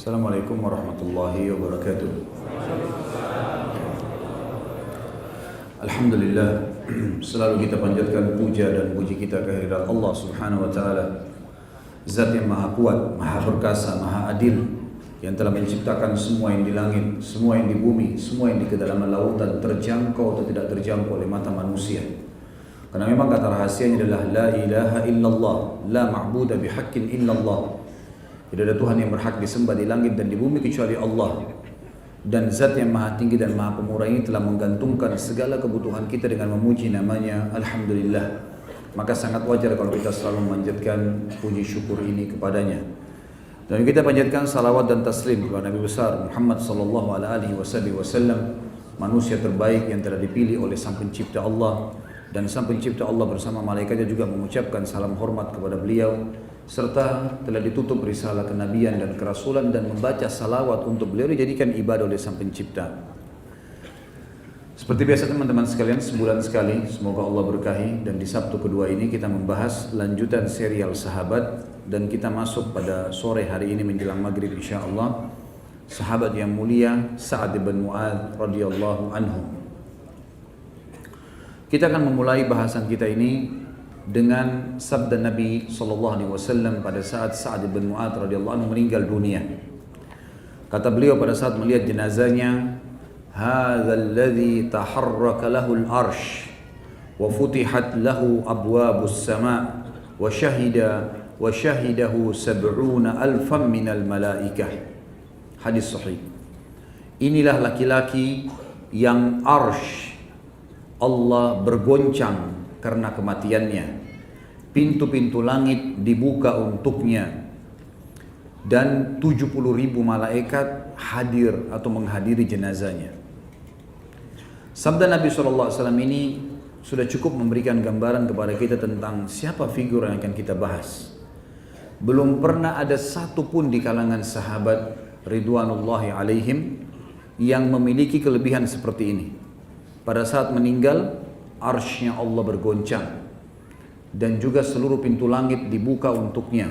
Assalamualaikum warahmatullahi wabarakatuh. Alhamdulillah, selalu kita panjatkan puja dan puji kita kehadirat Allah Subhanahu wa taala. Zat yang maha kuat, maha perkasa, maha adil, yang telah menciptakan semua yang di langit, semua yang di bumi, semua yang di kedalaman lautan, terjangkau atau tidak terjangkau oleh mata manusia. Karena memang kata rahasianya adalah la ilaha illallah, la ma'budu bihaqqin illallah. Tidak ada Tuhan yang berhak disembah di langit dan di bumi kecuali Allah. Dan zat yang maha tinggi dan maha pemurah ini telah menggantungkan segala kebutuhan kita dengan memuji namanya Alhamdulillah. Maka sangat wajar kalau kita selalu memanjatkan puji syukur ini kepadanya. Dan kita panjatkan salawat dan taslim kepada Nabi besar Muhammad sallallahu alaihi wasallam, manusia terbaik yang telah dipilih oleh Sang Pencipta Allah. Dan Sang Pencipta Allah bersama malaikatnya juga mengucapkan salam hormat kepada beliau, serta telah ditutup risalah kenabian dan kerasulan dan membaca salawat untuk beliau dijadikan ibadah oleh Sang Pencipta. Seperti biasa teman-teman sekalian, sebulan sekali semoga Allah berkahi, dan di Sabtu kedua ini kita membahas lanjutan serial sahabat, dan kita masuk pada sore hari ini menjelang maghrib insyaallah sahabat yang mulia Sa'ad bin Mu'adz radhiyallahu anhu. Kita akan memulai bahasan kita ini dengan sabda Nabi SAW pada saat Sa'ad bin Mu'adz radhiyallahu anhu meninggal dunia. Kata beliau pada saat melihat jenazahnya, "Hadzal ladzi taharraka lahu al-'arsy wa futihat lahu abwabus sama' wa syahidahu 70,000 minal malaikah." Hadis sahih. Inilah laki-laki yang arsy Allah bergoncang karena kematiannya, pintu-pintu langit dibuka untuknya, dan 70,000 malaikat hadir atau menghadiri jenazahnya. Sabda Nabi SAW ini sudah cukup memberikan gambaran kepada kita tentang siapa figur yang akan kita bahas. Belum pernah ada satu pun di kalangan sahabat ridwanullahi alaihim yang memiliki kelebihan seperti ini. Pada saat meninggal, arsy-Nya Allah bergoncang dan juga seluruh pintu langit dibuka untuknya,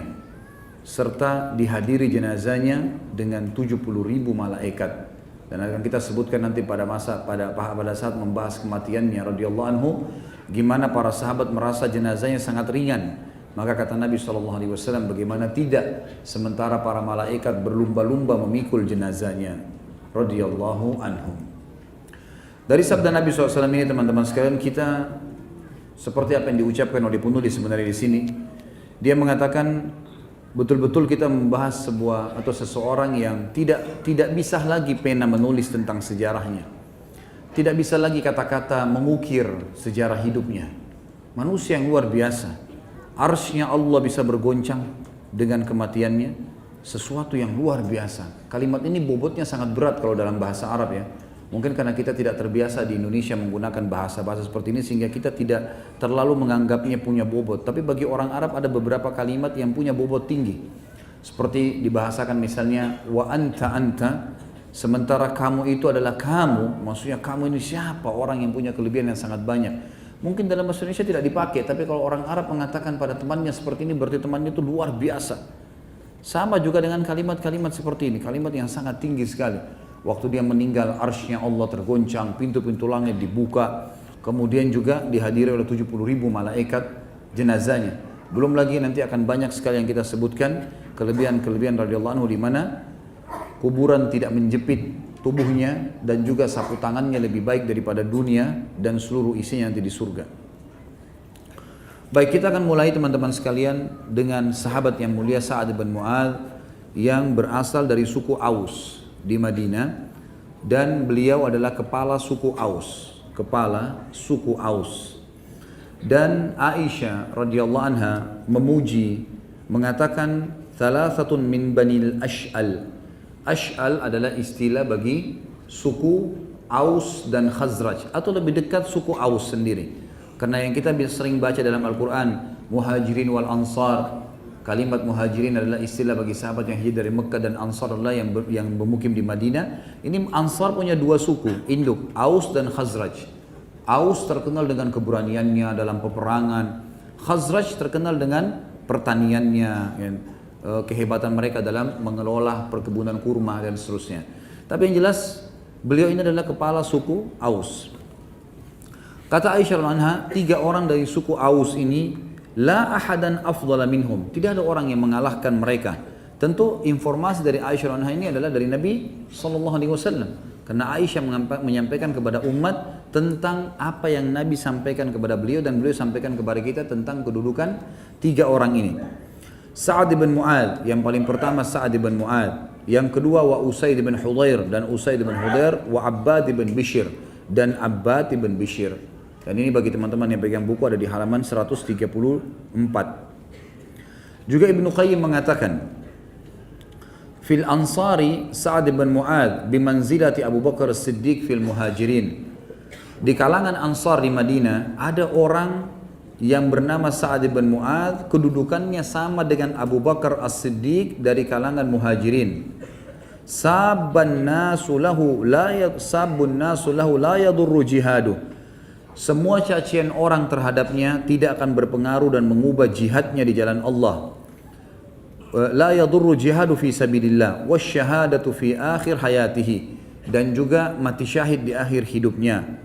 serta dihadiri jenazahnya dengan 70,000 malaikat. Dan akan kita sebutkan nanti pada saat membahas kematiannya radhiyallahu anhu, gimana para sahabat merasa jenazahnya sangat ringan. Maka kata Nabi SAW, bagaimana tidak, sementara para malaikat berlumba-lumba memikul jenazahnya radhiyallahu anhu. Dari sabda Nabi SAW ini teman-teman sekalian, kita seperti apa yang diucapkan oleh penulis sebenarnya di sini. Dia mengatakan betul-betul kita membahas sebuah atau seseorang yang tidak bisa lagi pena menulis tentang sejarahnya. Tidak bisa lagi kata-kata mengukir sejarah hidupnya. Manusia yang luar biasa. Arsy-Nya Allah bisa bergoncang dengan kematiannya, sesuatu yang luar biasa. Kalimat ini bobotnya sangat berat kalau dalam bahasa Arab ya. Mungkin karena kita tidak terbiasa di Indonesia menggunakan bahasa-bahasa seperti ini sehingga kita tidak terlalu menganggapnya punya bobot. Tapi bagi orang Arab ada beberapa kalimat yang punya bobot tinggi. Seperti dibahasakan misalnya wa anta, sementara kamu itu adalah kamu. Maksudnya kamu ini siapa? Orang yang punya kelebihan yang sangat banyak. Mungkin dalam bahasa Indonesia tidak dipakai, tapi kalau orang Arab mengatakan pada temannya seperti ini, berarti temannya itu luar biasa. Sama juga dengan kalimat-kalimat seperti ini, kalimat yang sangat tinggi sekali. Waktu dia meninggal, arsy-Nya Allah tergoncang, pintu-pintu langit dibuka, kemudian juga dihadiri oleh 70,000 malaikat jenazahnya. Belum lagi nanti akan banyak sekali yang kita sebutkan kelebihan-kelebihan radhiyallahu anhu, di mana kuburan tidak menjepit tubuhnya dan juga sapu tangannya lebih baik daripada dunia dan seluruh isinya nanti di surga. Baik, kita akan mulai teman-teman sekalian dengan sahabat yang mulia Sa'ad bin Mu'adz yang berasal dari suku Aus di Madinah, dan beliau adalah kepala suku Aus. Dan Aisyah radhiyallahu anha memuji, mengatakan thalathatun min banil Ash'al. Ash'al adalah istilah bagi suku Aus dan Khazraj, atau lebih dekat suku Aus sendiri. Karena yang kita sering baca dalam Al-Quran, Muhajirin wal Ansar, kalimat Muhajirin adalah istilah bagi sahabat yang hijrah dari Mekah, dan Ansar adalah yang bermukim di Madinah. Ini Ansar punya dua suku induk, Aus dan Khazraj. Aus terkenal dengan keberaniannya dalam peperangan, Khazraj terkenal dengan pertaniannya. kehebatan mereka dalam mengelola perkebunan kurma dan seterusnya. Tapi yang jelas beliau ini adalah kepala suku Aus. Kata Aisyah radhiyallahu anha, 3 orang dari suku Aus ini la ahadan afdala minhum, tidak ada orang yang mengalahkan mereka. Tentu informasi dari Aisyah radhiyallahu anha ini adalah dari Nabi sallallahu alaihi wasallam. Karena Aisyah menyampaikan kepada umat tentang apa yang Nabi sampaikan kepada beliau dan beliau sampaikan kepada kita tentang kedudukan 3 orang ini. Sa'ad bin Mu'ad, yang paling pertama Sa'ad bin Mu'ad, yang kedua wa Usaid bin Hudhair, dan Usaid bin Hudhair, wa Abbad bin Bishr, dan Abbad bin Bishr. Dan ini bagi teman-teman yang pegang buku ada di halaman 134. Juga Ibnu Qayyim mengatakan, fil ansari Sa'ad bin Mu'ad bimanzilati Abu Bakar As-Siddiq fil muhajirin. Di kalangan Ansar di Madinah ada orang yang bernama Sa'ad bin Mu'ad, kedudukannya sama dengan Abu Bakar As-Siddiq dari kalangan muhajirin. Sabun nasu lahu la yadurru jihadu. Semua cacian orang terhadapnya tidak akan berpengaruh dan mengubah jihadnya di jalan Allah. La yadurru jihadu fi sabilillah wasyahadatu fi akhir hayatihi, dan juga mati syahid di akhir hidupnya.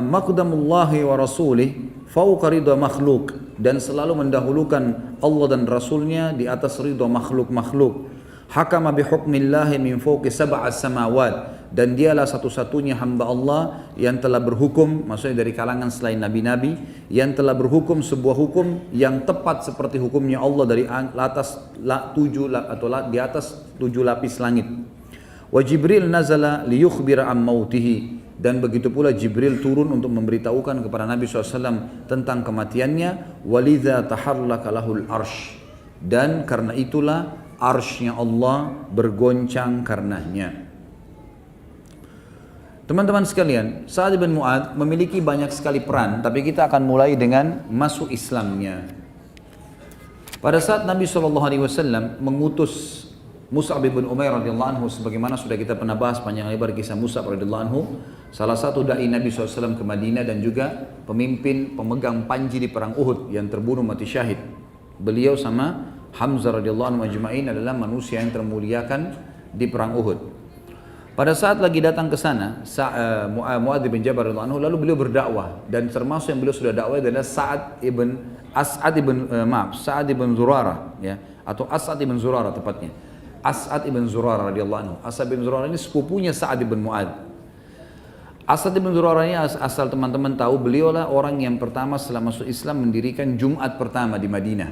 Maqdamullahi wa rasulih fauqa ridha makhluk, dan selalu mendahulukan Allah dan Rasulnya di atas ridha makhluk-makhluk. Hakama bihukmillahi min fauqi sab'as samawat, dan dialah satu-satunya hamba Allah yang telah berhukum, maksudnya dari kalangan selain nabi-nabi, yang telah berhukum sebuah hukum yang tepat seperti hukumnya Allah dari atas 7 lapis langit. Wa Jibril nazala liyukhbira am mautihi, dan begitu pula Jibril turun untuk memberitahukan kepada Nabi SAW tentang kematiannya. Walidha taharlaka lahul arsh, dan karena itulah arshnya Allah bergoncang karenanya. Teman-teman sekalian, Sa'ad bin Mu'ad memiliki banyak sekali peran, tapi kita akan mulai dengan masuk Islamnya. Pada saat Nabi SAW mengutus Mus'ab bin Umair radhiyallahu anhu, sebagaimana sudah kita pernah bahas panjang lebar kisah Mus'ab radhiyallahu anhu, salah satu dai Nabi SAW ke Madinah dan juga pemimpin pemegang panji di perang Uhud yang terbunuh mati syahid. Beliau sama Hamzah radhiyallahu anhu ajma'in adalah manusia yang termuliakan di perang Uhud. Pada saat lagi datang ke sana, Mu'adz bin Jabal radhiyallahu anhu, lalu beliau berdakwah, dan termasuk yang beliau sudah dakwah adalah Sa'ad ibn Zurarah, ya, atau As'ad ibn Zurarah tepatnya. As'ad ibn Zurarah radhiyallahu anhu. As'ad ibn Zurarah ini sepupunya Sa'ad ibn Mu'adz. As'ad ibn Zurarah ini, asal teman-teman tahu, beliaulah orang yang pertama setelah masuk Islam mendirikan Jumat pertama di Madinah.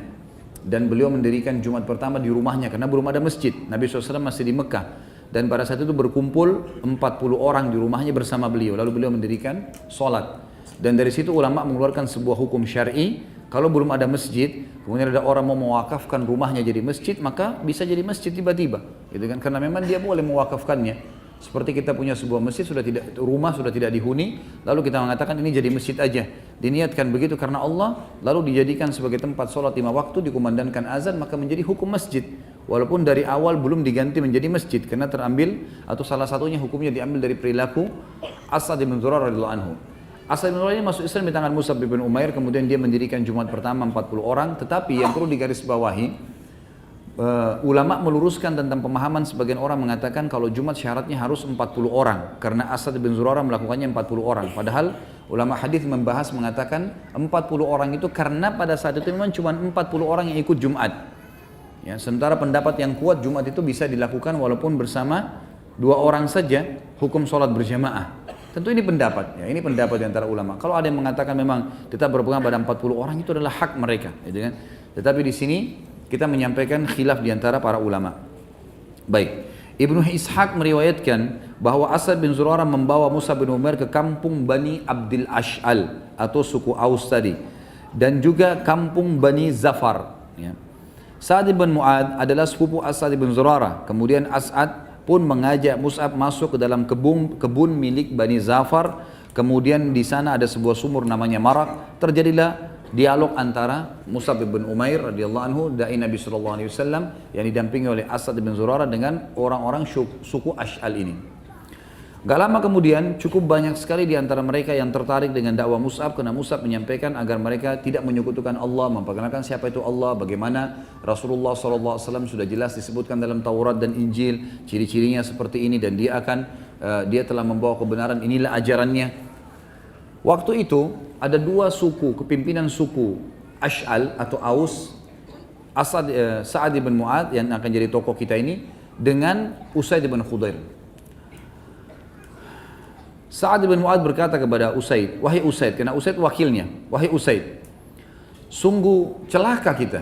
Dan beliau mendirikan Jumat pertama di rumahnya karena belum ada masjid. Nabi SAW masih di Mekah. Dan pada saat itu berkumpul 40 orang di rumahnya bersama beliau. Lalu beliau mendirikan sholat. Dan dari situ ulama mengeluarkan sebuah hukum syar'i. Kalau belum ada masjid, kemudian ada orang mau mewakafkan rumahnya jadi masjid, maka bisa jadi masjid tiba-tiba, gitu kan? Karena memang dia boleh mewakafkannya. Seperti kita punya sebuah masjid, rumah sudah tidak dihuni, lalu kita mengatakan ini jadi masjid aja. Diniatkan begitu karena Allah, lalu dijadikan sebagai tempat sholat 5 waktu, dikumandangkan azan, maka menjadi hukum masjid. Walaupun dari awal belum diganti menjadi masjid, karena terambil atau salah satunya hukumnya diambil dari perilaku As'ad bin Zurarah radhiyallahu anhu. As'ad bin Zurarah ini masuk Islam di tangan Mus'ab bin Umair, kemudian dia mendirikan Jumat pertama 40 orang, tetapi yang perlu digarisbawahi, ulama meluruskan tentang pemahaman sebagian orang mengatakan kalau Jumat syaratnya harus 40 orang, karena As'ad bin Zurarah melakukannya 40 orang. Padahal ulama hadis membahas mengatakan 40 orang itu karena pada saat itu memang cuma 40 orang yang ikut Jumat. Ya, sementara pendapat yang kuat Jumat itu bisa dilakukan walaupun bersama 2 orang saja, hukum sholat berjamaah. Tentu ini pendapat, ya, ini pendapat di antara ulama. Kalau ada yang mengatakan memang tetap berpegang pada 40 orang, itu adalah hak mereka, gitu kan? Tetapi di sini kita menyampaikan khilaf di antara para ulama. Baik, Ibnu Ishaq meriwayatkan bahwa As'ad bin Zurarah membawa Mus'ab bin Umair ke kampung Bani Abdil Ash'al atau suku Aus tadi, dan juga kampung Bani Zafar. Ya. Sa'ad bin Mu'adz adalah sepupu As'ad bin Zurarah. Kemudian As'ad pun mengajak Mus'ab masuk ke dalam kebun milik Bani Zafar. Kemudian di sana ada sebuah sumur namanya Marak. Terjadilah dialog antara Mus'ab bin Umair radhiyallahu anhu, dai Nabi sallallahu alaihi wasallam, yang didampingi oleh As'ad bin Zurarah dengan orang-orang suku Ash'al ini. Gak lama kemudian cukup banyak sekali di antara mereka yang tertarik dengan dakwah Mus'ab karena Mus'ab menyampaikan agar mereka tidak menyekutukan Allah, memperkenalkan siapa itu Allah, bagaimana Rasulullah SAW sudah jelas disebutkan dalam Taurat dan Injil, ciri-cirinya seperti ini dan dia telah membawa kebenaran, inilah ajarannya. Waktu itu ada dua suku, kepimpinan suku Ash'al atau Aus, Sa'ad bin Mu'ad yang akan jadi tokoh kita ini dengan Usaid bin Khudair. Sa'ad bin Mu'ad berkata kepada Usaid, wahai Usaid, karena Usaid wakilnya, wahai Usaid, sungguh celaka kita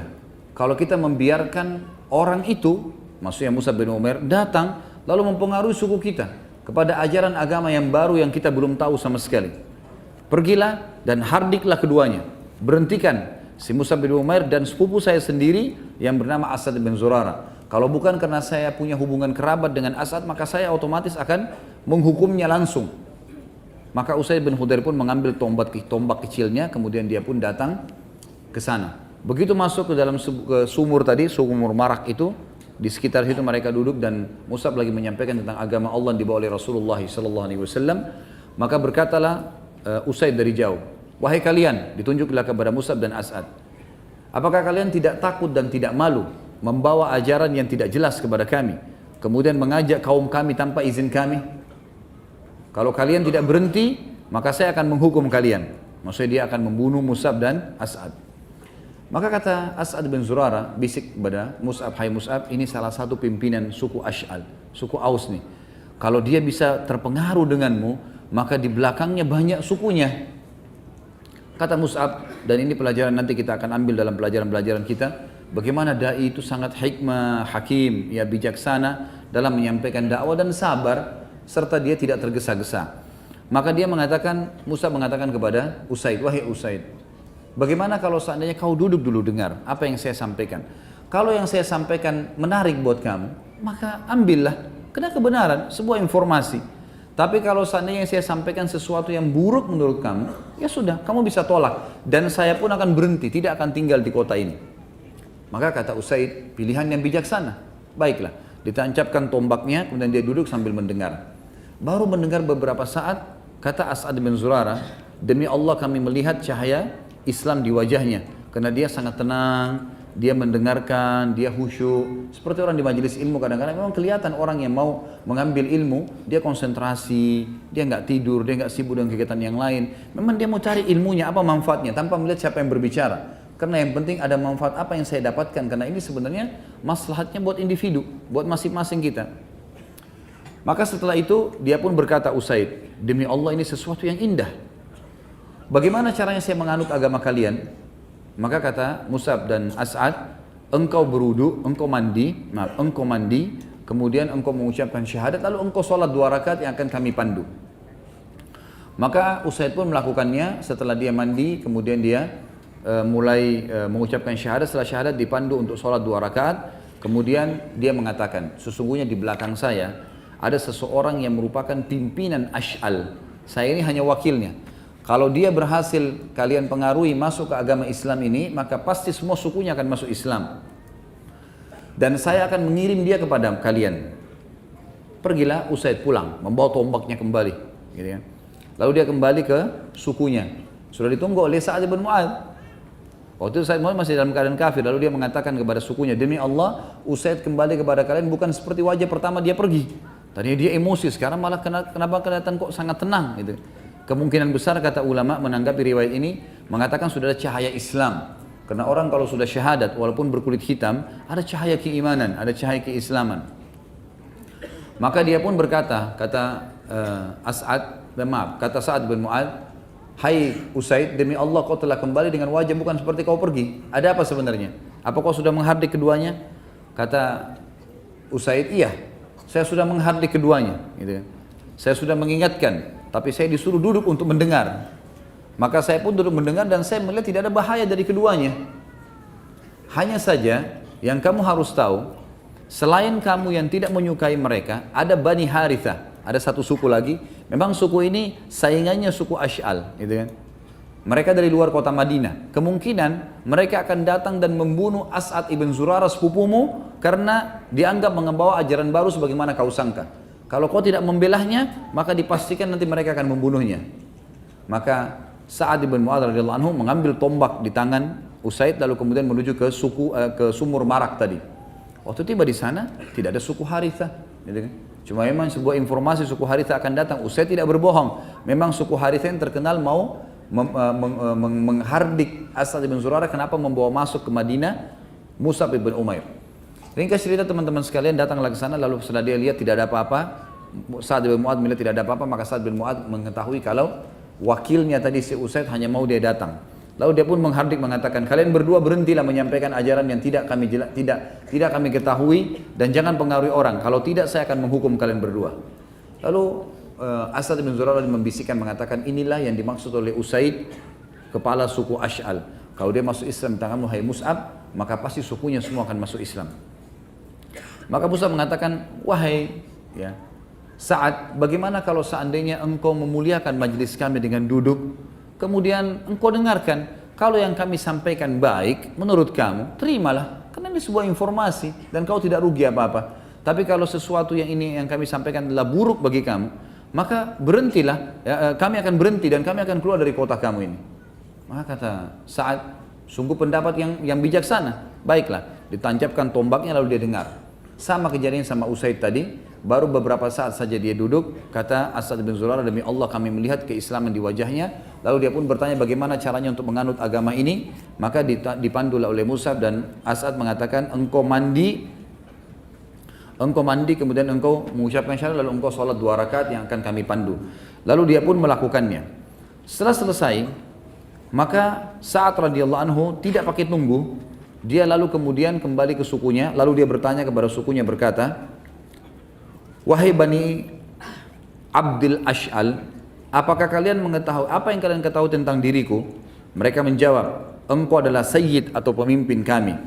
kalau kita membiarkan orang itu, maksudnya Mus'ab bin Umair, datang lalu mempengaruhi suku kita kepada ajaran agama yang baru yang kita belum tahu sama sekali. Pergilah dan hardiklah keduanya, berhentikan si Mus'ab bin Umair dan sepupu saya sendiri yang bernama Asad bin Zurara. Kalau bukan karena saya punya hubungan kerabat dengan Asad, maka saya otomatis akan menghukumnya langsung. Maka Usaid bin Khudair pun mengambil tombak kecilnya, kemudian dia pun datang ke sana. Begitu masuk ke dalam sumur tadi, sumur Marak itu, di sekitar situ mereka duduk dan Mus'ab lagi menyampaikan tentang agama Allah yang dibawa oleh Rasulullah SAW. Maka berkatalah Usaid dari jauh, wahai kalian, ditunjuklah kepada Mus'ab dan As'ad, apakah kalian tidak takut dan tidak malu membawa ajaran yang tidak jelas kepada kami, kemudian mengajak kaum kami tanpa izin kami? Kalau kalian tidak berhenti, maka saya akan menghukum kalian. Maksudnya dia akan membunuh Mus'ab dan As'ad. Maka kata As'ad bin Zurara, bisik kepada Mus'ab, hai Mus'ab, ini salah satu pimpinan suku Ash'al, suku Aus nih. Kalau dia bisa terpengaruh denganmu, maka di belakangnya banyak sukunya. Kata Mus'ab, dan ini pelajaran nanti kita akan ambil dalam pelajaran-pelajaran kita, bagaimana da'i itu sangat hikmah, hakim, ya bijaksana dalam menyampaikan dakwah dan sabar, serta dia tidak tergesa-gesa. Maka dia mengatakan, Mus'ab mengatakan kepada Usaid, wahai Usaid, bagaimana kalau seandainya kau duduk dulu dengar apa yang saya sampaikan. Kalau yang saya sampaikan menarik buat kamu, maka ambillah, karena kebenaran, sebuah informasi. Tapi kalau seandainya yang saya sampaikan sesuatu yang buruk menurut kamu, ya sudah, kamu bisa tolak. Dan saya pun akan berhenti, tidak akan tinggal di kota ini. Maka kata Usaid, pilihan yang bijaksana. Baiklah, ditancapkan tombaknya, kemudian dia duduk sambil mendengar. Baru mendengar beberapa saat, kata As'ad bin Zurara, demi Allah kami melihat cahaya Islam di wajahnya. Karena dia sangat tenang, dia mendengarkan, dia khusyuk. Seperti orang di majelis ilmu kadang-kadang memang kelihatan orang yang mau mengambil ilmu, dia konsentrasi, dia nggak tidur, dia nggak sibuk dengan kegiatan yang lain. Memang dia mau cari ilmunya, apa manfaatnya, tanpa melihat siapa yang berbicara. Karena yang penting ada manfaat apa yang saya dapatkan, karena ini sebenarnya maslahatnya buat individu, buat masing-masing kita. Maka setelah itu dia pun berkata Usaid, demi Allah ini sesuatu yang indah. Bagaimana caranya saya menganut agama kalian? Maka kata Mus'ab dan As'ad, engkau berwudu, engkau mandi, kemudian engkau mengucapkan syahadat, lalu engkau sholat 2 rakaat yang akan kami pandu. Maka Usaid pun melakukannya. Setelah dia mandi, kemudian dia mulai mengucapkan syahadat. Setelah syahadat dipandu untuk sholat 2 rakaat. Kemudian dia mengatakan, sesungguhnya di belakang saya ada seseorang yang merupakan pimpinan Ash'al. Saya ini hanya wakilnya. Kalau dia berhasil kalian pengaruhi masuk ke agama Islam ini, maka pasti semua sukunya akan masuk Islam. Dan saya akan mengirim dia kepada kalian. Pergilah Usaid pulang, membawa tombaknya kembali. Gitu ya. Lalu dia kembali ke sukunya. Sudah ditunggu oleh Sa'ad bin Mu'ad. Waktu itu Sa'ad bin Mu'ad masih dalam keadaan kafir. Lalu dia mengatakan kepada sukunya, demi Allah Usaid kembali kepada kalian bukan seperti wajah pertama dia pergi. Tadinya dia emosi, sekarang malah kenapa kelihatan kok sangat tenang gitu. Kemungkinan besar kata ulama menanggapi riwayat ini mengatakan sudah ada cahaya Islam. Karena orang kalau sudah syahadat walaupun berkulit hitam, ada cahaya keimanan, ada cahaya keislaman. Maka dia pun berkata, kata kata Sa'ad bin Mu'ad, hai Usaid, demi Allah kau telah kembali dengan wajah bukan seperti kau pergi. Ada apa sebenarnya? Apa kau sudah menghardik keduanya? Kata Usaid, iya. Saya sudah menghardik keduanya, gitu. Saya sudah mengingatkan, tapi saya disuruh duduk untuk mendengar. Maka saya pun duduk mendengar dan saya melihat tidak ada bahaya dari keduanya. Hanya saja yang kamu harus tahu, selain kamu yang tidak menyukai mereka, ada Bani Harithah, ada satu suku lagi. Memang suku ini saingannya suku Ash'al, gitu kan. Mereka dari luar kota Madinah. Kemungkinan mereka akan datang dan membunuh As'ad ibn Zurara sepupumu karena dianggap membawa ajaran baru sebagaimana kau sangka. Kalau kau tidak membelahnya, maka dipastikan nanti mereka akan membunuhnya. Maka Sa'ad bin Mu'adz radhiyallahu anhu mengambil tombak di tangan Usaid lalu kemudian menuju ke sumur Marak tadi. Waktu tiba di sana tidak ada suku Harithah, gitu kan? Cuma memang sebuah informasi suku Harithah akan datang. Usaid tidak berbohong. Memang suku Harithah yang terkenal mau menghardik Asad bin Zurarah kenapa membawa masuk ke Madinah Mus'ab bin Umair. Ringkas cerita teman-teman sekalian, datanglah ke sana lalu setelah dia lihat tidak ada apa-apa, Sa'ad bin Mu'adz melihat tidak ada apa-apa, maka Sa'ad bin Mu'adz mengetahui kalau wakilnya tadi si Usaid hanya mau dia datang. Lalu dia pun menghardik mengatakan, kalian berdua berhentilah menyampaikan ajaran yang tidak kami ketahui dan jangan pengaruhi orang. Kalau tidak saya akan menghukum kalian berdua. Lalu Asad bin Zurarah membisikkan mengatakan, inilah yang dimaksud oleh Usaid, kepala suku Ash'al. Kalau dia masuk Islam tanganmu hai Mus'ab, maka pasti sukunya semua akan masuk Islam. Maka Mus'ab mengatakan, wahai ya Sa'ad, bagaimana kalau seandainya engkau memuliakan majelis kami dengan duduk, kemudian engkau dengarkan, kalau yang kami sampaikan baik menurut kamu, terimalah, karena ini sebuah informasi dan kau tidak rugi apa-apa. Tapi kalau sesuatu yang ini yang kami sampaikan adalah buruk bagi kamu, maka berhentilah, ya, kami akan berhenti dan kami akan keluar dari kota kamu ini. Maka kata Sa'ad, sungguh pendapat yang bijaksana. Baiklah, ditancapkan tombaknya lalu dia dengar. Sama kejadian sama Usaid tadi, baru beberapa saat saja dia duduk, kata Asad bin Zurarah, demi Allah kami melihat keislaman di wajahnya. Lalu dia pun bertanya bagaimana caranya untuk menganut agama ini. Maka dipandulah oleh Mus'ab dan Asad mengatakan, engkau mandi kemudian engkau mengucapkan syahadat lalu engkau sholat 2 rakaat yang akan kami pandu. Lalu dia pun melakukannya. Setelah selesai, maka Sa'ad radhiyallahu anhu tidak pakai tunggu, dia lalu kemudian kembali ke sukunya, lalu dia bertanya kepada sukunya berkata, wahai Bani Abdil Ash'al, apakah kalian mengetahui apa yang kalian ketahui tentang diriku? Mereka menjawab, engkau adalah sayyid atau pemimpin kami.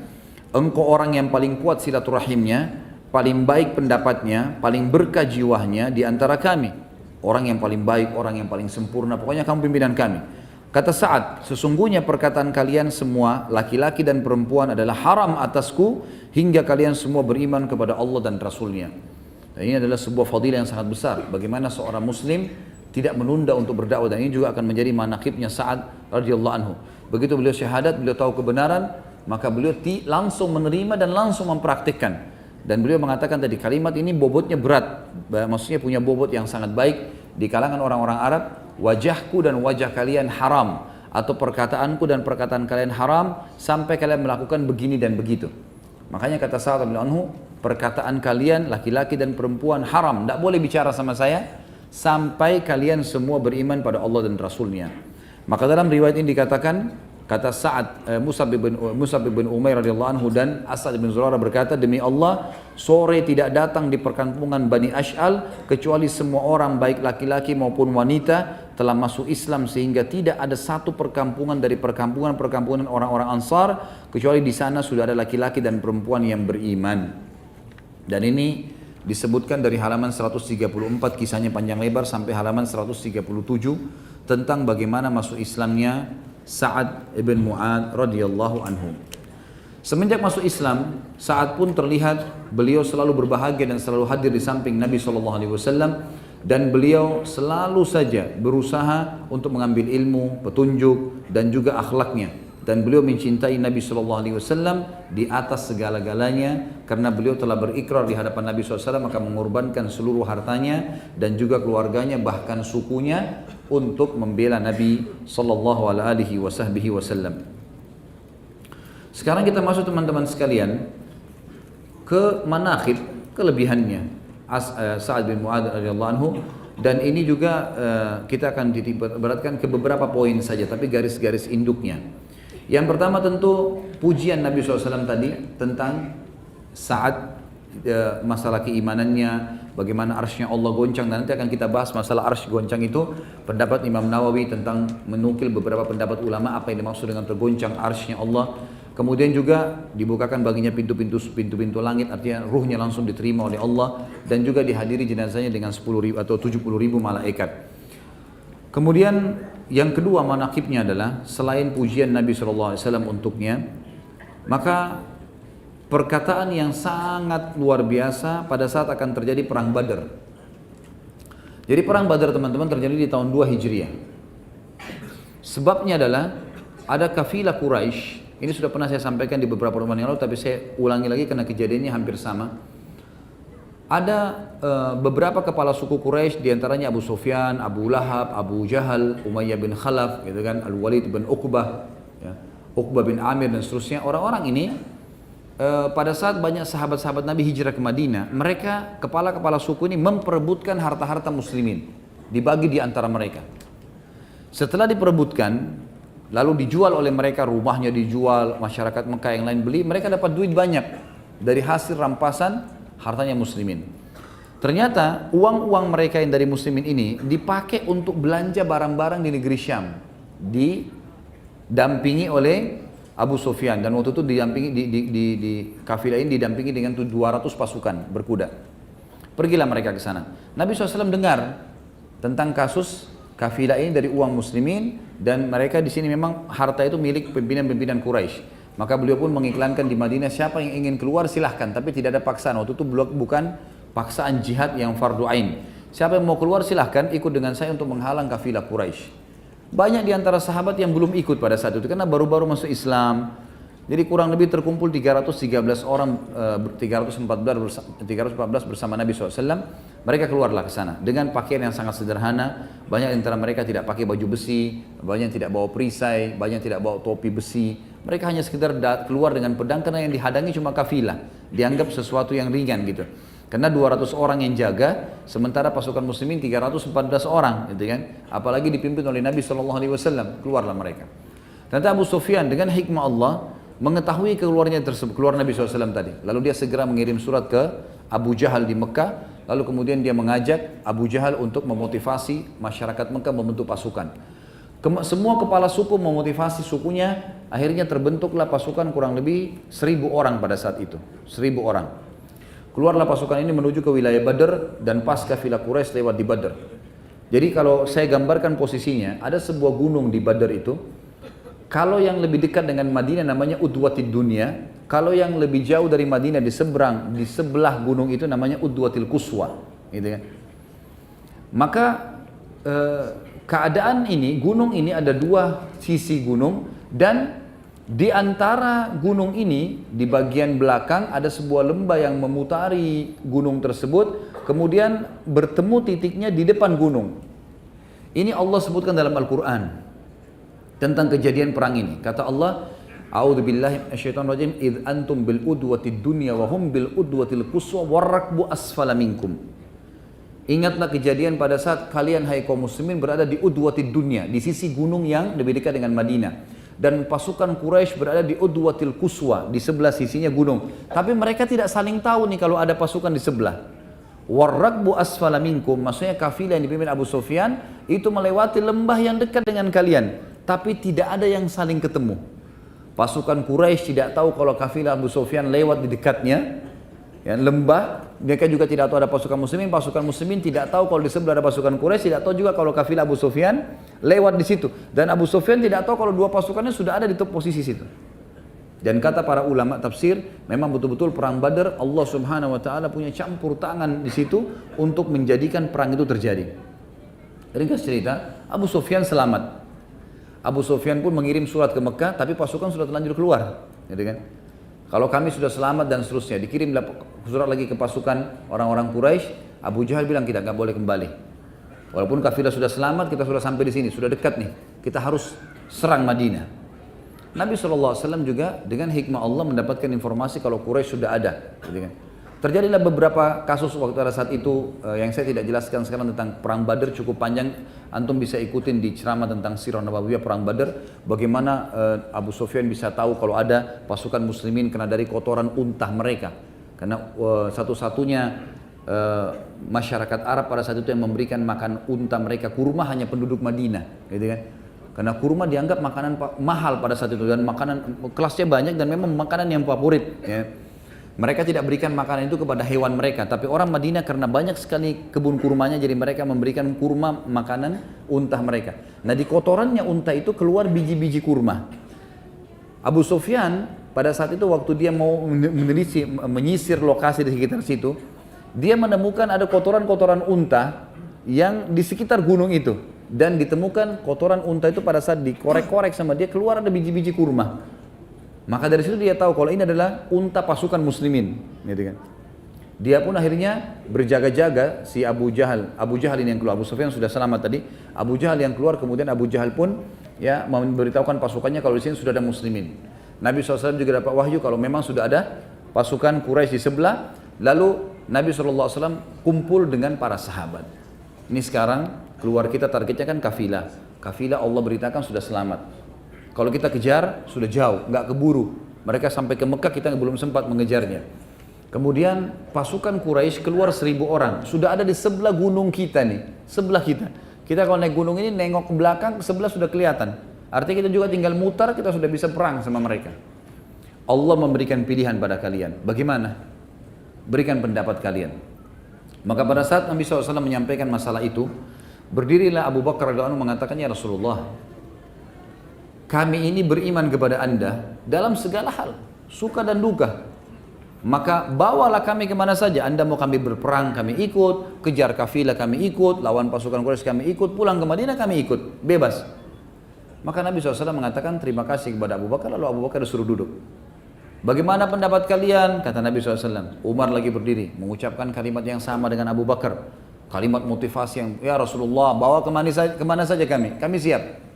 Engkau orang yang paling kuat silaturahimnya, paling baik pendapatnya, paling berkah jiwanya di antara kami. Orang yang paling baik, orang yang paling sempurna, pokoknya kamu pimpinan kami. Kata Sa'ad, sesungguhnya perkataan kalian semua, laki-laki dan perempuan adalah haram atasku hingga kalian semua beriman kepada Allah dan Rasulnya. Dan ini adalah sebuah fadilah yang sangat besar. Bagaimana seorang muslim tidak menunda untuk berdakwah, dan ini juga akan menjadi manaqibnya Sa'ad radhiyallahu anhu. Begitu beliau syahadat, beliau tahu kebenaran, maka beliau langsung menerima dan langsung mempraktikkan. Dan beliau mengatakan tadi kalimat ini bobotnya berat, maksudnya punya bobot yang sangat baik di kalangan orang-orang Arab. Wajahku dan wajah kalian haram, atau perkataanku dan perkataan kalian haram sampai kalian melakukan begini dan begitu. Makanya kata Sa'ad bin Anhu, perkataan kalian laki-laki dan perempuan haram, tidak boleh bicara sama saya sampai kalian semua beriman pada Allah dan Rasulnya. Maka dalam riwayat ini dikatakan, kata Sa'ad, Mus'ab bin Umair radhiyallahu anhu dan Asad bin Zurarah berkata, demi Allah, sore tidak datang di perkampungan Bani Ash'al kecuali semua orang baik laki-laki maupun wanita telah masuk Islam, sehingga tidak ada satu perkampungan dari perkampungan orang-orang Ansar kecuali di sana sudah ada laki-laki dan perempuan yang beriman. Dan ini disebutkan dari halaman 134, kisahnya panjang lebar, sampai halaman 137 tentang bagaimana masuk Islamnya Sa'ad ibn Mu'adz radhiyallahu anhu. Semenjak masuk Islam, Sa'ad pun terlihat beliau selalu berbahagia dan selalu hadir di samping Nabi SAW, dan beliau selalu saja berusaha untuk mengambil ilmu, petunjuk dan juga akhlaknya. Dan beliau mencintai Nabi SAW di atas segala-galanya, karena beliau telah berikrar di hadapan Nabi SAW maka mengorbankan seluruh hartanya dan juga keluarganya, bahkan sukunya, untuk membela Nabi SAW. Sekarang kita masuk teman-teman sekalian ke manaqib, kelebihannya Sa'ad bin Mu'adz radhiyallahu anhu. Dan ini juga kita akan diberatkan ke beberapa poin saja, tapi garis-garis induknya. Yang pertama tentu pujian Nabi SAW tadi tentang Sa'ad, masalah keimanannya, bagaimana arsy-nya Allah goncang, dan nanti akan kita bahas masalah arsy goncang itu, pendapat Imam Nawawi tentang menukil beberapa pendapat ulama apa yang dimaksud dengan tergoncang arsy-nya Allah. Kemudian juga dibukakan baginya pintu-pintu langit, artinya ruhnya langsung diterima oleh Allah, dan juga dihadiri jenazahnya dengan 10.000 atau 70.000 malaikat. Kemudian yang kedua manaqibnya adalah selain pujian Nabi SAW untuknya, maka perkataan yang sangat luar biasa pada saat akan terjadi perang Badar. Jadi perang Badar teman-teman terjadi di tahun 2 Hijriah. Sebabnya adalah ada kafilah Quraisy. Ini sudah pernah saya sampaikan di beberapa pertemuan yang lalu, tapi saya ulangi lagi karena kejadiannya hampir sama. Ada beberapa kepala suku Quraisy, diantaranya Abu Sufyan, Abu Lahab, Abu Jahal, Umayyah bin Khalaf, gitu kan, Al-Walid bin Uqbah, ya, Uqbah bin Amir dan seterusnya. Orang-orang ini pada saat banyak sahabat-sahabat Nabi hijrah ke Madinah, mereka kepala-kepala suku ini memperebutkan harta-harta muslimin, dibagi di antara mereka. Setelah diperebutkan, lalu dijual oleh mereka, rumahnya dijual, masyarakat Mekah yang lain beli, mereka dapat duit banyak dari hasil rampasan hartanya muslimin. Ternyata uang-uang mereka yang dari muslimin ini dipakai untuk belanja barang-barang di negeri Syam, didampingi oleh Abu Sufyan, dan waktu itu didampingi di kafilah ini didampingi dengan 200 pasukan berkuda. Pergilah mereka ke sana. Nabi SAW dengar tentang kasus kafilah ini dari uang muslimin, dan mereka di sini memang harta itu milik pimpinan-pimpinan Quraisy. Maka beliau pun mengiklankan di Madinah, siapa yang ingin keluar silahkan, tapi tidak ada paksaan. Waktu itu bukan paksaan jihad yang fardu ain. Siapa yang mau keluar silahkan ikut dengan saya untuk menghalang kafilah Quraisy. Banyak di antara sahabat yang belum ikut pada saat itu karena baru-baru masuk Islam. Jadi kurang lebih terkumpul 313 orang, 314 bersama Nabi SAW. Mereka keluarlah ke sana dengan pakaian yang sangat sederhana. Banyak di antara mereka tidak pakai baju besi, banyak tidak bawa perisai, banyak tidak bawa topi besi. Mereka hanya sekedar keluar dengan pedang karena yang dihadangi cuma kafilah. Dianggap sesuatu yang ringan gitu. Karena 200 orang yang jaga, sementara pasukan muslimin 314 orang, gitu kan? Apalagi dipimpin oleh Nabi SAW, keluarlah mereka. Ternyata Abu Sufyan dengan hikmah Allah mengetahui keluar Nabi SAW tadi. Lalu dia segera mengirim surat ke Abu Jahal di Mekah, lalu kemudian dia mengajak Abu Jahal untuk memotivasi masyarakat Mekah membentuk pasukan. Semua kepala suku memotivasi sukunya, akhirnya terbentuklah pasukan kurang lebih 1000 orang pada saat itu, 1000 orang. Keluarlah pasukan ini menuju ke wilayah Badr, dan pas kafilah Quraisy lewat di Badr. Jadi kalau saya gambarkan posisinya, ada sebuah gunung di Badr itu. Kalau yang lebih dekat dengan Madinah namanya Udwatid Dunya, kalau yang lebih jauh dari Madinah di sebelah gunung itu namanya Udwatil Quswa, gitu kan. Maka keadaan ini, gunung ini ada 2 sisi gunung, dan di antara gunung ini, di bagian belakang ada sebuah lembah yang memutari gunung tersebut, kemudian bertemu titiknya di depan gunung. Ini Allah sebutkan dalam Al-Quran tentang kejadian perang ini. Kata Allah, A'udzubillahi minasyaitonirrajim, idh antum bil udwatid dunya wa hum bil udwatil quswa warrakbu asfala minkum. Ingatlah kejadian pada saat kalian hai kaum muslimin berada di udwatid dunya, di sisi gunung yang lebih dekat dengan Madinah. Dan pasukan Quraisy berada di Udwatil Quswa, di sebelah sisinya gunung. Tapi mereka tidak saling tahu nih kalau ada pasukan di sebelah. Warrakbu asfala minkum, maksudnya kafilah yang dipimpin Abu Sufyan itu melewati lembah yang dekat dengan kalian, tapi tidak ada yang saling ketemu. Pasukan Quraisy tidak tahu kalau kafilah Abu Sufyan lewat di dekatnya, ya, lembah. Mereka juga tidak tahu ada pasukan muslimin tidak tahu kalau di sebelah ada pasukan Quraisy, tidak tahu juga kalau kafilah Abu Sufyan lewat di situ. Dan Abu Sufyan tidak tahu kalau 2 pasukannya sudah ada di posisi situ. Dan kata para ulama tafsir, memang betul-betul perang Badar Allah Subhanahu wa taala punya campur tangan di situ untuk menjadikan perang itu terjadi. Ringkas cerita, Abu Sufyan selamat. Abu Sufyan pun mengirim surat ke Mekah, tapi pasukan sudah terlanjur keluar, gitu kan? Kalau kami sudah selamat dan seterusnya, dikirimlah surat lagi ke pasukan orang-orang Quraisy. Abu Jahal bilang kita nggak boleh kembali. Walaupun kafilah sudah selamat, kita sudah sampai di sini, sudah dekat nih. Kita harus serang Madinah. Nabi SAW juga dengan hikmah Allah mendapatkan informasi kalau Quraisy sudah ada. Gitu kan. Terjadilah beberapa kasus waktu pada saat itu yang saya tidak jelaskan sekarang tentang perang Badar, cukup panjang. Antum bisa ikutin di ceramah tentang Sirah Nabawiyah perang Badar, bagaimana Abu Sufyan bisa tahu kalau ada pasukan muslimin kena dari kotoran unta mereka. Karena satu-satunya masyarakat Arab pada saat itu yang memberikan makan unta mereka kurma hanya penduduk Madinah, gitu kan? Karena kurma dianggap makanan mahal pada saat itu dan makanan kelasnya banyak dan memang makanan yang favorit, ya. Mereka tidak berikan makanan itu kepada hewan mereka, tapi orang Madinah karena banyak sekali kebun kurmanya, jadi mereka memberikan kurma makanan unta mereka. Nah di kotorannya unta itu keluar biji-biji kurma. Abu Sufyan pada saat itu waktu dia mau menyisir lokasi di sekitar situ, dia menemukan ada kotoran-kotoran unta yang di sekitar gunung itu. Dan ditemukan kotoran unta itu pada saat dikorek-korek sama dia keluar ada biji-biji kurma. Maka dari situ dia tahu kalau ini adalah unta pasukan muslimin, gitu kan. Dia pun akhirnya berjaga-jaga si Abu Jahal. Abu Jahal ini yang keluar, Abu Sufyan sudah selamat tadi. Abu Jahal yang keluar, kemudian Abu Jahal pun ya memberitahukan pasukannya kalau di sini sudah ada muslimin. Nabi SAW juga dapat wahyu kalau memang sudah ada pasukan Quraisy di sebelah. Lalu Nabi SAW kumpul dengan para sahabat. Ini sekarang keluar kita targetnya kan kafilah. Kafilah Allah beritakan sudah selamat. Kalau kita kejar sudah jauh, nggak keburu. Mereka sampai ke Mekah kita belum sempat mengejarnya. Kemudian pasukan Quraisy keluar 1000 orang. Sudah ada di sebelah gunung kita nih, sebelah kita. Kita kalau naik gunung ini nengok ke belakang, ke sebelah sudah kelihatan. Artinya kita juga tinggal mutar, kita sudah bisa perang sama mereka. Allah memberikan pilihan pada kalian. Bagaimana? Berikan pendapat kalian. Maka pada saat Nabi SAW menyampaikan masalah itu, berdirilah Abu Bakar radhiyallahu anhu mengatakan, ya Rasulullah, kami ini beriman kepada Anda dalam segala hal, suka dan duka. Maka bawalah kami kemana saja. Anda mau kami berperang, kami ikut. Kejar kafilah, kami ikut. Lawan pasukan Quraisy, kami ikut. Pulang ke Madinah, kami ikut. Bebas. Maka Nabi SAW mengatakan terima kasih kepada Abu Bakar. Lalu Abu Bakar disuruh duduk. Bagaimana pendapat kalian? Kata Nabi SAW. Umar lagi berdiri, mengucapkan kalimat yang sama dengan Abu Bakar. Kalimat motivasi yang, ya Rasulullah, bawa kemana saja kami siap.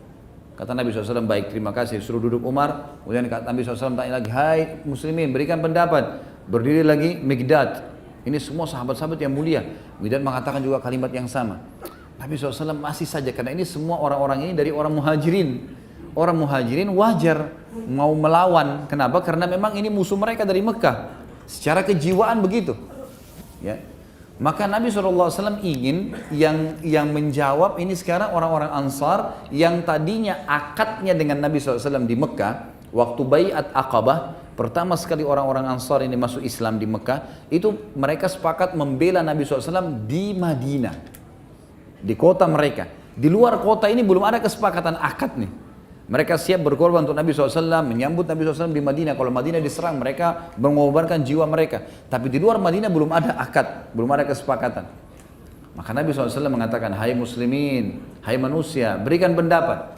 Kata Nabi SAW, baik, terima kasih. Suruh duduk Umar. Kemudian Nabi SAW tanya lagi, hai muslimin, berikan pendapat. Berdiri lagi Mikdad. Ini semua sahabat-sahabat yang mulia. Mikdad mengatakan juga kalimat yang sama. Nabi SAW masih saja, karena ini semua orang-orang ini dari orang muhajirin. Orang muhajirin wajar mau melawan. Kenapa? Karena memang ini musuh mereka dari Mekah. Secara kejiwaan begitu. Ya. Maka Nabi SAW ingin yang menjawab ini sekarang orang-orang Ansar yang tadinya akadnya dengan Nabi SAW di Mekah, waktu Bai'at Aqabah, pertama sekali orang-orang Ansar ini masuk Islam di Mekah, itu mereka sepakat membela Nabi SAW di Madinah, di kota mereka. Di luar kota ini belum ada kesepakatan akad nih. Mereka siap berkorban untuk Nabi SAW, menyambut Nabi SAW di Madinah. Kalau Madinah diserang, mereka mengorbankan jiwa mereka. Tapi di luar Madinah belum ada akad, belum ada kesepakatan. Maka Nabi SAW mengatakan, hai muslimin, hai manusia, berikan pendapat.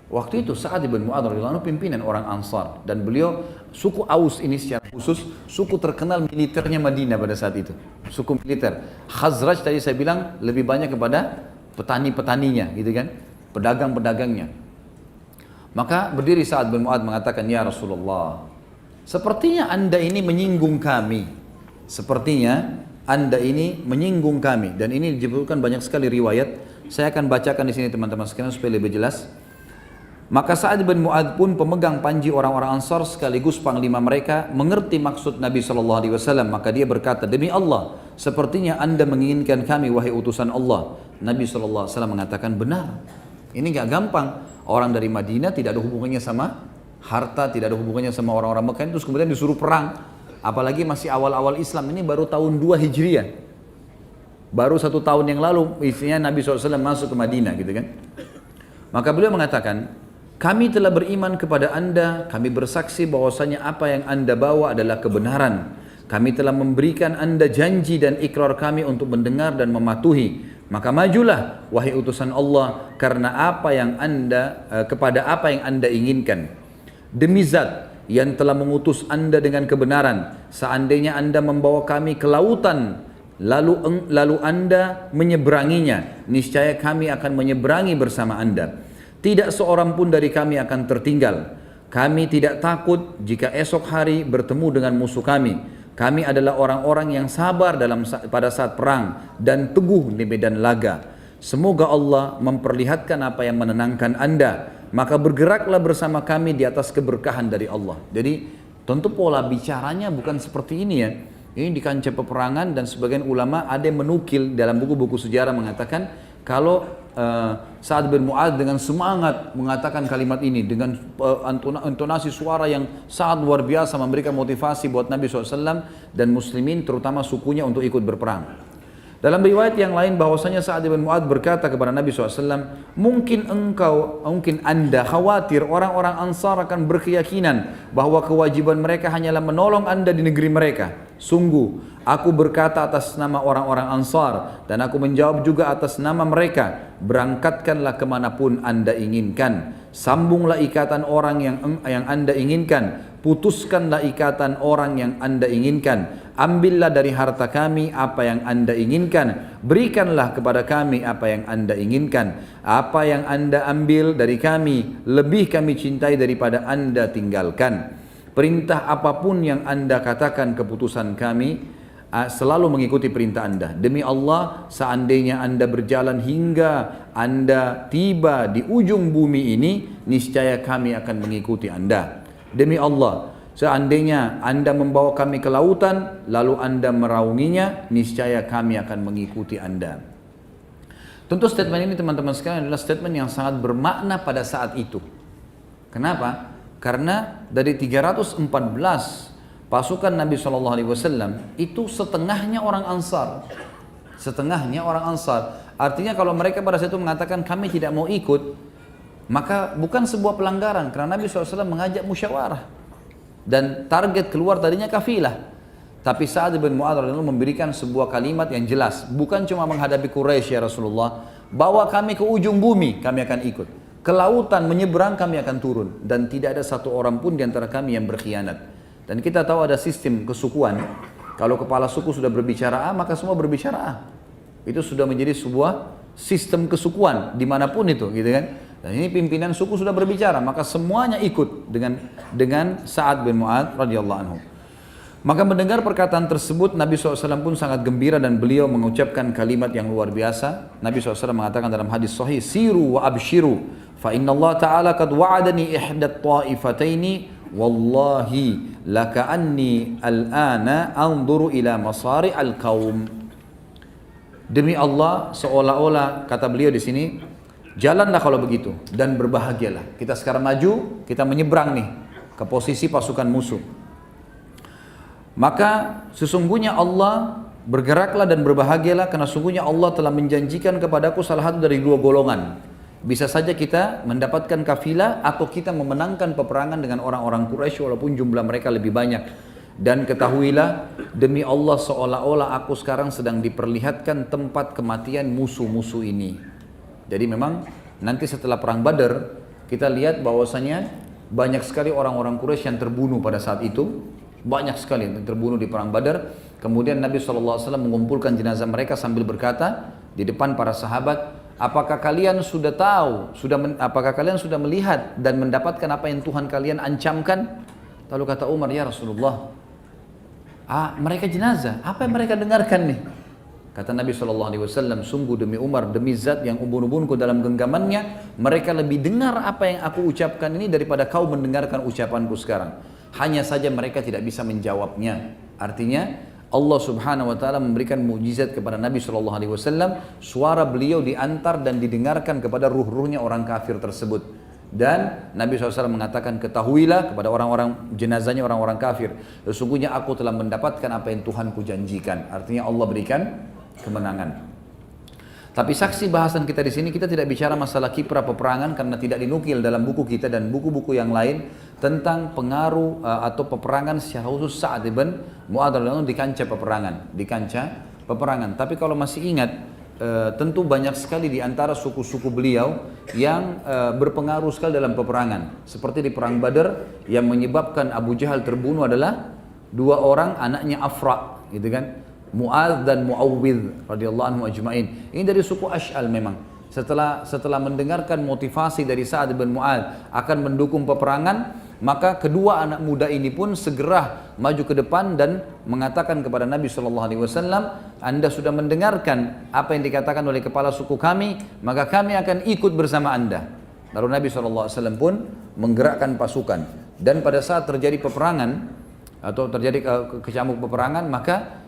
Waktu itu Sa'ad bin Mu'adz radhiyallahu anhu pimpinan orang Ansar. Dan beliau, suku Aus ini secara khusus, suku terkenal militernya Madinah pada saat itu. Suku militer. Khazraj tadi saya bilang lebih banyak kepada petani-petaninya, gitu kan, pedagang-pedagangnya. Maka berdiri Sa'ad bin Mu'adz mengatakan, ya Rasulullah, sepertinya anda ini menyinggung kami. Sepertinya anda ini menyinggung kami. Dan ini disebutkan banyak sekali riwayat. Saya akan bacakan di sini teman-teman sekalian supaya lebih jelas. Maka Sa'ad bin Mu'adz pun pemegang panji orang-orang Ansar sekaligus panglima mereka mengerti maksud Nabi SAW. Maka dia berkata, demi Allah, sepertinya anda menginginkan kami wahai utusan Allah. Nabi SAW mengatakan, benar. Ini gak gampang. Orang dari Madinah tidak ada hubungannya sama harta, tidak ada hubungannya sama orang-orang Mekah, terus kemudian disuruh perang. Apalagi masih awal-awal Islam, ini baru tahun 2 Hijriah. Baru 1 tahun yang lalu isinya Nabi SAW masuk ke Madinah, gitu kan. Maka beliau mengatakan, kami telah beriman kepada anda, kami bersaksi bahwasanya apa yang anda bawa adalah kebenaran. Kami telah memberikan anda janji dan ikrar kami untuk mendengar dan mematuhi. Maka majulah wahai utusan Allah karena apa yang anda kepada apa yang anda inginkan. Demi Zat yang telah mengutus anda dengan kebenaran, seandainya anda membawa kami ke lautan lalu anda menyeberanginya, niscaya kami akan menyeberangi bersama anda. Tidak seorang pun dari kami akan tertinggal. Kami tidak takut jika esok hari bertemu dengan musuh kami. Kami adalah orang-orang yang sabar pada saat perang dan teguh di medan laga. Semoga Allah memperlihatkan apa yang menenangkan anda. Maka bergeraklah bersama kami di atas keberkahan dari Allah. Jadi tentu pola bicaranya bukan seperti ini ya. Ini di kancah peperangan dan sebagian ulama ada yang menukil dalam buku-buku sejarah mengatakan kalau Sa'ad bin Mu'adz dengan semangat mengatakan kalimat ini dengan intonasi suara yang sangat luar biasa memberikan motivasi buat Nabi SAW dan muslimin terutama sukunya untuk ikut berperang. Dalam riwayat yang lain bahwasanya Sa'ad bin Mu'adz berkata kepada Nabi SAW, mungkin anda khawatir orang-orang Ansar akan berkeyakinan bahwa kewajiban mereka hanyalah menolong anda di negeri mereka. Sungguh, aku berkata atas nama orang-orang Ansar dan aku menjawab juga atas nama mereka. Berangkatkanlah kemanapun anda inginkan. Sambunglah ikatan orang yang anda inginkan. Putuskanlah ikatan orang yang anda inginkan. Ambillah dari harta kami apa yang anda inginkan. Berikanlah kepada kami apa yang anda inginkan. Apa yang anda ambil dari kami, lebih kami cintai daripada anda tinggalkan. Perintah apapun yang anda katakan keputusan kami, selalu mengikuti perintah anda. Demi Allah, seandainya anda berjalan hingga anda tiba di ujung bumi ini, niscaya kami akan mengikuti anda. Demi Allah, seandainya anda membawa kami ke lautan, lalu anda meraunginya, niscaya kami akan mengikuti anda. Tentu statement ini teman-teman sekalian adalah statement yang sangat bermakna pada saat itu. Kenapa? Karena dari 314 pasukan Nabi SAW itu setengahnya orang Ansar. Setengahnya orang Ansar. Artinya kalau mereka pada saat itu mengatakan kami tidak mau ikut, maka bukan sebuah pelanggaran, karena Nabi SAW mengajak musyawarah dan target keluar tadinya kafilah. Tapi Sa'ad bin Mu'adz radhiyallahu memberikan sebuah kalimat yang jelas, bukan cuma menghadapi Quraisy ya Rasulullah, bawa kami ke ujung bumi, kami akan ikut. Ke lautan menyeberang kami akan turun, dan tidak ada satu orang pun di antara kami yang berkhianat. Dan kita tahu ada sistem kesukuan, kalau kepala suku sudah berbicara A, maka semua berbicara A. Itu sudah menjadi sebuah sistem kesukuan dimanapun itu, gitu kan? Dan ini pimpinan suku sudah berbicara, maka semuanya ikut dengan Sa'ad bin Mu'adz radhiyallahu anhu. Maka mendengar perkataan tersebut, Nabi SAW pun sangat gembira dan beliau mengucapkan kalimat yang luar biasa. Nabi SAW mengatakan dalam hadis sahih, siru wa abshiru, fa inna Allah Ta'ala qad wa'adani ihdat ta'ifataini, wallahi laka'anni al-ana anzuru ila masari al-qaum. Demi Allah, seolah-olah kata beliau di sini, jalanlah kalau begitu dan berbahagialah. Kita sekarang maju, kita menyeberang nih ke posisi pasukan musuh. Maka sesungguhnya Allah, bergeraklah dan berbahagialah karena sesungguhnya Allah telah menjanjikan kepadaku salah satu dari dua golongan. Bisa saja kita mendapatkan kafilah atau kita memenangkan peperangan dengan orang-orang Quraisy walaupun jumlah mereka lebih banyak. Dan ketahuilah, demi Allah seolah-olah aku sekarang sedang diperlihatkan tempat kematian musuh-musuh ini. Jadi memang nanti setelah perang Badar kita lihat bahwasanya banyak sekali orang-orang Quraisy yang terbunuh pada saat itu. Banyak sekali yang terbunuh di perang Badar. Kemudian Nabi SAW mengumpulkan jenazah mereka sambil berkata di depan para sahabat, apakah kalian sudah tahu, apakah kalian sudah melihat dan mendapatkan apa yang Tuhan kalian ancamkan? Lalu kata Umar, ya Rasulullah, mereka jenazah, apa yang mereka dengarkan nih? Kata Nabi SAW, sungguh demi Umar, demi zat yang ubun-ubunku dalam genggamannya, mereka lebih dengar apa yang aku ucapkan ini daripada kau mendengarkan ucapanku sekarang. Hanya saja mereka tidak bisa menjawabnya. Artinya Allah Subhanahu wa taala memberikan mukjizat kepada Nabi SAW, suara beliau diantar dan didengarkan kepada ruh-ruhnya orang kafir tersebut. Dan Nabi SAW mengatakan, ketahuilah kepada orang-orang jenazahnya orang-orang kafir, sesungguhnya aku telah mendapatkan apa yang Tuhanku janjikan. Artinya Allah berikan kemenangan. Tapi saksi bahasan kita di sini, kita tidak bicara masalah kiprah peperangan karena tidak dinukil dalam buku kita dan buku-buku yang lain tentang pengaruh atau peperangan secara khusus Sa'ad bin Mu'adz di kancah peperangan. Tapi kalau masih ingat, tentu banyak sekali di antara suku-suku beliau yang berpengaruh sekali dalam peperangan. Seperti di perang Badar yang menyebabkan Abu Jahal terbunuh adalah dua orang anaknya Afra, gitu kan? Mu'adz dan Mu'awwidh radhiyallahu anhu ajma'in. Ini dari suku Ash'al memang. Setelah mendengarkan motivasi dari Sa'ad bin Mu'adz akan mendukung peperangan, maka kedua anak muda ini pun segera maju ke depan dan mengatakan kepada Nabi SAW, Anda sudah mendengarkan apa yang dikatakan oleh kepala suku kami, maka kami akan ikut bersama Anda. Lalu Nabi SAW pun menggerakkan pasukan. Dan pada saat terjadi peperangan atau terjadi kecamuk peperangan, maka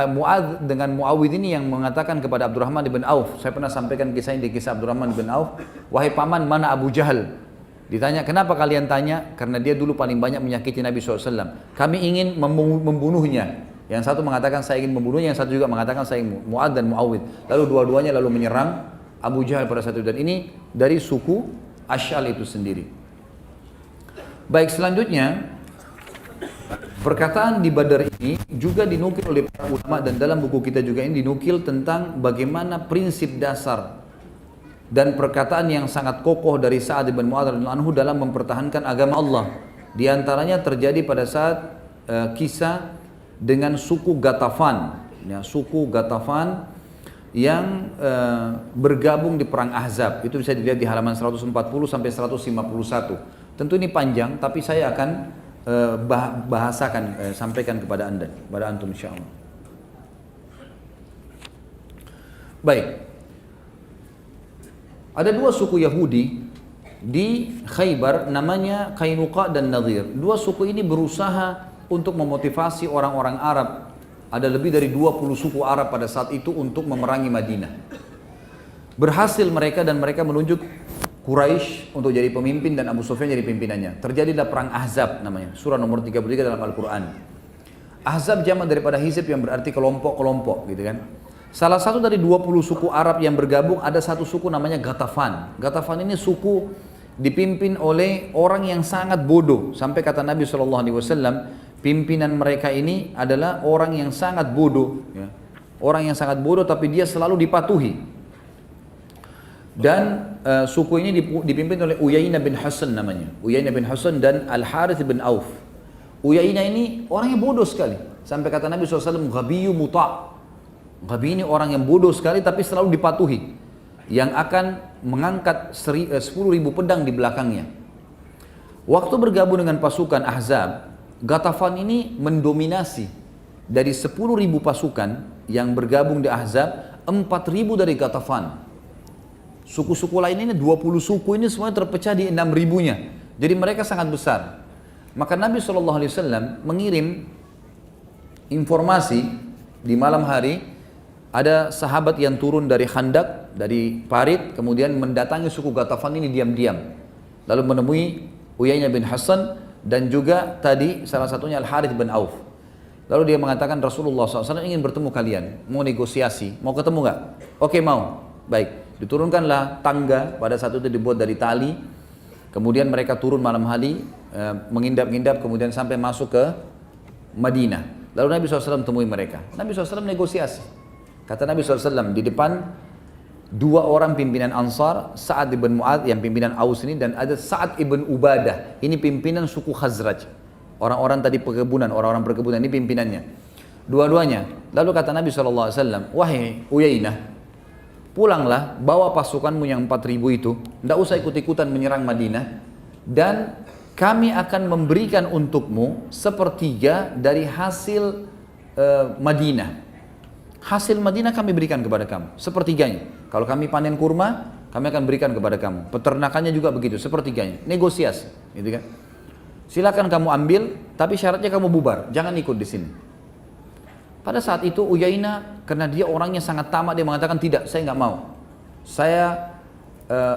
Mu'adz dengan Mu'awwidh ini yang mengatakan kepada Abdurrahman bin Auf, saya pernah sampaikan kisah ini di kisah Abdurrahman bin Auf, wahai paman, mana Abu Jahal? Ditanya, kenapa kalian tanya? Karena dia dulu paling banyak menyakiti Nabi SAW. Kami ingin membunuhnya. Yang satu mengatakan saya ingin membunuhnya, yang satu juga mengatakan saya ingin Mu'ad dan Mu'awid. Lalu dua-duanya lalu menyerang Abu Jahal pada saat itu. Dan ini dari suku Ash'al itu sendiri. Baik, selanjutnya perkataan di Badar ini juga dinukil oleh para ulama, dan dalam buku kita juga ini dinukil tentang bagaimana prinsip dasar dan perkataan yang sangat kokoh dari Sa'ad bin Mu'adz radhiyallahu anhu dalam mempertahankan agama Allah. Di antaranya terjadi pada saat kisah dengan suku Ghatafan, ya, suku Ghatafan yang bergabung di perang Ahzab. Itu bisa dilihat di halaman 140 sampai 151. Tentu ini panjang, tapi saya akan bahasakan, sampaikan kepada anda, kepada antum insyaallah. Baik, ada dua suku Yahudi di Khaybar namanya Qainuqa dan Nadhir. Dua suku ini berusaha untuk memotivasi orang-orang Arab. Ada lebih dari 20 suku Arab pada saat itu untuk memerangi Madinah. Berhasil mereka, dan mereka menunjuk Quraisy untuk jadi pemimpin dan Abu Sufyan jadi pimpinannya. Terjadilah perang Ahzab namanya. Surah nomor 33 dalam Al-Quran. Ahzab jamak daripada hizb yang berarti kelompok-kelompok gitu kan. Salah satu dari 20 suku Arab yang bergabung, ada satu suku namanya Ghatafan. Ghatafan ini suku dipimpin oleh orang yang sangat bodoh. Sampai kata Nabi SAW, pimpinan mereka ini adalah orang yang sangat bodoh. Ya. Orang yang sangat bodoh tapi dia selalu dipatuhi. Dan suku ini dipimpin oleh Uyainah bin Hasan namanya. Uyainah bin Hasan dan Al-Harith bin Auf. Uyainah ini orang yang bodoh sekali. Sampai kata Nabi SAW, Ghabiyyu muta'. Ghabi ini orang yang bodoh sekali tapi selalu dipatuhi. Yang akan mengangkat 10.000 pedang di belakangnya. Waktu bergabung dengan pasukan Ahzab, Ghatafan ini mendominasi. Dari 10.000 pasukan yang bergabung di Ahzab, 4.000 dari Ghatafan. Suku-suku lain ini 20 suku ini semuanya terpecah di 6.000-nya. Jadi mereka sangat besar. Maka Nabi SAW mengirim informasi di malam hari. Ada sahabat yang turun dari Khandak, dari parit, kemudian mendatangi suku Ghatafan ini diam-diam. Lalu menemui Uyainah bin Hasan dan juga tadi salah satunya Al-Harith bin Auf. Lalu dia mengatakan, Rasulullah SAW ingin bertemu kalian, mau negosiasi, mau ketemu nggak? Oke, mau. Baik, diturunkanlah tangga, pada saat itu dibuat dari tali. Kemudian mereka turun malam hari, mengindap-indap, kemudian sampai masuk ke Madinah. Lalu Nabi SAW temui mereka. Nabi SAW negosiasi. Kata Nabi SAW, di depan dua orang pimpinan Ansar, Sa'ad ibn Mu'adz yang pimpinan Aus ini, dan ada Sa'ad ibn Ubadah, ini pimpinan suku Khazraj. Orang-orang tadi perkebunan, orang-orang perkebunan ini pimpinannya. Dua-duanya. Lalu kata Nabi SAW, wahai Uyainah, pulanglah, bawa pasukanmu yang 4.000 itu, tidak usah ikut-ikutan menyerang Madinah, dan kami akan memberikan untukmu sepertiga dari hasil Madinah. Hasil Madinah kami berikan kepada kamu, sepertiganya. Kalau kami panen kurma, kami akan berikan kepada kamu. Peternakannya juga begitu, sepertiganya. Negosiasi, gitu kan? Silakan kamu ambil, tapi syaratnya kamu bubar, jangan ikut di sini. Pada saat itu Uyainah, karena dia orangnya sangat tamak, dia mengatakan tidak, saya nggak mau. Saya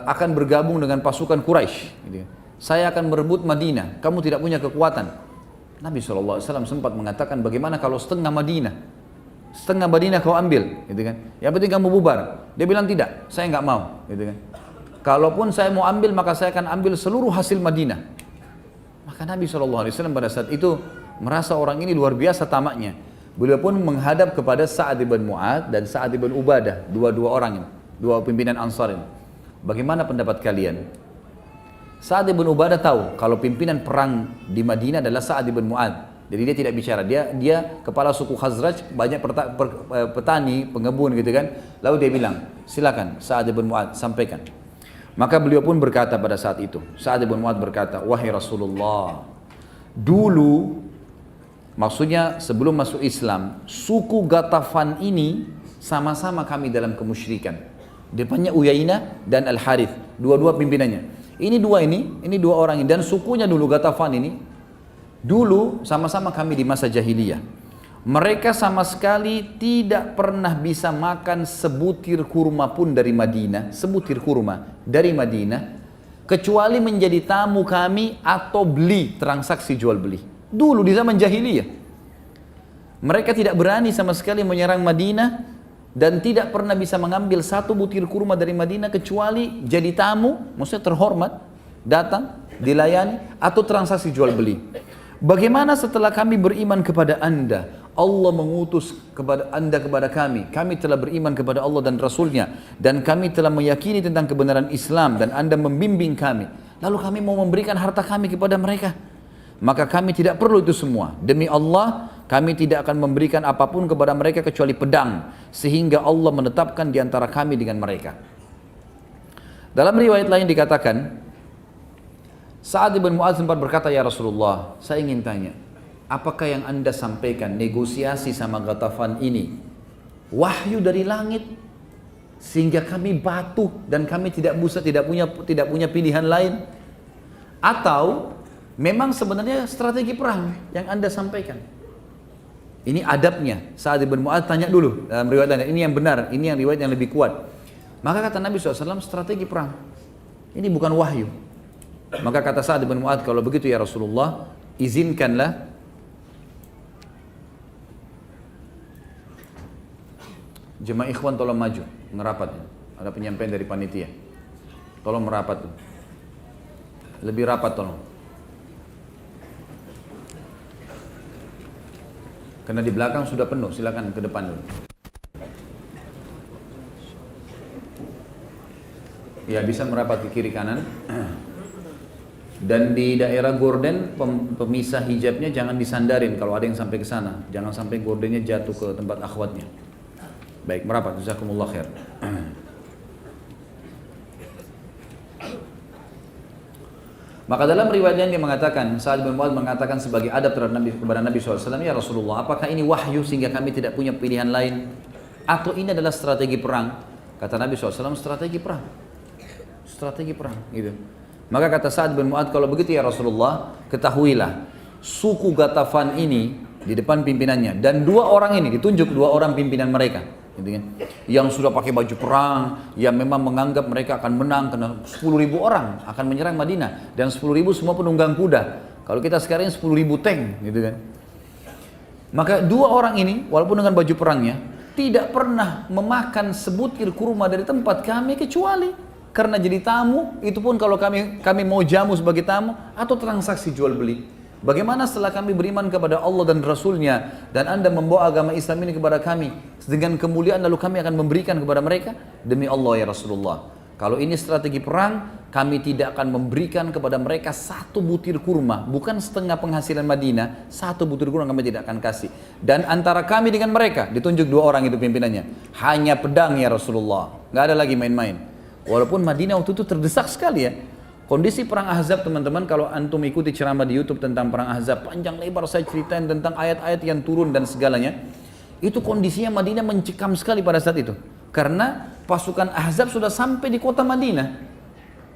akan bergabung dengan pasukan Quraisy. Gitu. Saya akan merebut Madinah. Kamu tidak punya kekuatan. Nabi SAW sempat mengatakan, bagaimana kalau setengah Madinah? Setengah Madinah kau ambil, gitu kan? Yang penting kamu bubar. Dia bilang tidak, saya nggak mau, gitu kan? Kalaupun saya mau ambil, maka saya akan ambil seluruh hasil Madinah. Maka Nabi SAW pada saat itu merasa orang ini luar biasa tamaknya. Beliau pun menghadap kepada Sa'ad ibn Mu'adz dan Sa'ad ibn Ubadah, dua-dua orang ini, dua pimpinan Ansar ini. Bagaimana pendapat kalian? Sa'ad ibn Ubadah tahu kalau pimpinan perang di Madinah adalah Sa'ad ibn Mu'adz. Jadi dia tidak bicara, dia kepala suku Khazraj, banyak petani, pengebun gitu kan. Lalu dia bilang, silakan Sa'ad ibn Mu'adz sampaikan. Maka beliau pun berkata pada saat itu, Sa'ad ibn Mu'adz berkata, wahai Rasulullah, dulu, maksudnya sebelum masuk Islam, suku Ghatafan ini sama-sama kami dalam kemusyrikan. Depannya Uyainah dan Al-Harith, dua-dua pimpinannya. Ini dua orang ini, dan sukunya dulu Ghatafan ini, dulu sama-sama kami di masa jahiliyah. Mereka sama sekali tidak pernah bisa makan sebutir kurma pun dari Madinah, sebutir kurma dari Madinah, kecuali menjadi tamu kami atau beli, transaksi jual beli. Dulu di zaman jahiliyah. Mereka tidak berani sama sekali menyerang Madinah dan tidak pernah bisa mengambil satu butir kurma dari Madinah kecuali jadi tamu, maksudnya terhormat, datang, dilayani, atau transaksi jual beli. Bagaimana setelah kami beriman kepada anda, Allah mengutus kepada anda kepada kami telah beriman kepada Allah dan Rasulnya, dan kami telah meyakini tentang kebenaran Islam, dan anda membimbing kami, lalu kami mau memberikan harta kami kepada mereka, maka kami tidak perlu itu semua. Demi Allah, kami tidak akan memberikan apapun kepada mereka kecuali pedang, sehingga Allah menetapkan di antara kami dengan mereka. Dalam riwayat lain dikatakan, Sa'ad bin Mu'adz sempat berkata, ya Rasulullah, saya ingin tanya, apakah yang anda sampaikan negosiasi sama Ghatafan ini wahyu dari langit sehingga kami batu dan kami tidak punya pilihan lain, atau memang sebenarnya strategi perang yang anda sampaikan? Ini adabnya. Sa'ad bin Mu'adz tanya dulu dalam riwayatnya, ini yang benar, ini yang riwayat yang lebih kuat. Maka kata Nabi SAW, strategi perang, ini bukan wahyu. Maka kata Sa'ad bin Mu'adz, kalau begitu ya Rasulullah, izinkanlah jemaah ikhwan tolong maju, ngerapat. Ada penyampaian dari panitia, tolong merapat, lebih rapat tolong. Karena di belakang sudah penuh, silakan ke depan dulu. Ya, bisa merapat ke kiri kanan. Dan di daerah gorden, pemisah hijabnya jangan disandarin kalau ada yang sampai ke sana. Jangan sampai gordennya jatuh ke tempat akhwatnya. Baik, merapat. Jazakumullah khair. Maka dalam riwayatnya dia mengatakan, Sa'ad bin Mu'adz mengatakan sebagai adab terhadap Nabi, kepada Nabi SAW, ya Rasulullah, apakah ini wahyu sehingga kami tidak punya pilihan lain? Atau ini adalah strategi perang? Kata Nabi SAW, strategi perang. Strategi perang, gitu. Maka kata Sa'ad bin Mu'adz, kalau begitu ya Rasulullah, ketahuilah, suku Ghatafan ini di depan pimpinannya, dan dua orang ini, ditunjuk dua orang pimpinan mereka, gitu kan, yang sudah pakai baju perang, yang memang menganggap mereka akan menang karena 10.000 orang akan menyerang Madinah, dan 10.000 semua penunggang kuda. Kalau kita sekarang 10.000 tank, gitu kan. Maka dua orang ini, walaupun dengan baju perangnya, tidak pernah memakan sebutir kurma dari tempat kami kecuali karena jadi tamu. Itu pun kalau kami mau jamu sebagai tamu atau transaksi jual beli. Bagaimana setelah kami beriman kepada Allah dan Rasulnya, dan anda membawa agama Islam ini kepada kami dengan kemuliaan, lalu kami akan memberikan kepada mereka? Demi Allah ya Rasulullah, kalau ini strategi perang, kami tidak akan memberikan kepada mereka satu butir kurma, bukan setengah penghasilan Madinah, satu butir kurma kami tidak akan kasih. Dan antara kami dengan mereka, ditunjuk dua orang itu pimpinannya, hanya pedang ya Rasulullah, nggak ada lagi main-main. Walaupun Madinah waktu itu terdesak sekali ya. Kondisi perang Ahzab, teman-teman, kalau antum ikuti ceramah di YouTube tentang perang Ahzab, panjang lebar saya ceritain tentang ayat-ayat yang turun dan segalanya. Itu kondisinya Madinah mencekam sekali pada saat itu. Karena pasukan Ahzab sudah sampai di kota Madinah.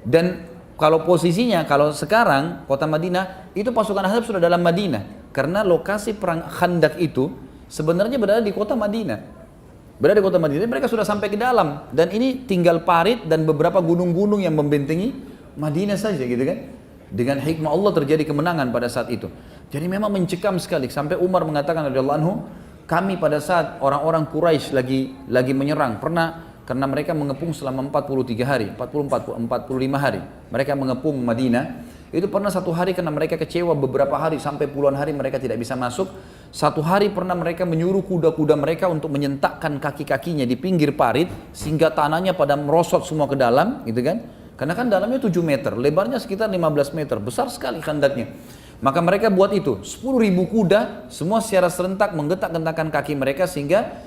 Dan kalau posisinya, kalau sekarang kota Madinah, itu pasukan Ahzab sudah dalam Madinah. Karena lokasi perang Khandak itu sebenarnya berada di kota Madinah. Berada di kota Madinah, mereka sudah sampai ke dalam. Dan ini tinggal parit dan beberapa gunung-gunung yang membentengi Madinah saja, gitu kan. Dengan hikmah Allah terjadi kemenangan pada saat itu. Jadi memang mencekam sekali. Sampai Umar mengatakan radhiyallahu anhu, kami pada saat orang-orang Quraisy lagi menyerang, pernah, karena mereka mengepung selama 43 hari, 45 hari. Mereka mengepung Madinah. Itu pernah satu hari karena mereka kecewa beberapa hari, sampai puluhan hari mereka tidak bisa masuk. Satu hari pernah mereka menyuruh kuda-kuda mereka untuk menyentakkan kaki-kakinya di pinggir parit, sehingga tanahnya pada merosot semua ke dalam, gitu kan. Karena kan dalamnya 7 meter, lebarnya sekitar 15 meter, besar sekali khandaknya. Maka mereka buat itu, 10.000 kuda, semua secara serentak menggetak-gentakan kaki mereka sehingga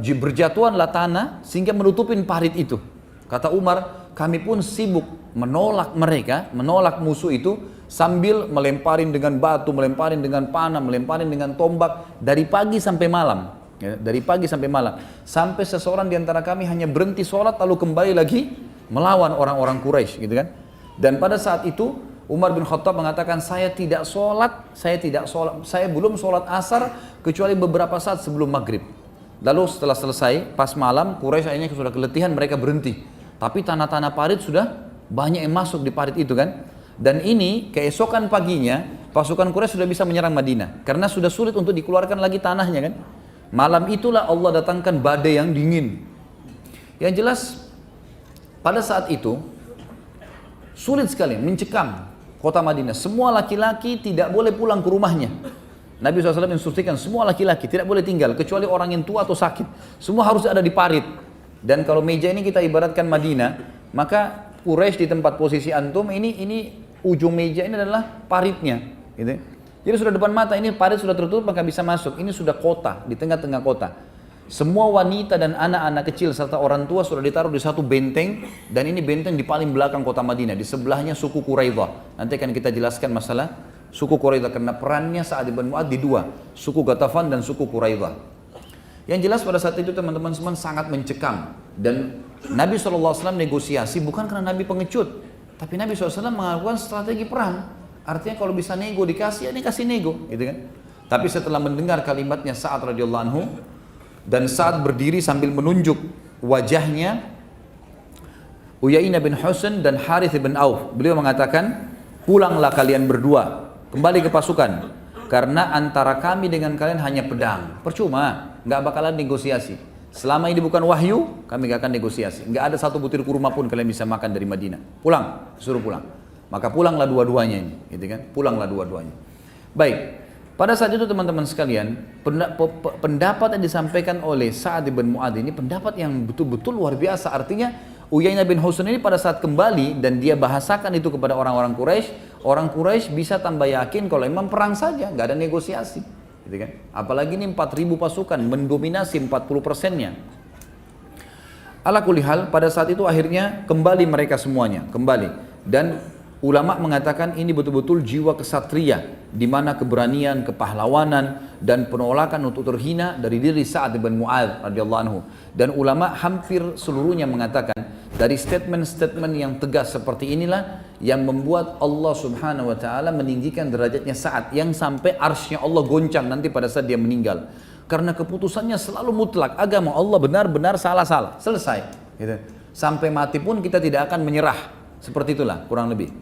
berjatuhanlah tanah, sehingga menutupin parit itu. Kata Umar, kami pun sibuk menolak mereka, menolak musuh itu, sambil melemparin dengan batu, melemparin dengan panah, melemparin dengan tombak, dari pagi sampai malam. Ya, dari pagi sampai malam. Sampai seseorang di antara kami hanya berhenti sholat, lalu kembali lagi melawan orang-orang Quraisy, gitu kan. Dan pada saat itu Umar bin Khattab mengatakan, saya belum sholat asar kecuali beberapa saat sebelum maghrib. Lalu setelah selesai, pas malam, Quraisy akhirnya sudah keletihan, mereka berhenti. Tapi tanah-tanah parit sudah banyak yang masuk di parit itu kan. Dan ini keesokan paginya pasukan Quraisy sudah bisa menyerang Madinah karena sudah sulit untuk dikeluarkan lagi tanahnya kan. Malam itulah Allah datangkan badai yang dingin. Yang jelas pada saat itu sulit sekali mencekam kota Madinah. Semua laki-laki tidak boleh pulang ke rumahnya. Nabi SAW instruksikan semua laki-laki tidak boleh tinggal kecuali orang yang tua atau sakit. Semua harus ada di parit. Dan kalau meja ini kita ibaratkan Madinah, maka Quraisy di tempat posisi antum ini ujung meja ini adalah paritnya, gitu. Jadi sudah depan mata ini parit sudah tertutup maka bisa masuk. Ini sudah kota di tengah-tengah kota. Semua wanita dan anak-anak kecil serta orang tua sudah ditaruh di satu benteng dan ini benteng di paling belakang kota Madinah. Di sebelahnya suku Quraidah. Nanti akan kita jelaskan masalah suku Quraidah karena perannya Sa'ad bin Mu'adz di dua, suku Ghatafan dan suku Quraidah. Yang jelas pada saat itu teman-teman semua sangat mencekam dan Nabi SAW negosiasi bukan karena Nabi pengecut, tapi Nabi SAW melakukan strategi perang. Artinya kalau bisa nego dikasih, ya dikasih nego, gitu kan? Tapi setelah mendengar kalimatnya Sa'ad radhiyallahu anhu dan Sa'ad berdiri sambil menunjuk wajahnya Uyainah bin Husain dan Harith bin Auf, beliau mengatakan, pulanglah kalian berdua, kembali ke pasukan. Karena antara kami dengan kalian hanya pedang. Percuma, nggak bakalan negosiasi. Selama ini bukan wahyu, kami nggak akan negosiasi. Nggak ada satu butir kurma pun kalian bisa makan dari Madinah. Pulang, suruh pulang. Maka pulanglah dua-duanya ini, gitu kan? Pulanglah dua-duanya. Baik, pada saat itu teman-teman sekalian, pendapat yang disampaikan oleh Sa'ad bin Mu'adz ini pendapat yang betul-betul luar biasa. Artinya Uyainah bin Husain ini pada saat kembali dan dia bahasakan itu kepada orang-orang Quraisy bisa tambah yakin kalau memang perang saja, nggak ada negosiasi, gitu kan? Apalagi ini 4.000 pasukan mendominasi 40%-nya. Ala kulli hal, pada saat itu akhirnya kembali mereka semuanya, kembali. Dan ulama mengatakan ini betul-betul jiwa kesatria, di mana keberanian, kepahlawanan, dan penolakan untuk terhina dari diri Sa'ad bin Mu'adz radhiyallahu anhu. Dan ulama hampir seluruhnya mengatakan dari statement-statement yang tegas seperti inilah yang membuat Allah Subhanahu wa taala meninggikan derajatnya Sa'ad yang sampai arsy-Nya Allah goncang nanti pada saat dia meninggal. Karena keputusannya selalu mutlak, agama Allah benar-benar salah-salah, selesai, gitu. Sampai mati pun kita tidak akan menyerah. Seperti itulah kurang lebih.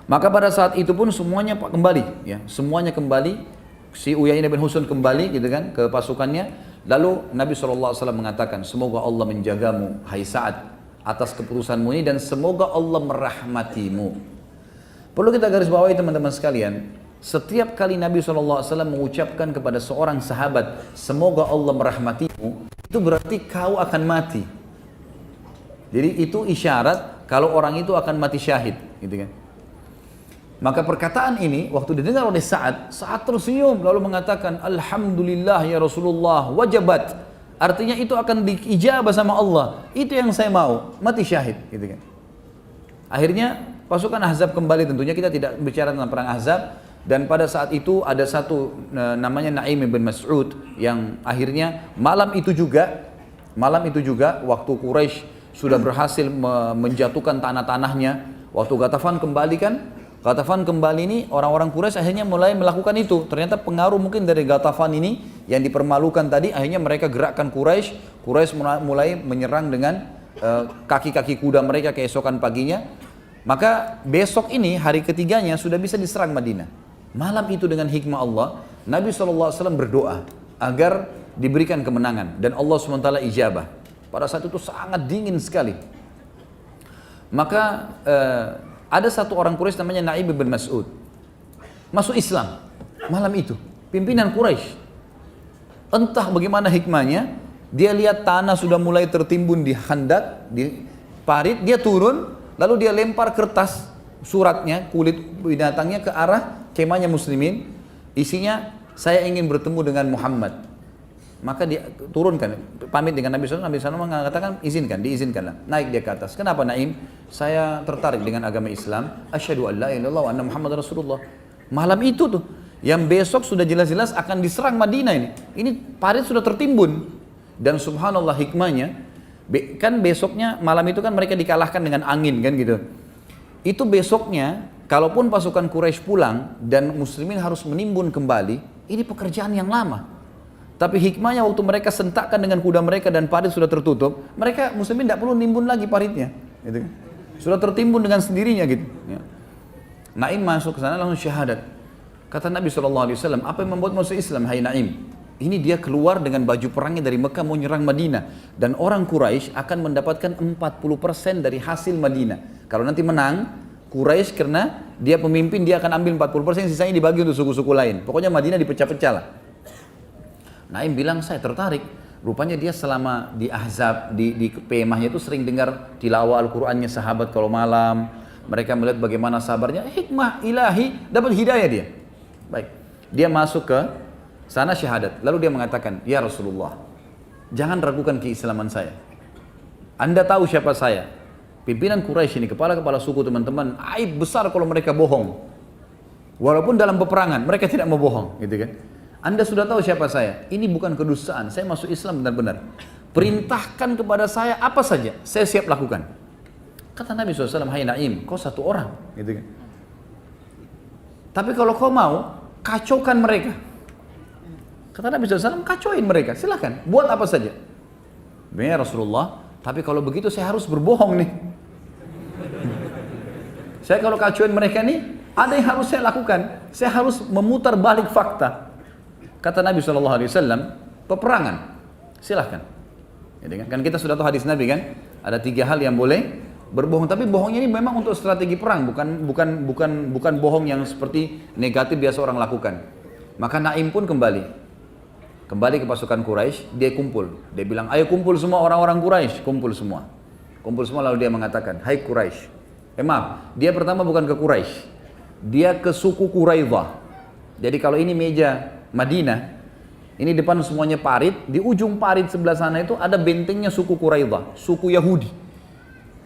Maka pada saat itu pun semuanya kembali, ya, semuanya kembali. Si Uyainah bin Husain kembali, gitu kan, ke pasukannya. Lalu Nabi SAW mengatakan, semoga Allah menjagamu, hai Sa'ad, atas keputusanmu ini dan semoga Allah merahmatimu. Perlu kita garis bawahi teman-teman sekalian, setiap kali Nabi SAW mengucapkan kepada seorang sahabat, semoga Allah merahmatimu, itu berarti kau akan mati. Jadi itu isyarat kalau orang itu akan mati syahid, gitu kan. Maka perkataan ini waktu didengar oleh Sa'ad tersenyum lalu mengatakan alhamdulillah ya Rasulullah wajabat. Artinya itu akan diijabah sama Allah. Itu yang saya mau, mati syahid, gitu kan. Akhirnya pasukan Ahzab kembali, tentunya kita tidak bicara tentang perang Ahzab, dan pada saat itu ada satu namanya Naim bin Mas'ud yang akhirnya malam itu juga waktu Quraisy sudah berhasil menjatuhkan tanah-tanahnya, waktu Ghatafan kembali kan, Ghatafan kembali ini orang-orang Quraisy akhirnya mulai melakukan itu. Ternyata pengaruh mungkin dari Ghatafan ini yang dipermalukan tadi, akhirnya mereka gerakkan Quraisy mulai menyerang dengan kaki-kaki kuda mereka keesokan paginya. Maka besok ini hari ketiganya sudah bisa diserang Madinah. Malam itu dengan hikmah Allah, Nabi SAW berdoa agar diberikan kemenangan dan Allah SWT ijabah. Pada saat itu sangat dingin sekali. Maka ada satu orang Quraisy namanya Naim bin Mas'ud masuk Islam malam itu, pimpinan Quraisy. Entah bagaimana hikmahnya, dia lihat tanah sudah mulai tertimbun di khandak, di parit, dia turun, lalu dia lempar kertas suratnya, kulit binatangnya ke arah kemahnya muslimin, isinya saya ingin bertemu dengan Muhammad. Maka dia turunkan, pamit dengan Nabi SAW, Nabi SAW mengatakan diizinkanlah. Naik dia ke atas. Kenapa Naim? Saya tertarik dengan agama Islam. Asyhadu an la ilaha illallah wa anna Muhammad Rasulullah. Malam itu tuh, yang besok sudah jelas-jelas akan diserang Madinah ini. Ini parit sudah tertimbun. Dan subhanallah hikmahnya, kan besoknya malam itu kan mereka dikalahkan dengan angin kan gitu. Itu besoknya, kalaupun pasukan Quraisy pulang dan muslimin harus menimbun kembali, ini pekerjaan yang lama. Tapi hikmahnya waktu mereka sentakkan dengan kuda mereka dan parit sudah tertutup, mereka muslimin tidak perlu nimbun lagi paritnya, gitu. Sudah tertimbun dengan sendirinya gitu. Ya. Naim masuk ke sana langsung syahadat. Kata Nabi SAW, apa yang membuat masuk Islam, hai Naim? Ini dia keluar dengan baju perangnya dari Mekah mau nyerang Madinah. Dan orang Quraisy akan mendapatkan 40% dari hasil Madinah. Kalau nanti menang, Quraisy karena dia pemimpin, dia akan ambil 40%, sisanya dibagi untuk suku-suku lain. Pokoknya Madinah dipecah-pecah lah. Naim bilang, saya tertarik. Rupanya dia selama di Ahzab, di kemahnya itu sering dengar tilawah Al-Qur'annya sahabat kalau malam. Mereka melihat bagaimana sabarnya, hikmah ilahi, dapat hidayah dia. Baik, dia masuk ke sana syahadat. Lalu dia mengatakan, ya Rasulullah, jangan ragukan keislaman saya. Anda tahu siapa saya? Pimpinan Quraisy ini, kepala-kepala suku teman-teman, aib besar kalau mereka bohong. Walaupun dalam peperangan, mereka tidak mau bohong, gitu kan? Anda sudah tahu siapa saya. Ini bukan kedustaan, saya masuk Islam benar-benar. Perintahkan kepada saya apa saja, saya siap lakukan. Kata Nabi SAW, hai Naim, kau satu orang, gitu kan? Tapi kalau kau mau, kacaukan mereka. Kata Nabi SAW, kacauin mereka, silahkan, buat apa saja. Ya Rasulullah, tapi kalau begitu saya harus berbohong nih. Saya kalau kacauin mereka nih, ada yang harus saya lakukan. Saya harus memutar balik fakta. Kata Nabi SAW, peperangan, silahkan. Kan kita sudah tahu hadis Nabi kan, ada 3 hal yang boleh berbohong. Tapi bohongnya ini memang untuk strategi perang, bukan bohong yang seperti negatif biasa orang lakukan. Maka Naim pun kembali ke pasukan Quraisy, dia kumpul. Dia bilang, ayo kumpul semua orang-orang Quraisy, kumpul semua. Kumpul semua lalu dia mengatakan, hai Quraisy. Maaf, dia pertama bukan ke Quraisy. Dia ke suku Quraidah. Jadi kalau ini meja Madinah, ini depan semuanya parit, di ujung parit sebelah sana itu ada bentengnya suku Quraidah, suku Yahudi.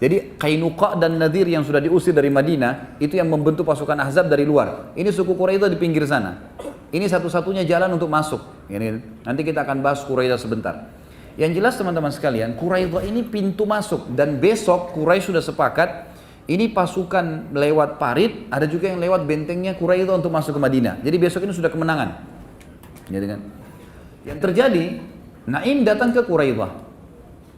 Jadi Qainuqa dan Nadir yang sudah diusir dari Madinah, itu yang membentuk pasukan Ahzab dari luar. Ini suku Quraidah di pinggir sana. Ini satu-satunya jalan untuk masuk. Nanti kita akan bahas Quraidah sebentar. Yang jelas teman-teman sekalian, Quraidah ini pintu masuk. Dan besok Quraisy sudah sepakat, ini pasukan lewat parit, ada juga yang lewat bentengnya Quraidah untuk masuk ke Madinah. Jadi besok ini sudah kemenangan. Yang terjadi, Naim datang ke Quraidah.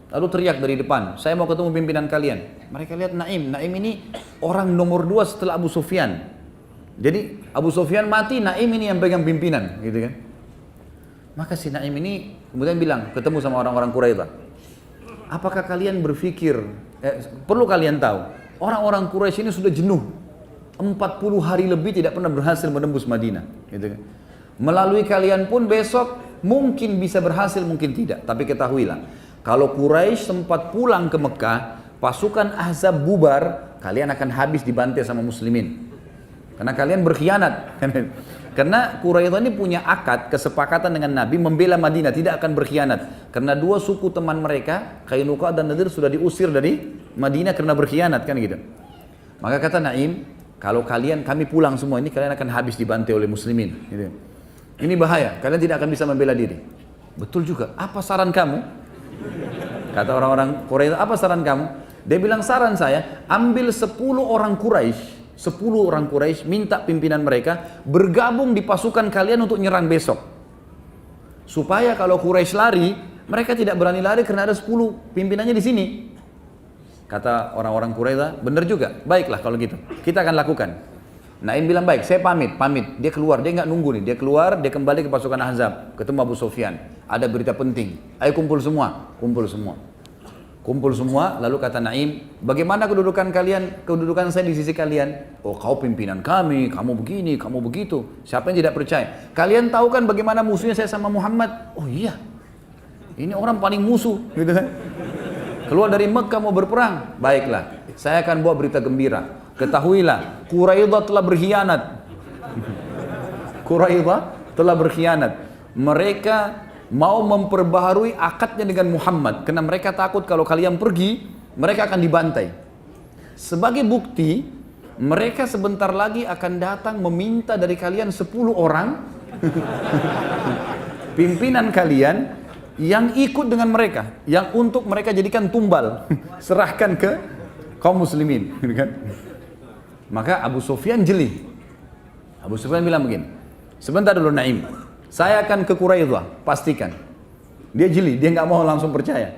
Lalu teriak dari depan, saya mau ketemu pimpinan kalian. Mereka lihat Naim ini orang nomor 2 setelah Abu Sufyan. Jadi Abu Sufyan mati, Naim ini yang pegang pimpinan, gitu kan. Maka si Naim ini kemudian bilang, ketemu sama orang-orang Quraidah. Apakah kalian berpikir, perlu kalian tahu, orang-orang Quraisy ini sudah jenuh. 40 hari lebih tidak pernah berhasil menembus Madinah, gitu kan. Melalui kalian pun besok mungkin bisa berhasil, mungkin tidak. Tapi ketahuilah, kalau Quraisy sempat pulang ke Mekah, pasukan Ahzab bubar, kalian akan habis dibantai sama muslimin. Karena kalian berkhianat. Karena Quraidah ini punya akad, kesepakatan dengan Nabi membela Madinah, tidak akan berkhianat. Karena 2 suku teman mereka, Qainuqa dan Nadir sudah diusir dari Madinah karena berkhianat, kan gitu. Maka kata Naim, kalau kami pulang semua ini, kalian akan habis dibantai oleh muslimin. Gitu. Ini bahaya, kalian tidak akan bisa membela diri. Betul juga, apa saran kamu? Kata orang-orang Quraidah, apa saran kamu? Dia bilang, saran saya, ambil 10 orang Quraisy, minta pimpinan mereka bergabung di pasukan kalian untuk nyerang besok. Supaya kalau Quraisy lari, mereka tidak berani lari karena ada 10 pimpinannya di sini. Kata orang-orang Quraidah, benar juga, baiklah kalau gitu, kita akan lakukan. Naim bilang, baik, saya pamit. Dia keluar, dia nggak nunggu nih, dia keluar, dia kembali ke pasukan Ahzab, ketemu Abu Sufyan. Ada berita penting, ayo kumpul semua. Kumpul semua, lalu kata Naim, bagaimana kedudukan saya di sisi kalian? Oh, kau pimpinan kami, kamu begini, kamu begitu. Siapa yang tidak percaya? Kalian tahu kan bagaimana musuhnya saya sama Muhammad? Oh iya, ini orang paling musuh, gitu kan? Keluar dari Mekah mau berperang, baiklah, saya akan bawa berita gembira. Ketahuilah, Quraidah telah berkhianat. Mereka mau memperbaharui akadnya dengan Muhammad karena mereka takut kalau kalian pergi mereka akan dibantai. Sebagai bukti, mereka sebentar lagi akan datang meminta dari kalian 10 orang pimpinan kalian yang ikut dengan mereka, yang untuk mereka jadikan tumbal, serahkan ke kaum muslimin, kan? Maka Abu Sufyan jeli. Abu Sufyan bilang begini, sebentar dulu Naim, saya akan ke Quraidah, pastikan. Dia jeli, dia nggak mau langsung percaya.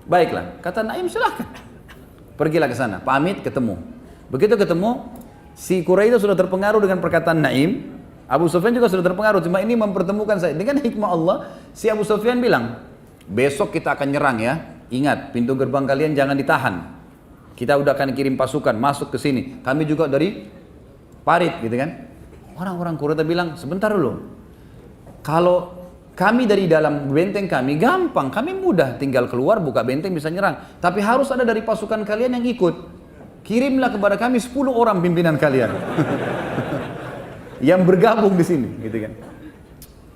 Baiklah, kata Naim, silahkan. Pergilah ke sana, pamit, ketemu. Begitu ketemu, Si Quraidah sudah terpengaruh dengan perkataan Naim, Abu Sufyan juga sudah terpengaruh, cuma ini mempertemukan saya. Dengan hikmah Allah, si Abu Sufyan bilang, besok kita akan nyerang ya, ingat pintu gerbang kalian jangan ditahan. Kita udah akan kirim pasukan masuk ke sini, kami juga dari parit gitu kan. Orang-orang Quraidah bilang, sebentar dulu, kalau kami dari dalam benteng kami gampang, kami mudah tinggal keluar buka benteng bisa nyerang. Tapi harus ada dari pasukan kalian yang ikut. Kirimlah kepada kami 10 orang pimpinan kalian yang bergabung di sini, gitu kan.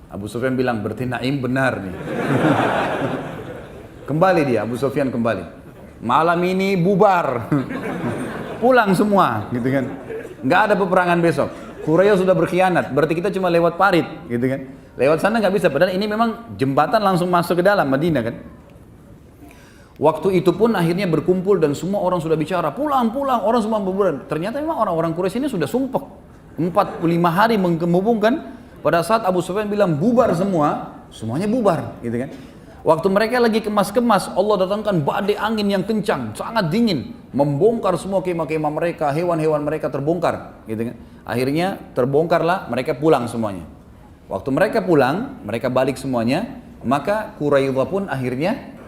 Abu Sufyan bilang, berarti Naim benar nih. Kembali dia, Abu Sufyan kembali. Malam ini bubar, pulang semua, gitu kan. Nggak ada peperangan besok. Quraisy sudah berkhianat, berarti kita cuma lewat parit, gitu kan. Lewat sana nggak bisa, padahal ini memang jembatan langsung masuk ke dalam Madinah kan. Waktu itu pun akhirnya berkumpul dan semua orang sudah bicara, pulang, orang semua berbulan. Ternyata memang orang-orang Quraisy ini sudah sumpah. 45 hari menghubungkan, pada saat Abu Sufyan bilang bubar semua, semuanya bubar, gitu kan. Waktu mereka lagi kemas-kemas, Allah datangkan badai angin yang kencang, sangat dingin, membongkar semua kemah-kemah mereka, hewan-hewan mereka terbongkar, gitu kan. Akhirnya terbongkarlah, mereka pulang semuanya. Waktu mereka pulang, mereka balik semuanya, maka Quraidah pun akhirnya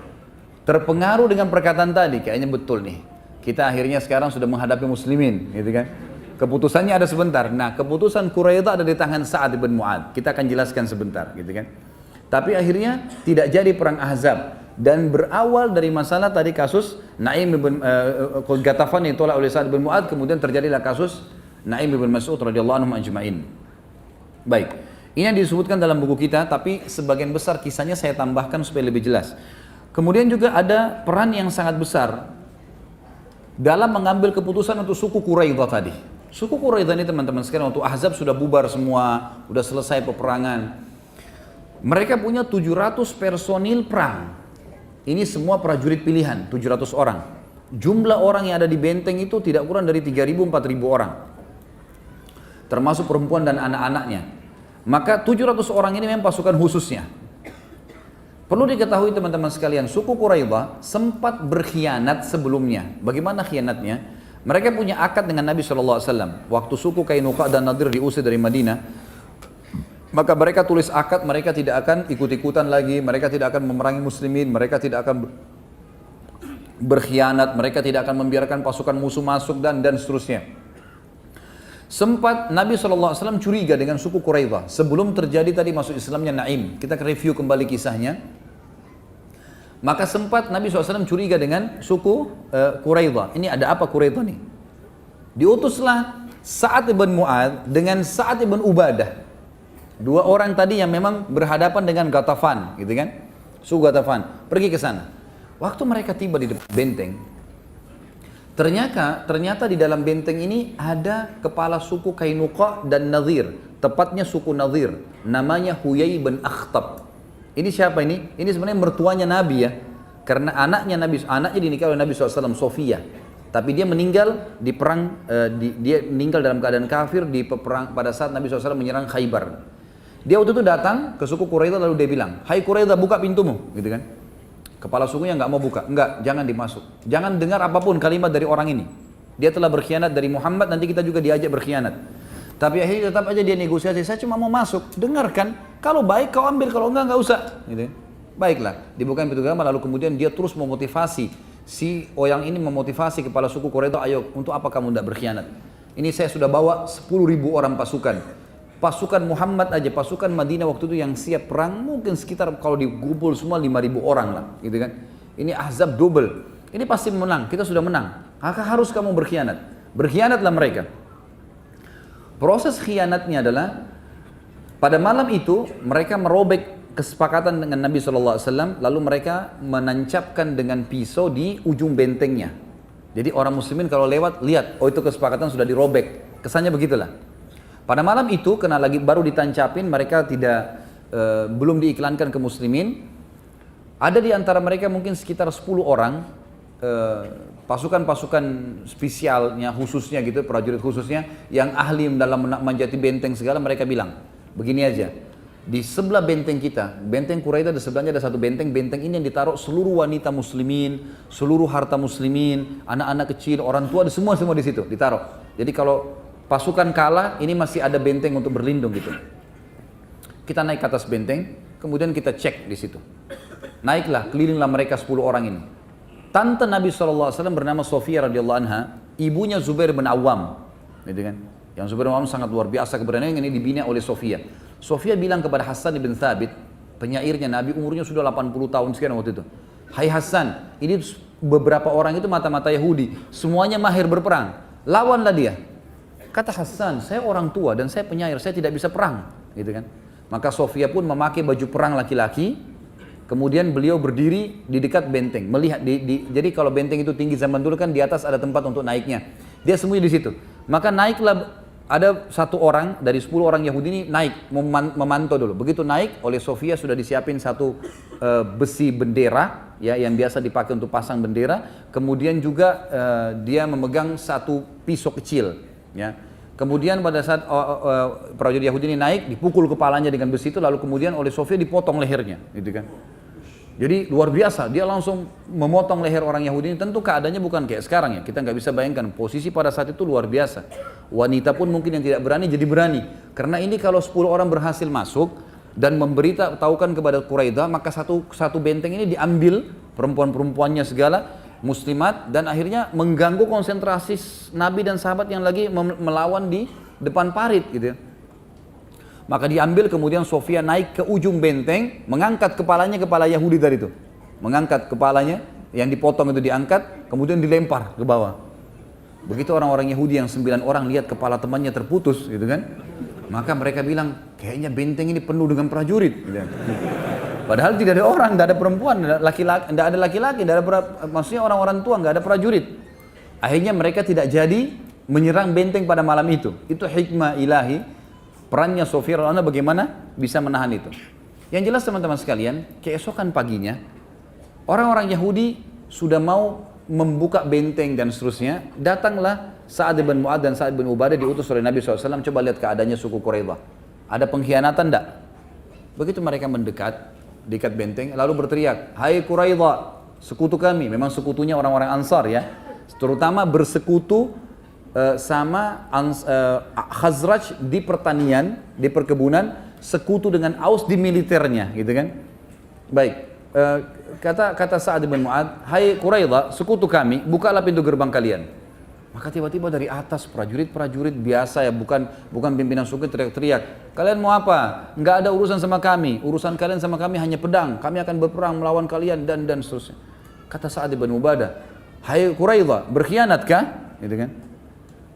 terpengaruh dengan perkataan tadi, kayaknya betul nih. Kita akhirnya sekarang sudah menghadapi muslimin, gitu kan. Keputusannya ada sebentar. Nah, keputusan Quraidah ada di tangan Sa'ad bin Mu'adz. Kita akan jelaskan sebentar, gitu kan. Tapi akhirnya tidak jadi perang Ahzab dan berawal dari masalah tadi kasus Naim bin Ghatafan yang ditolak oleh Sa'ad bin Mu'adz, kemudian terjadilah kasus Naim bin Mas'ud radhiyallahu anhu ajma'in. Baik. Ini yang disebutkan dalam buku kita, tapi sebagian besar kisahnya saya tambahkan supaya lebih jelas. Kemudian juga ada peran yang sangat besar dalam mengambil keputusan untuk suku Quraidah tadi. Suku Quraidah ini teman-teman sekalian, waktu Ahzab sudah bubar semua, sudah selesai peperangan. Mereka punya 700 personil perang. Ini semua prajurit pilihan, 700 orang. Jumlah orang yang ada di benteng itu tidak kurang dari 3.000-4.000 orang. Termasuk perempuan dan anak-anaknya. Maka 700 orang ini memang pasukan khususnya. Perlu diketahui teman-teman sekalian, suku Quraidah sempat berkhianat sebelumnya. Bagaimana khianatnya? Mereka punya akad dengan Nabi SAW. Waktu suku Qainuqa dan Nadir diusir dari Madinah, maka mereka tulis akad, mereka tidak akan ikut-ikutan lagi, mereka tidak akan memerangi muslimin, mereka tidak akan berkhianat, mereka tidak akan membiarkan pasukan musuh masuk dan seterusnya. Sempat Nabi SAW curiga dengan suku Quraidah sebelum terjadi tadi masuk Islamnya Naim. Kita review kembali kisahnya. Maka sempat Nabi SAW curiga dengan suku Quraidah. Ini ada apa Quraidah nih? Diutuslah Sa'ad bin Mu'adz dengan Sa'ad bin Ubadah. Dua orang tadi yang memang berhadapan dengan Ghatafan, gitu kan? Suku Ghatafan, pergi ke sana. Waktu mereka tiba di depan benteng, ternyata di dalam benteng ini ada kepala suku Qainuqa dan Nadir, tepatnya suku Nadir, namanya Huyai bin Akhtab. Ini siapa ini? Ini sebenarnya mertuanya Nabi ya, karena anaknya dinikahi oleh Nabi SAW, Sofia. Tapi dia meninggal di perang, dia meninggal dalam keadaan kafir di peperang pada saat Nabi SAW menyerang Khaybar. Dia waktu itu datang ke suku Quraidah lalu dia bilang, "Hai Quraidah, buka pintumu," gitu kan? Kepala sukunya nggak mau buka, enggak, jangan dimasuk, jangan dengar apapun kalimat dari orang ini. Dia telah berkhianat dari Muhammad, nanti kita juga diajak berkhianat. Tapi akhirnya tetap aja dia negosiasi, saya cuma mau masuk, dengarkan, kalau baik kau ambil, kalau enggak usah. Gitu. Baiklah, dibukain pintu gerbang, lalu kemudian dia terus memotivasi, si orang ini memotivasi kepala suku Quraidah, ayo untuk apa kamu tidak berkhianat? Ini saya sudah bawa 10.000 orang pasukan. Pasukan Muhammad aja, pasukan Madinah waktu itu yang siap perang, mungkin sekitar kalau dikumpul semua 5.000 orang lah. Gitu kan. Ini Ahzab double, ini pasti menang, kita sudah menang. Maka harus kamu berkhianat. Berkhianatlah mereka. Proses khianatnya adalah pada malam itu mereka merobek kesepakatan dengan Nabi SAW, lalu mereka menancapkan dengan pisau di ujung bentengnya. Jadi orang muslimin kalau lewat lihat, oh itu kesepakatan sudah dirobek. Kesannya begitulah. Pada malam itu karena lagi baru ditancapin, mereka belum diiklankan ke muslimin. Ada di antara mereka mungkin sekitar 10 orang pasukan-pasukan spesialnya khususnya gitu, prajurit khususnya yang ahli dalam menjati benteng segala, mereka bilang begini aja, di sebelah benteng kita, benteng Quraidah di sebelahnya ada satu benteng, benteng ini yang ditaruh seluruh wanita muslimin, seluruh harta muslimin, anak-anak kecil, orang tua, semua di situ ditaruh. Jadi kalau pasukan kalah, ini masih ada benteng untuk berlindung gitu. Kita naik ke atas benteng, kemudian kita cek di situ. Naiklah, kelilinglah mereka 10 orang ini. Tante Nabi SAW bernama Sofia radhiyallahu anha, ibunya Zubair bin Awam, gitu kan? Yang Zubair bin Awam sangat luar biasa keberanian, ini dibina oleh Sofia. Sofia bilang kepada Hasan bin Thabit, penyairnya Nabi, umurnya sudah 80 tahun sekian waktu itu. Hai Hasan, ini beberapa orang itu mata-mata Yahudi, semuanya mahir berperang, lawanlah dia. Kata Hasan, saya orang tua dan saya penyair, saya tidak bisa perang, gitu kan? Maka Sofia pun memakai baju perang laki-laki, kemudian beliau berdiri di dekat benteng, melihat jadi kalau benteng itu tinggi zaman dulu kan di atas ada tempat untuk naiknya. Dia sembunyi di situ. Maka naiklah, ada satu orang dari 10 orang Yahudi ini naik memantau dulu. Begitu naik, oleh Sofia sudah disiapin satu besi bendera ya yang biasa dipakai untuk pasang bendera. Kemudian juga dia memegang satu pisau kecil ya. Kemudian pada saat prajurit Yahudi ini naik, dipukul kepalanya dengan besi itu, lalu kemudian oleh Sofia dipotong lehernya, gitu kan. Jadi luar biasa, dia langsung memotong leher orang Yahudi ini. Tentu keadaannya bukan kayak sekarang ya, kita nggak bisa bayangkan posisi pada saat itu luar biasa. Wanita pun mungkin yang tidak berani jadi berani, karena ini kalau 10 orang berhasil masuk dan memberitahukan kepada Quraidah, maka satu benteng ini diambil perempuan-perempuannya segala, muslimat, dan akhirnya mengganggu konsentrasi Nabi dan sahabat yang lagi melawan di depan parit gitu ya. Maka diambil, kemudian Sofia naik ke ujung benteng, mengangkat kepalanya, kepala Yahudi tadi itu. Mengangkat kepalanya, yang dipotong itu diangkat, kemudian dilempar ke bawah. Begitu orang-orang Yahudi yang 9 orang lihat kepala temannya terputus gitu kan. Maka mereka bilang, kayaknya benteng ini penuh dengan prajurit gitu. Padahal tidak ada orang, tidak ada perempuan, tidak ada laki-laki, maksudnya orang-orang tua, nggak ada prajurit. Akhirnya mereka tidak jadi menyerang benteng pada malam itu. Itu hikmah ilahi, perannya Sofia radhiyallahu anha bagaimana bisa menahan itu. Yang jelas teman-teman sekalian, keesokan paginya, orang-orang Yahudi sudah mau membuka benteng dan seterusnya. Datanglah Sa'ad bin Mu'adz dan Sa'ad bin Ubadah diutus oleh Nabi SAW, coba lihat keadaannya suku Quraidah. Ada pengkhianatan enggak? Begitu mereka mendekat, dekat benteng, lalu berteriak, hai Quraidah, sekutu kami. Memang sekutunya orang-orang Ansar ya, terutama bersekutu sama Khazraj di pertanian, di perkebunan, sekutu dengan Aus di militernya, gitu kan. Baik, kata Sa'ad bin Mu'adz, hai Quraidah, sekutu kami, bukalah pintu gerbang kalian. Maka tiba-tiba dari atas prajurit-prajurit biasa ya, bukan pimpinan suku, teriak-teriak, kalian mau apa? Enggak ada urusan sama kami, urusan kalian sama kami hanya pedang, kami akan berperang melawan kalian dan seterusnya. Kata Sa'ad bin Ubadah, hai Quraidah, berkhianatkah? Gitu kan?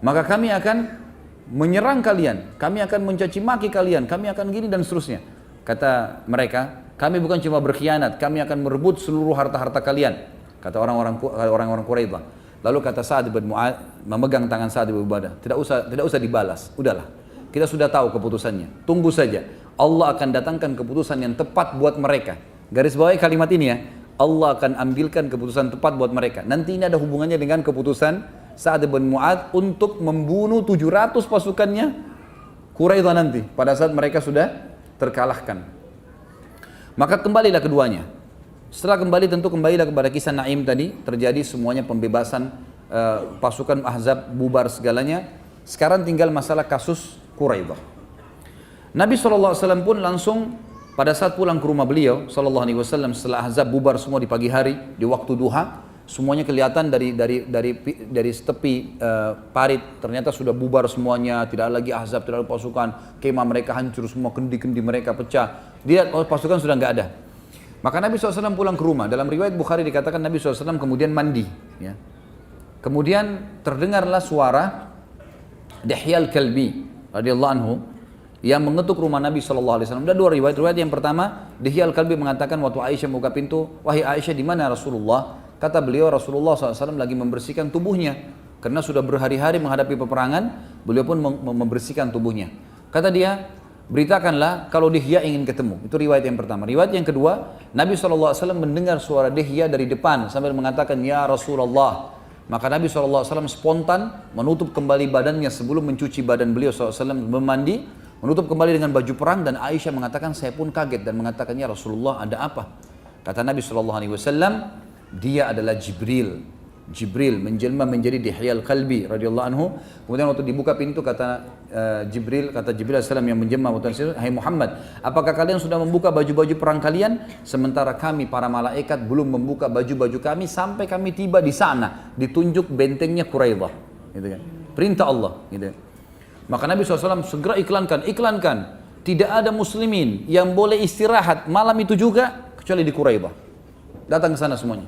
Maka kami akan menyerang kalian, kami akan mencaci maki kalian, kami akan gini dan seterusnya. Kata mereka, kami bukan cuma berkhianat, kami akan merebut seluruh harta-harta kalian. Kata orang-orang Quraidah. Lalu kata Sa'ad bin Mu'adz, memegang tangan Sa'ad bin Ubadah, tidak usah dibalas, udahlah. Kita sudah tahu keputusannya, tunggu saja. Allah akan datangkan keputusan yang tepat buat mereka. Garis bawahi kalimat ini ya, Allah akan ambilkan keputusan tepat buat mereka. Nanti ini ada hubungannya dengan keputusan Sa'ad bin Mu'adz untuk membunuh 700 pasukannya Quraidah nanti, pada saat mereka sudah terkalahkan. Maka kembalilah keduanya. Setelah kembali, tentu kembalilah kepada kisah Naim tadi, terjadi semuanya pembebasan, pasukan Ahzab bubar segalanya. Sekarang tinggal masalah kasus Quraidah. Nabi SAW pun langsung pada saat pulang ke rumah beliau SAW setelah Ahzab bubar semua di pagi hari, di waktu duha, semuanya kelihatan dari tepi parit, ternyata sudah bubar semuanya, tidak ada lagi Ahzab, tidak ada pasukan, kemah mereka hancur semua, kendi-kendi mereka pecah. Dia pasukan sudah nggak ada. Maka Nabi SAW pulang ke rumah. Dalam riwayat Bukhari dikatakan Nabi SAW kemudian mandi. Ya. Kemudian terdengarlah suara Dihyal Kalbi radhiyallahu anhu yang mengetuk rumah Nabi SAW. Ada dua riwayat. Riwayat yang pertama, Dihyal Kalbi mengatakan waktu Aisyah buka pintu, wahai Aisyah, di mana Rasulullah? Kata beliau, Rasulullah SAW lagi membersihkan tubuhnya. Karena sudah berhari-hari menghadapi peperangan, beliau pun membersihkan tubuhnya. Kata dia, beritakanlah kalau Dihya ingin ketemu. Itu riwayat yang pertama. Riwayat yang kedua, Nabi SAW mendengar suara Dihya dari depan sambil mengatakan, ya Rasulullah. Maka Nabi SAW spontan menutup kembali badannya sebelum mencuci badan beliau SAW, memandi, menutup kembali dengan baju perang, dan Aisyah mengatakan, saya pun kaget dan mengatakan, ya Rasulullah, ada apa? Kata Nabi SAW, dia adalah Jibril. Jibril menjelma menjadi Dihyal Kalbi radhiyallahu anhu. Kemudian waktu dibuka pintu kata Jibril alaihissalam yang menjelma, hai Muhammad, apakah kalian sudah membuka baju-baju perang kalian? Sementara kami para malaikat belum membuka baju-baju kami sampai kami tiba di sana, ditunjuk bentengnya Quraidah, gitu kan. Perintah Allah, gitu. Maka Nabi SAW segera iklankan, tidak ada muslimin yang boleh istirahat malam itu juga kecuali di Quraidah. Datang ke sana semuanya.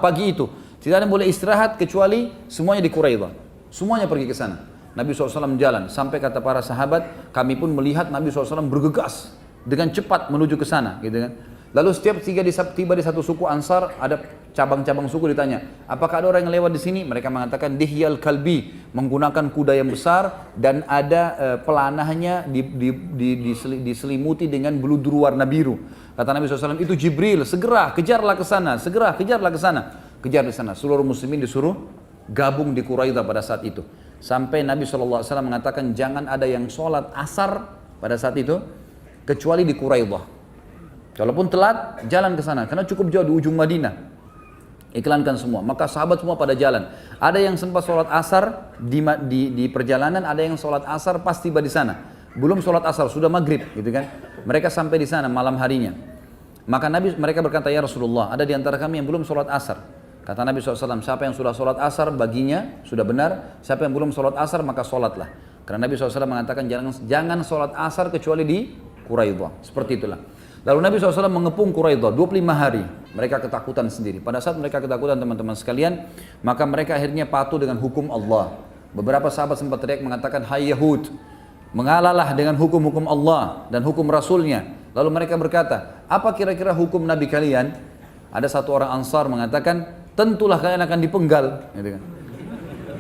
Pagi itu tidak ada yang boleh istirahat kecuali semuanya di Quraidah. Semuanya pergi ke sana. Nabi SAW jalan sampai kata para sahabat, kami pun melihat Nabi SAW bergegas dengan cepat menuju ke sana, gitu kan. Lalu setiap tiba di satu suku Ansar, ada cabang-cabang suku ditanya, apakah ada orang yang lewat di sini? Mereka mengatakan Dihyal Kalbi, menggunakan kuda yang besar dan ada pelanahnya diselimuti dengan bludur warna biru. Kata Nabi SAW, itu Jibril, segera kejarlah ke sana, kejar di sana. Seluruh muslimin disuruh gabung di Quraidah pada saat itu. Sampai Nabi SAW mengatakan jangan ada yang sholat asar pada saat itu kecuali di Quraidah. Kalaupun telat, jalan ke sana karena cukup jauh di ujung Madinah. Iklankan semua. Maka sahabat semua pada jalan. Ada yang sempat sholat asar di perjalanan, ada yang sholat asar pas tiba di sana. Belum sholat asar, sudah maghrib, gitu kan? Mereka sampai di sana malam harinya. Maka mereka berkata, ya Rasulullah, ada di antara kami yang belum sholat asar. Kata Nabi SAW, siapa yang sudah sholat asar baginya sudah benar, siapa yang belum sholat asar maka sholatlah. Karena Nabi SAW mengatakan jangan sholat asar kecuali di Quraidah. Seperti itulah. Lalu Nabi SAW mengepung Quraidah 25 hari. Mereka ketakutan sendiri. Pada saat mereka ketakutan teman-teman sekalian, maka mereka akhirnya patuh dengan hukum Allah. Beberapa sahabat sempat teriak mengatakan, hai Yahud, mengalahlah dengan hukum-hukum Allah dan hukum Rasulnya. Lalu mereka berkata, apa kira-kira hukum Nabi kalian? Ada satu orang Ansar mengatakan, tentulah kalian akan dipenggal, gitu kan.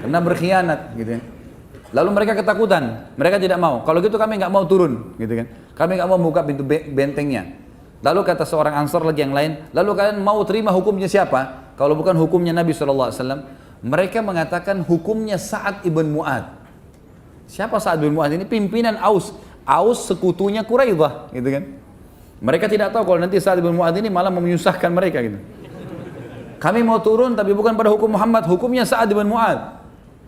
Karena berkhianat, gitu kan. Lalu mereka ketakutan, mereka tidak mau. Kalau gitu kami nggak mau turun, gitu kan. Kami nggak mau buka pintu bentengnya. Lalu kata seorang Ansar lagi yang lain, lalu kalian mau terima hukumnya siapa? Kalau bukan hukumnya Nabi SAW. Mereka mengatakan hukumnya Sa'ad ibn Mu'ad. Siapa Sa'ad ibn Mu'ad ini? Pimpinan Aus. Aus sekutunya Quraidah, gitu kan. Mereka tidak tahu kalau nanti Sa'ad ibn Mu'ad ini malah menyusahkan mereka, gitu. Kami mau turun tapi bukan pada hukum Muhammad, hukumnya Sa'ad ibn Mu'ad.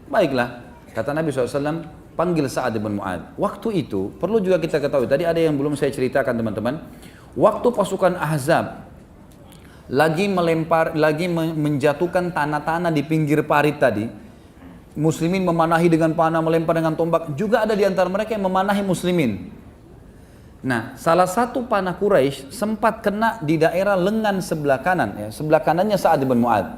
Baiklah, kata Nabi SAW, panggil Sa'ad ibn Mu'ad. Waktu itu, perlu juga kita ketahui, tadi ada yang belum saya ceritakan teman-teman. Waktu pasukan Ahzab lagi menjatuhkan tanah-tanah di pinggir parit tadi, muslimin memanahi dengan panah, melempar dengan tombak, juga ada di antara mereka yang memanahi muslimin. Nah, salah satu panah Quraisy sempat kena di daerah lengan sebelah kanan, ya, sebelah kanannya Sa'ad bin Mu'ad.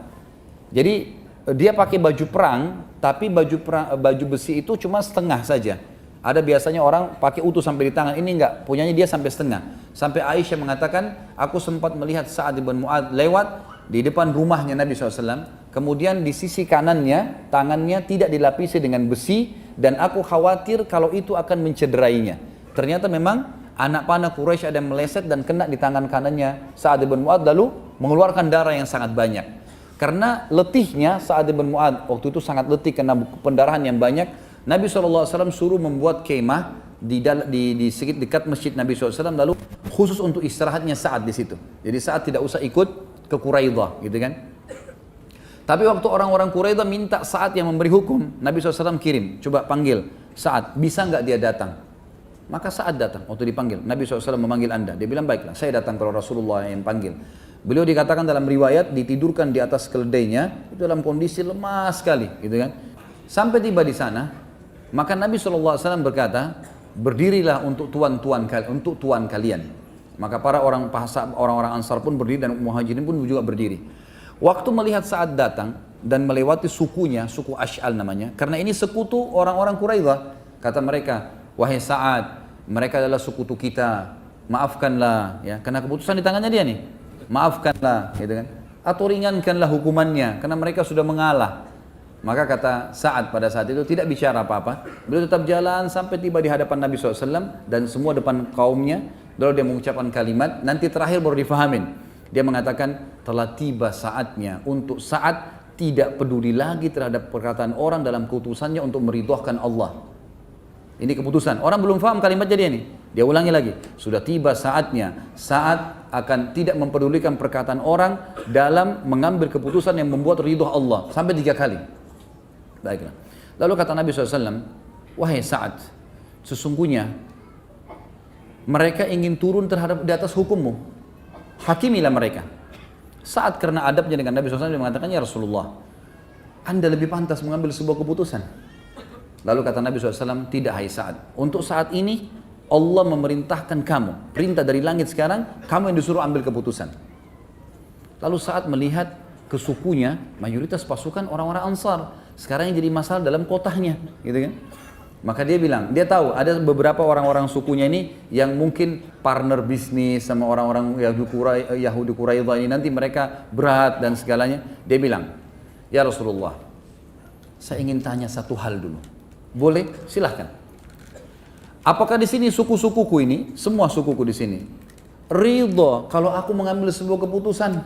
Jadi dia pakai baju perang, tapi baju besi itu cuma setengah saja. Ada biasanya orang pakai utuh sampai di tangan, ini enggak, punyanya dia sampai setengah. Sampai Aisyah mengatakan, aku sempat melihat Sa'ad bin Mu'ad lewat di depan rumahnya Nabi SAW. Kemudian di sisi kanannya, tangannya tidak dilapisi dengan besi, dan aku khawatir kalau itu akan mencederainya. Ternyata memang anak panah Quraisy ada yang meleset dan kena di tangan kanannya Sa'ad bin Mu'ad, lalu mengeluarkan darah yang sangat banyak. Karena letihnya Sa'ad bin Mu'ad, waktu itu sangat letih karena pendarahan yang banyak, Nabi SAW suruh membuat kemah di dekat masjid Nabi SAW, lalu khusus untuk istirahatnya Sa'ad di situ. Jadi Sa'ad tidak usah ikut ke Quraidah, gitu kan. Tapi waktu orang-orang Quraidah minta Sa'ad yang memberi hukum, Nabi SAW kirim, coba panggil Sa'ad, bisa nggak dia datang? Maka Sa'ad datang, waktu dipanggil, Nabi SAW memanggil anda. Dia bilang, baiklah, saya datang kalau Rasulullah yang panggil. Beliau dikatakan dalam riwayat, ditidurkan di atas keledainya, itu dalam kondisi lemah sekali, gitu kan. Sampai tiba di sana, maka Nabi SAW berkata, berdirilah untuk tuan kalian. Maka para orang-orang Ansar pun berdiri dan Muhajirin pun juga berdiri. Waktu melihat Sa'ad datang dan melewati sukunya, suku Ash'al namanya, karena ini sekutu orang-orang Quraidah, kata mereka, wahai Sa'ad, mereka adalah sekutu kita, maafkanlah, ya, karena keputusan di tangannya dia nih, maafkanlah, gitu kan, atau ringankanlah hukumannya, karena mereka sudah mengalah. Maka kata Sa'ad pada saat itu tidak bicara apa-apa, beliau tetap jalan sampai tiba di hadapan Nabi SAW dan semua depan kaumnya, lalu dia mengucapkan kalimat, nanti terakhir baru difahamin. Dia mengatakan, telah tiba saatnya untuk Sa'ad tidak peduli lagi terhadap perkataan orang dalam keputusannya untuk meridhokan Allah. Ini keputusan. Orang belum paham kalimatnya dia nih. Dia ulangi lagi, sudah tiba saatnya, saat akan tidak mempedulikan perkataan orang dalam mengambil keputusan yang membuat ridho Allah. Sampai 3 kali. Baiklah. Lalu kata Nabi SAW, wahai Sa'ad, sesungguhnya mereka ingin turun terhadap di atas hukummu. Hakimilah mereka. Sa'ad karena adabnya dengan Nabi SAW, dia mengatakan, ya Rasulullah, Anda lebih pantas mengambil sebuah keputusan. Lalu kata Nabi SAW, tidak hai Sa'ad, untuk saat ini Allah memerintahkan kamu, perintah dari langit sekarang, kamu yang disuruh ambil keputusan. Lalu saat melihat ke sukunya, mayoritas pasukan orang-orang Ansar, sekarang yang jadi masalah dalam kotanya, gitu kan? Maka dia bilang, dia tahu ada beberapa orang-orang sukunya ini yang mungkin partner bisnis sama orang-orang Yahudi Quraidah ini, nanti mereka berat dan segalanya. Dia bilang, ya Rasulullah, saya ingin tanya satu hal dulu. Boleh? Silahkan. Apakah di sini suku-sukuku ini, semua sukuku di sini, ridho kalau aku mengambil sebuah keputusan?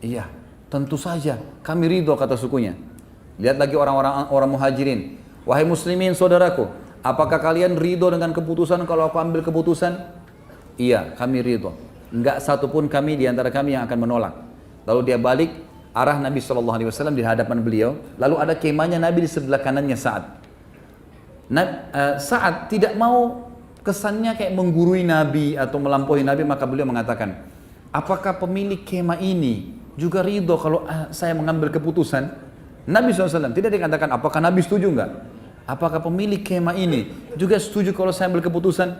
Iya, tentu saja kami ridho, kata sukunya. Lihat lagi orang muhajirin. Wahai muslimin saudaraku, apakah kalian ridho dengan keputusan kalau aku ambil keputusan? Iya, kami ridho. Enggak satupun kami di antara kami yang akan menolak. Lalu dia balik arah Nabi SAW di hadapan beliau. Lalu ada kemahnya Nabi di sebelah kanannya Sa'ad. Saat tidak mau kesannya kayak menggurui Nabi atau melampaui Nabi, maka beliau mengatakan, apakah pemilik kemah ini juga ridho kalau saya mengambil keputusan? Nabi SAW tidak dikatakan apakah Nabi setuju enggak? Apakah pemilik kemah ini juga setuju kalau saya ambil keputusan?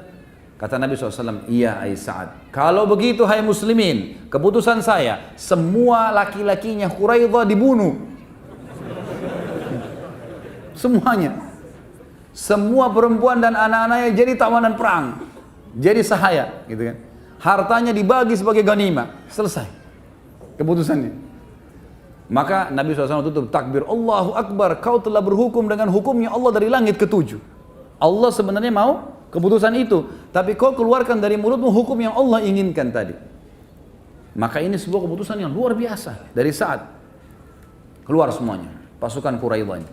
Kata Nabi SAW, iya hai Sa'ad, kalau begitu hai muslimin, keputusan saya, semua laki-lakinya Quraidah dibunuh. Semuanya. Semua perempuan dan anak-anaknya jadi tawanan perang, jadi sahaya, gitu kan? Hartanya dibagi sebagai ghanimah, selesai keputusannya. Maka Nabi SAW tutup takbir, Allahu Akbar, kau telah berhukum dengan hukumnya Allah dari langit ke-7. Allah sebenarnya mau keputusan itu, tapi kau keluarkan dari mulutmu hukum yang Allah inginkan tadi. Maka ini sebuah keputusan yang luar biasa dari Sa'ad. Keluar semuanya, pasukan Quraidah ini.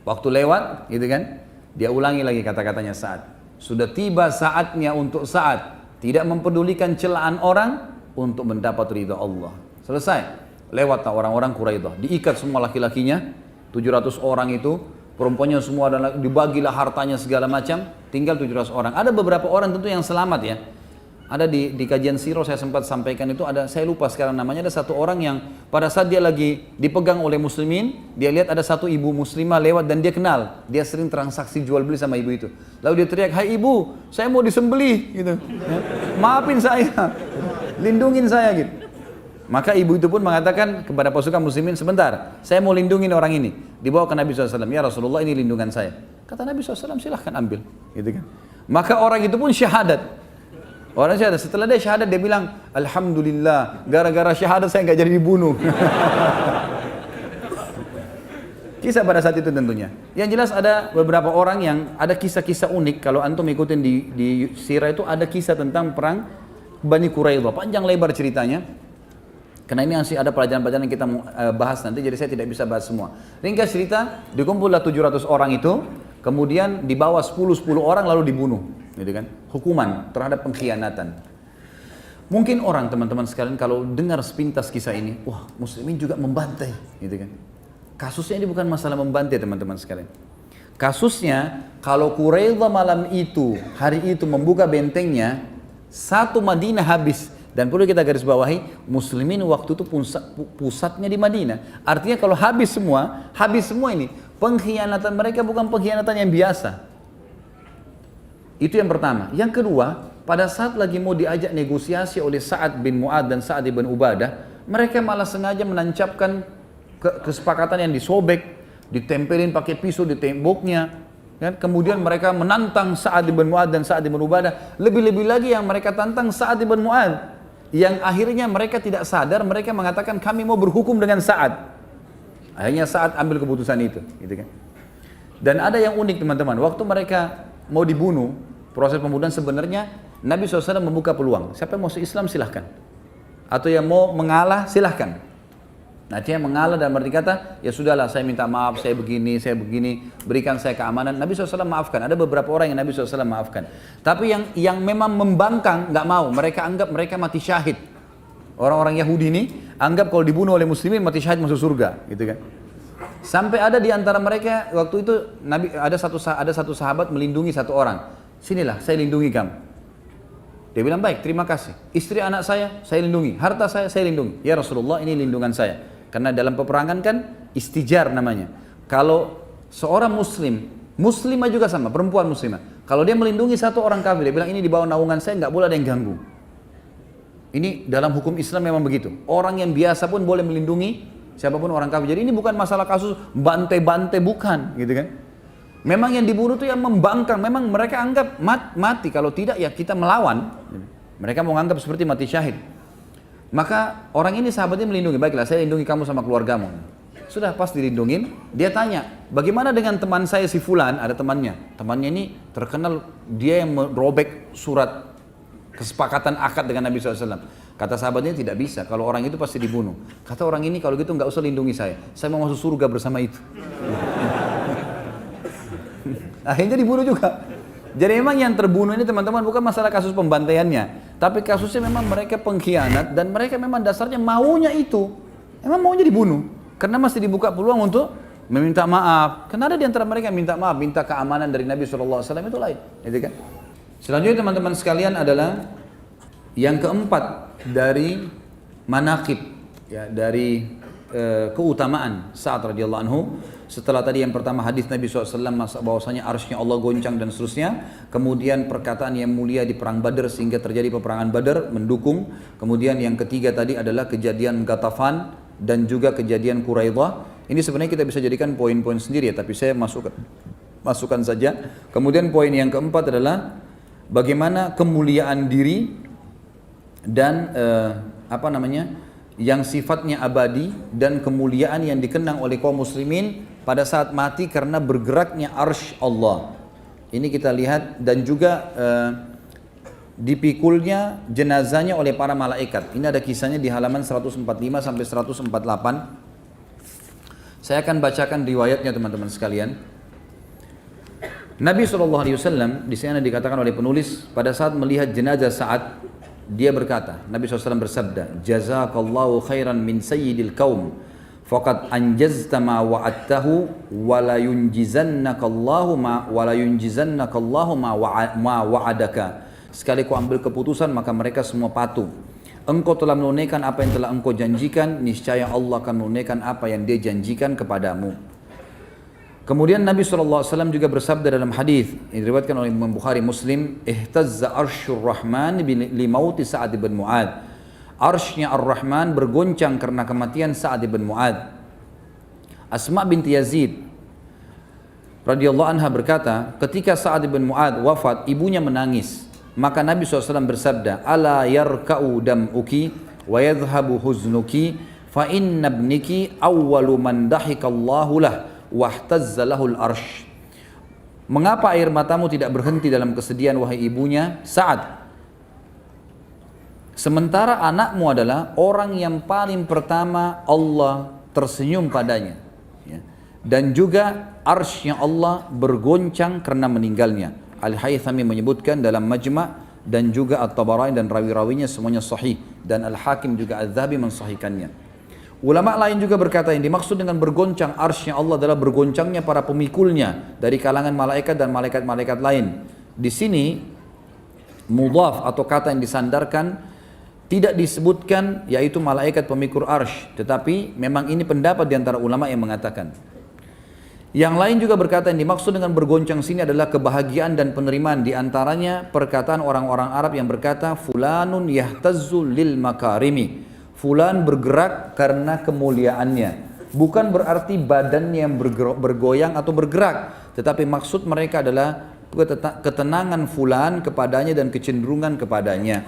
Waktu lewat, gitu kan? Dia ulangi lagi kata-katanya Sa'ad. Sudah tiba saatnya untuk Sa'ad tidak mempedulikan celaan orang untuk mendapat ridha Allah. Selesai. Lewatlah orang-orang Quraidah. Diikat semua laki-lakinya, 700 orang itu. Perempuannya semua dibagilah hartanya segala macam. Tinggal 700 orang. Ada beberapa orang tentu yang selamat ya. Ada di kajian sirah saya sempat sampaikan itu, ada, saya lupa sekarang namanya, ada satu orang yang pada saat dia lagi dipegang oleh muslimin, dia lihat ada satu ibu muslimah lewat dan dia kenal, dia sering transaksi jual beli sama ibu itu. Lalu dia teriak, hai ibu, saya mau disembelih gitu. Ya, maafin saya, lindungin saya gitu. Maka ibu itu pun mengatakan kepada pasukan muslimin, sebentar, saya mau lindungin orang ini. Dibawa ke Nabi SAW, ya Rasulullah ini lindungan saya. Kata Nabi SAW, silahkan ambil. Gitu kan. Maka orang itu pun syahadat. Orang syahadat, setelah dia syahadat dia bilang, Alhamdulillah, gara-gara syahadat saya nggak jadi dibunuh. Kisah pada saat itu tentunya. Yang jelas ada beberapa orang yang ada kisah-kisah unik. Kalau antum ikutin di sirah itu ada kisah tentang perang Bani Quraidah. Panjang lebar ceritanya. Karena ini masih ada pelajaran-pelajaran yang kita bahas nanti, jadi saya tidak bisa bahas semua. Ringkas cerita, dikumpullah 700 orang itu, kemudian dibawa 10 orang lalu dibunuh, gitu kan? Hukuman terhadap pengkhianatan. Mungkin orang teman-teman sekalian kalau dengar sepintas kisah ini, wah muslimin juga membantai, gitu kan? Kasusnya ini bukan masalah membantai teman-teman sekalian. Kasusnya kalau Quraidah malam itu, hari itu membuka bentengnya, satu Madinah habis. Dan perlu kita garis bawahi, muslimin waktu itu pusatnya di Madinah. Artinya kalau habis semua ini. Pengkhianatan mereka bukan pengkhianatan yang biasa. Itu yang pertama. Yang kedua, pada saat lagi mau diajak negosiasi oleh Sa'ad bin Mu'ad dan Sa'ad bin Ubadah, mereka malah sengaja menancapkan kesepakatan yang disobek, ditempelin pakai pisau di temboknya. Kan? Kemudian mereka menantang Sa'ad bin Mu'ad dan Sa'ad bin Ubadah. Lebih-lebih lagi yang mereka tantang Sa'ad bin Mu'ad. Yang akhirnya mereka tidak sadar, mereka mengatakan kami mau berhukum dengan Sa'ad. Akhirnya Sa'ad ambil keputusan itu, gitu kan. Dan ada yang unik teman-teman, waktu mereka mau dibunuh, proses pembunuhan sebenarnya Nabi SAW membuka peluang. Siapa yang mau Islam silahkan, atau yang mau mengalah silahkan. Nah, dia mengalah dan arti kata, ya sudahlah saya minta maaf, saya begini, berikan saya keamanan. Nabi SAW maafkan. Ada beberapa orang yang Nabi SAW maafkan. Tapi yang memang membangkang, nggak mau. Mereka anggap mereka mati syahid. Orang-orang Yahudi ini anggap kalau dibunuh oleh muslimin mati syahid masuk surga, gitu kan? Sampai ada di antara mereka waktu itu ada satu sahabat melindungi satu orang. Sinilah, saya lindungi kamu. Dia bilang baik, terima kasih. Istri anak saya lindungi. Harta saya lindungi. Ya Rasulullah, ini lindungan saya. Karena dalam peperangan kan istijar namanya. Kalau seorang muslimah juga sama, perempuan muslimah. Kalau dia melindungi satu orang kafir, dia bilang ini di bawah naungan saya, nggak boleh ada yang ganggu. Ini dalam hukum Islam memang begitu. Orang yang biasa pun boleh melindungi siapapun orang kafir. Jadi ini bukan masalah kasus bante-bante, bukan, gitu kan? Memang yang dibunuh itu yang membangkang. Memang mereka anggap mati. Kalau tidak ya kita melawan. Mereka mau anggap seperti mati syahid. Maka orang ini sahabatnya melindungi. Baiklah, saya lindungi kamu sama keluargamu. Sudah pas dilindungin, dia tanya, bagaimana dengan teman saya si Fulan? Ada temannya. Temannya ini terkenal dia yang merobek surat kesepakatan akad dengan Nabi SAW. Kata sahabatnya tidak bisa, kalau orang itu pasti dibunuh. Kata orang ini, kalau gitu nggak usah lindungi saya mau masuk surga bersama itu. Akhirnya dibunuh juga. Jadi memang yang terbunuh ini teman-teman bukan masalah kasus pembantaiannya, tapi kasusnya memang mereka pengkhianat dan mereka memang dasarnya maunya itu, memang maunya dibunuh. Karena masih dibuka peluang untuk meminta maaf. Karena ada di antara mereka yang minta maaf, minta keamanan dari Nabi SAW itu lain, gitu kan? Selanjutnya teman-teman sekalian adalah yang keempat dari manaqib, ya, dari keutamaan Sa'ad radhiyallahu anhu. Setelah tadi yang pertama hadis Nabi SAW bahwasanya arsy-Nya Allah goncang dan seterusnya. Kemudian perkataan yang mulia di perang Badar sehingga terjadi peperangan Badar mendukung. Kemudian yang ketiga tadi adalah kejadian Ghatafan dan juga kejadian Quraidah. Ini sebenarnya kita bisa jadikan poin-poin sendiri ya, tapi saya masukkan saja. Kemudian poin yang keempat adalah bagaimana kemuliaan diri dan yang sifatnya abadi dan kemuliaan yang dikenang oleh kaum muslimin pada saat mati karena bergeraknya arsy Allah. Ini kita lihat dan juga dipikulnya jenazahnya oleh para malaikat. Ini ada kisahnya di halaman 145 sampai 148. Saya akan bacakan riwayatnya teman-teman sekalian. Nabi SAW di sini dikatakan oleh penulis pada saat melihat jenazah Sa'ad, dia berkata, Nabi SAW bersabda, jazakallahu khairan min sayyidil kaum faqad anjazta ma wa'adtahu wa la yunjizannakallahu ma wa'adaka. Sekali kau ambil keputusan maka mereka semua patuh. Engkau telah menunaikan apa yang telah engkau janjikan, niscaya Allah akan menunaikan apa yang dia janjikan kepadamu. Kemudian Nabi SAW juga bersabda dalam hadis yang diriwayatkan oleh Imam Bukhari Muslim, ihtazza arsyur rahman li mauti Sa'ad bin Mu'ad. Arsynya Ar-Rahman bergoncang karena kematian Sa'ad bin Mu'ad. Asma binti Yazid radhiyallahu anha berkata, ketika Sa'ad bin Mu'ad wafat, ibunya menangis. Maka Nabi SAW bersabda, ala yarka'u dam'uki wa yadhhabu huznuki fa inna ibniki awwalu man dahikallahu lah wahtazza lahul arsh. Mengapa air matamu tidak berhenti dalam kesedihan wahai ibunya Sa'ad? Sementara anakmu adalah orang yang paling pertama Allah tersenyum padanya, ya. Dan juga arsy-Nya Allah bergoncang karena meninggalnya. Al-Haythami menyebutkan dalam Majma' dan juga At-Tabarani dan rawi-rawinya semuanya sahih, dan Al-Hakim juga Al-Dhahabi mensahihkannya. Ulama lain juga berkata yang dimaksud dengan bergoncang arsy-Nya Allah adalah bergoncangnya para pemikulnya dari kalangan malaikat dan malaikat-malaikat lain. Di sini mudhaf atau kata yang disandarkan tidak disebutkan yaitu malaikat pemikul arsy, tetapi memang ini pendapat di antara ulama yang mengatakan. Yang lain juga berkata yang dimaksud dengan bergoncang sini adalah kebahagiaan dan penerimaan, di antaranya perkataan orang-orang Arab yang berkata fulanun yahtazzu lil makarimi. Fulan bergerak karena kemuliaannya. Bukan berarti badannya yang bergoyang atau bergerak, tetapi maksud mereka adalah ketenangan fulan kepadanya dan kecenderungan kepadanya.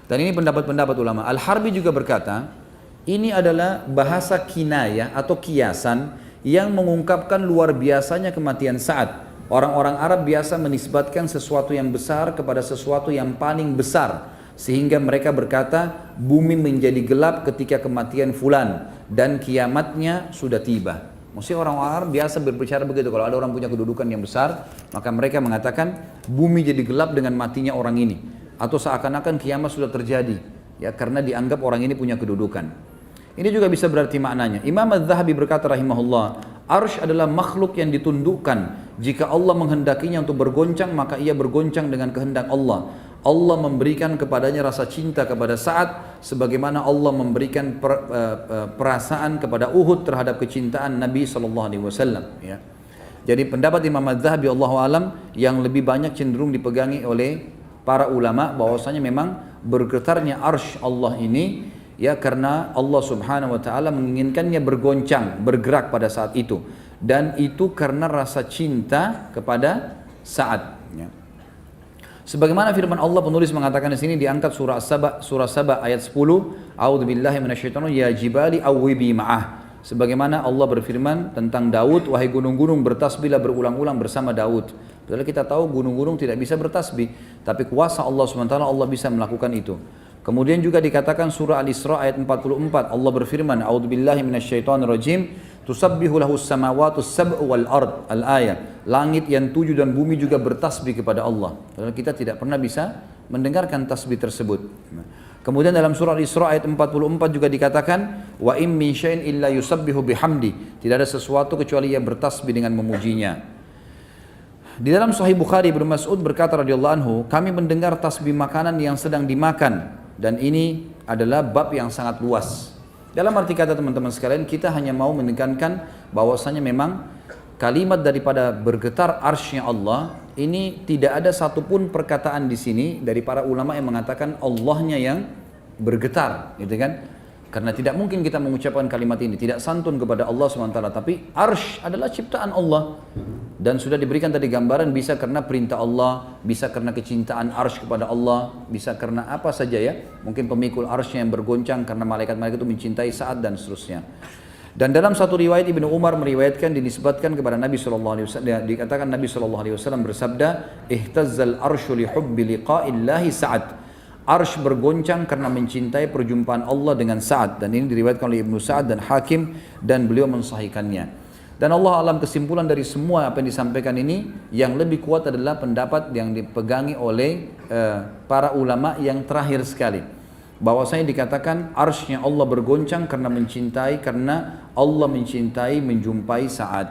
Dan ini pendapat-pendapat ulama. Al-Harbi juga berkata, ini adalah bahasa kinayah atau kiasan yang mengungkapkan luar biasanya kematian Sa'ad. Orang-orang Arab biasa menisbatkan sesuatu yang besar kepada sesuatu yang paling besar. sehingga mereka berkata, bumi menjadi gelap ketika kematian fulan dan kiamatnya sudah tiba. Maksudnya orang-orang Arab biasa berbicara begitu, kalau ada orang punya kedudukan yang besar, maka mereka mengatakan bumi jadi gelap dengan matinya orang ini, atau seakan-akan kiamat sudah terjadi, ya, karena dianggap orang ini punya kedudukan. Ini juga bisa berarti maknanya. Imam Az-Zahabi berkata rahimahullah, arsy adalah makhluk yang ditundukkan. Jika Allah menghendakinya untuk bergoncang, maka ia bergoncang dengan kehendak Allah. Allah memberikan kepadanya rasa cinta kepada Sa'ad, sebagaimana Allah memberikan perasaan kepada Uhud terhadap kecintaan Nabi SAW. Ya. Jadi pendapat Imam Az-Zahabi Allahu alam yang lebih banyak cenderung dipegangi oleh para ulama, bahwasanya memang bergetarnya arsy Allah ini, ya, karena Allah Subhanahu wa taala menginginkannya bergoncang, bergerak pada saat itu, dan itu karena rasa cinta kepada Sa'ad, ya. Sebagaimana firman Allah, penulis mengatakan di sini, diangkat surah Saba ayat 10, a'udzubillahi minasyaitonir ya jibali awwibi ma'ah. Sebagaimana Allah berfirman tentang Daud, wahai gunung-gunung bertasbihlah berulang-ulang bersama Daud. Padahal kita tahu gunung-gunung tidak bisa bertasbih, tapi kuasa Allah SWT, Allah bisa melakukan itu. Kemudian juga dikatakan surah Al-Isra ayat 44, Allah berfirman, a'udzubillahi minasyaitonirrajim, tusabbihu lahus samawati sab'u wal ard, al-ayat. Langit yang 7 dan bumi juga bertasbih kepada Allah. Padahal kita tidak pernah bisa mendengarkan tasbih tersebut. Kemudian dalam surah Al-Isra ayat 44 juga dikatakan, wa in min syai'in illa yusabbihu bihamdi. Tidak ada sesuatu kecuali ia bertasbih dengan memujinya. Di dalam Sahih Bukhari, Ibnu Mas'ud berkata radhiyallahu anhu, kami mendengar tasbih makanan yang sedang dimakan, dan ini adalah bab yang sangat luas. Dalam arti kata teman-teman sekalian, kita hanya mau menekankan bahwasanya memang kalimat daripada bergetar arsy-Nya Allah ini tidak ada satupun perkataan di sini dari para ulama yang mengatakan Allahnya yang bergetar, gitu kan? Karena tidak mungkin kita mengucapkan kalimat ini, tidak santun kepada Allah SWT. Tapi arsy adalah ciptaan Allah, dan sudah diberikan tadi gambaran, bisa karena perintah Allah, bisa karena kecintaan arsy kepada Allah, bisa karena apa saja, ya. Mungkin pemikul arsy yang bergoncang karena malaikat-malaikat itu mencintai Sa'ad dan seterusnya. Dan dalam satu riwayat Ibnu Umar meriwayatkan, dinisbatkan kepada Nabi SAW, dikatakan Nabi SAW bersabda, ihtazzal arsyu li hubbi liqa'illahi Sa'ad. Arsy bergoncang karena mencintai perjumpaan Allah dengan Sa'ad, dan ini diriwayatkan oleh Ibnu Sa'ad dan Hakim, dan beliau mensahihkannya. Dan Allah alam, kesimpulan dari semua apa yang disampaikan ini, yang lebih kuat adalah pendapat yang dipegangi oleh para ulama yang terakhir sekali, bahwasanya dikatakan arsy-Nya Allah bergoncang karena mencintai, karena Allah mencintai menjumpai Sa'ad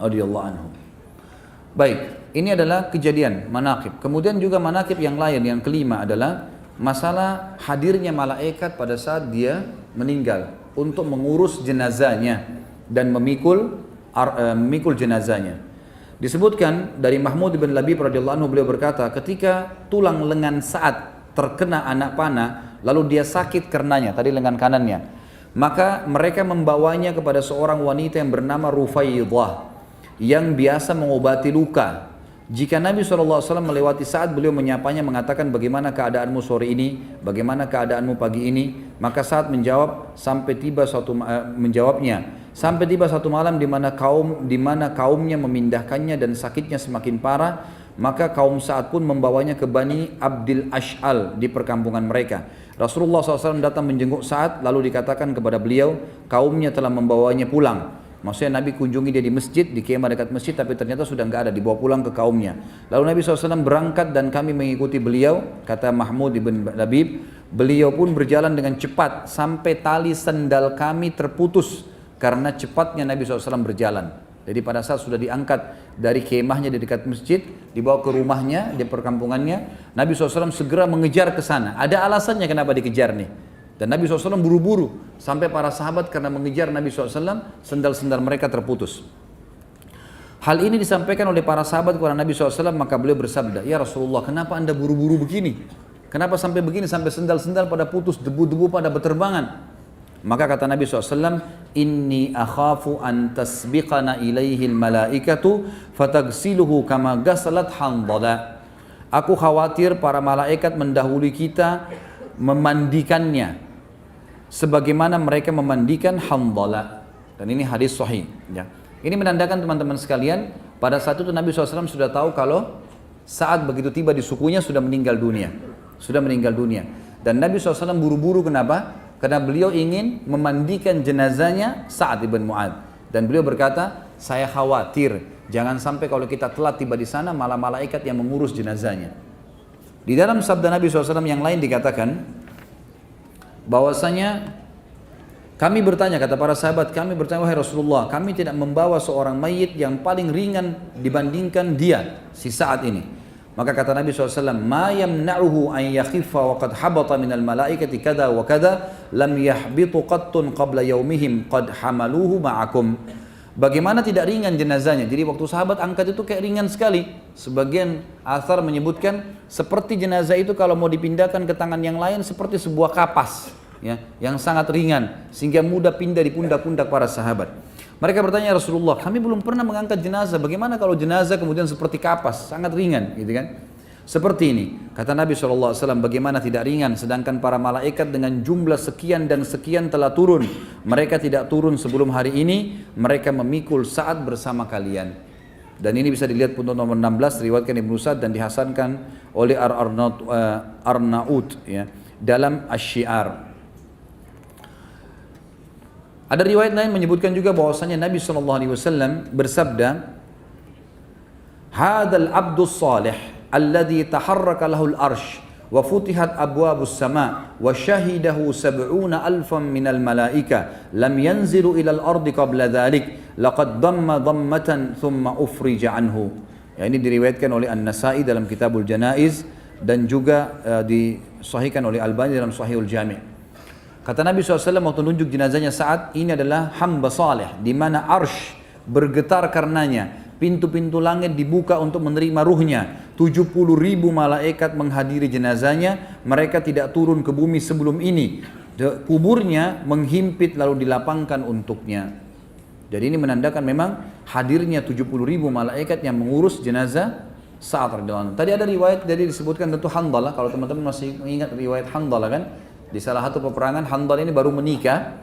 radhiyallahu anhu. Baik, ini adalah kejadian manaqib. Kemudian juga manaqib yang lain, yang kelima adalah masalah hadirnya malaikat pada saat dia meninggal untuk mengurus jenazahnya dan memikul jenazahnya. Disebutkan dari Mahmud bin Labib radhiyallahu anhu, beliau berkata, ketika tulang lengan Sa'ad terkena anak panah, lalu dia sakit karenanya, tadi lengan kanannya, maka mereka membawanya kepada seorang wanita yang bernama Rufaidah, yang biasa mengobati luka. Jika Nabi SAW melewati Sa'ad, beliau menyapanya, mengatakan, bagaimana keadaanmu sore ini, bagaimana keadaanmu pagi ini. Maka Sa'ad menjawab, sampai tiba satu malam di mana kaumnya memindahkannya dan sakitnya semakin parah. Maka kaum Sa'ad pun membawanya ke Bani Abdil Ash'al di perkampungan mereka. Rasulullah SAW datang menjenguk Sa'ad, lalu dikatakan kepada beliau, kaumnya telah membawanya pulang. Maksudnya Nabi kunjungi dia di masjid, di kemah dekat masjid, tapi ternyata sudah nggak ada, dibawa pulang ke kaumnya. Lalu Nabi SAW berangkat dan kami mengikuti beliau, kata Mahmud ibn Labib. Beliau pun berjalan dengan cepat sampai tali sendal kami terputus karena cepatnya Nabi SAW berjalan. Jadi pada saat sudah diangkat dari kemahnya di dekat masjid, dibawa ke rumahnya di perkampungannya, Nabi SAW segera mengejar ke sana. Ada alasannya kenapa dikejar nih. Dan Nabi SAW buru-buru, sampai para sahabat karena mengejar Nabi SAW, sendal-sendal mereka terputus. Hal ini disampaikan oleh para sahabat kepada Nabi SAW, maka beliau bersabda, ya Rasulullah, kenapa anda buru-buru begini? Kenapa sampai begini, sampai sendal-sendal pada putus, debu-debu pada berterbangan? Maka kata Nabi SAW, inni akhafu an tasbiqana ilaihil malaikatu fatagsiluhu kama gasalat handala. Aku khawatir para malaikat mendahului kita memandikannya sebagaimana mereka memandikan Handala. Dan ini hadis sahih, ya. Ini menandakan teman-teman sekalian, pada saat itu Nabi SAW sudah tahu kalau saat begitu tiba di sukunya sudah meninggal dunia. sudah meninggal dunia. Dan Nabi SAW buru-buru kenapa? Karena beliau ingin memandikan jenazahnya Sa'ad ibn Mu'adz. Dan beliau berkata, saya khawatir jangan sampai kalau kita telat tiba di sana malah malaikat yang mengurus jenazahnya. Di dalam sabda Nabi SAW yang lain dikatakan bahwasanya kami bertanya, kata para sahabat, kami bertanya, wahai Rasulullah, kami tidak membawa seorang mayit yang paling ringan dibandingkan dia, si Sa'ad ini. Maka kata Nabi SAW, ma yamna'uhu an yakhiffa wa qad habata minal malaikati kada wa kada lam yahbitu qattun qabla yaumihim qad hamaluhu ma'akum. Bagaimana tidak ringan jenazahnya? Jadi waktu sahabat angkat itu kayak ringan sekali. Sebagian athar menyebutkan seperti jenazah itu kalau mau dipindahkan ke tangan yang lain seperti sebuah kapas, ya, yang sangat ringan sehingga mudah pindah di pundak-pundak para sahabat. Mereka bertanya, Rasulullah, kami belum pernah mengangkat jenazah. Bagaimana kalau jenazah kemudian seperti kapas, sangat ringan, gitu kan? Seperti ini, kata Nabi SAW, bagaimana tidak ringan, sedangkan para malaikat dengan jumlah sekian dan sekian telah turun. Mereka tidak turun sebelum hari ini, mereka memikul Sa'ad bersama kalian. Dan ini bisa dilihat pun nomor 16, riwayatkan Ibnu Sa'd dan dihasankan oleh Arnaud, ya, dalam Asy-Syiar. Ada riwayat lain menyebutkan juga bahwasanya Nabi SAW bersabda, Hadal abdus salih alladhi taharraka lahul arsh wa futihat abwabus sama wa syahidahu sab'una alfan minal malaika lam yanzilu ilal ardi qabla dhalik laqad dhamma dhammatan thumma ufrija anhu. Ya, ini diriwayatkan oleh An-Nasa'i dalam Kitabul Janaiz dan juga disahihkan oleh Albani dalam Sahihul Jami'. Kata Nabi SAW waktu tunjuk jenazahnya Sa'ad, ini adalah hamba saleh di mana arsh bergetar karenanya. Pintu-pintu langit dibuka untuk menerima ruhnya. 70.000 malaikat menghadiri jenazahnya. Mereka tidak turun ke bumi sebelum ini. Kuburnya menghimpit lalu dilapangkan untuknya. Jadi ini menandakan memang hadirnya 70.000 malaikat yang mengurus jenazah Sa'ad radhiyallahu anhu. Tadi ada riwayat jadi disebutkan tentu Handalah. Kalau teman-teman masih ingat riwayat Handalah kan? Di salah satu peperangan Handalah ini baru menikah,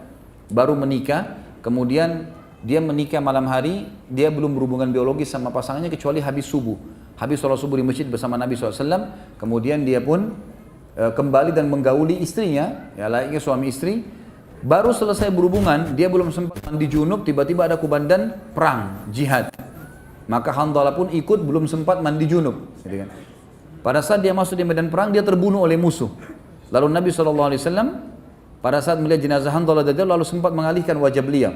kemudian dia menikah malam hari, dia belum berhubungan biologis sama pasangannya kecuali habis subuh. Habis sholat subuh di masjid bersama Nabi SAW, kemudian dia pun kembali dan menggauli istrinya, ya layaknya suami istri. Baru selesai berhubungan, dia belum sempat mandi junub, tiba-tiba ada kubandan perang, jihad. Maka Handalah pun ikut, belum sempat mandi junub. Pada saat dia masuk di medan perang, dia terbunuh oleh musuh. Lalu Nabi SAW pada saat melihat jenazah Handalah lalu sempat mengalihkan wajah beliau.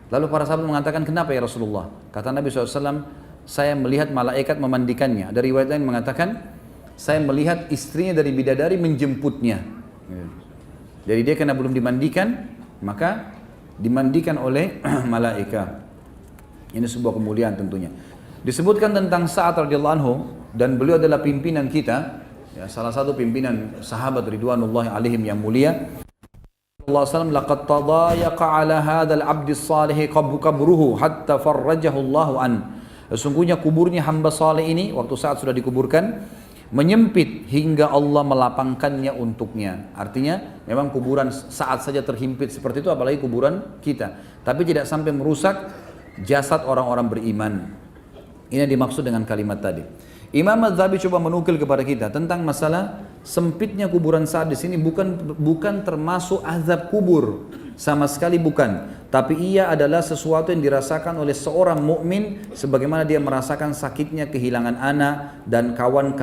Lalu para sahabat mengatakan, kenapa ya Rasulullah? Kata Nabi SAW, saya melihat malaikat memandikannya. Ada riwayat lain mengatakan, saya melihat istrinya dari bidadari menjemputnya. Jadi dia karena belum dimandikan, maka dimandikan oleh malaikat. Ini sebuah kemuliaan tentunya. Disebutkan tentang Sa'ad radhiyallahu anhu, dan beliau adalah pimpinan kita, ya, salah satu pimpinan sahabat ridwanullahi alaihim yang mulia. Allah SAW laqad tadayaqa ala hadzal 'abdis salih qabruhu hatta farrajahu Allahu an. Sesungguhnya kuburnya hamba saleh ini waktu saat sudah dikuburkan menyempit hingga Allah melapangkannya untuknya. Artinya memang kuburan saat saja terhimpit seperti itu, apalagi kuburan kita. Tapi tidak sampai merusak jasad orang-orang beriman. Ini yang dimaksud dengan kalimat tadi. Imam Az-Zahabi coba menukil kepada kita tentang masalah sempitnya kuburan Sa'ad di sini bukan termasuk azab kubur, sama sekali bukan. Tapi ia adalah sesuatu yang dirasakan oleh seorang mukmin sebagaimana dia merasakan sakitnya kehilangan anak dan kawan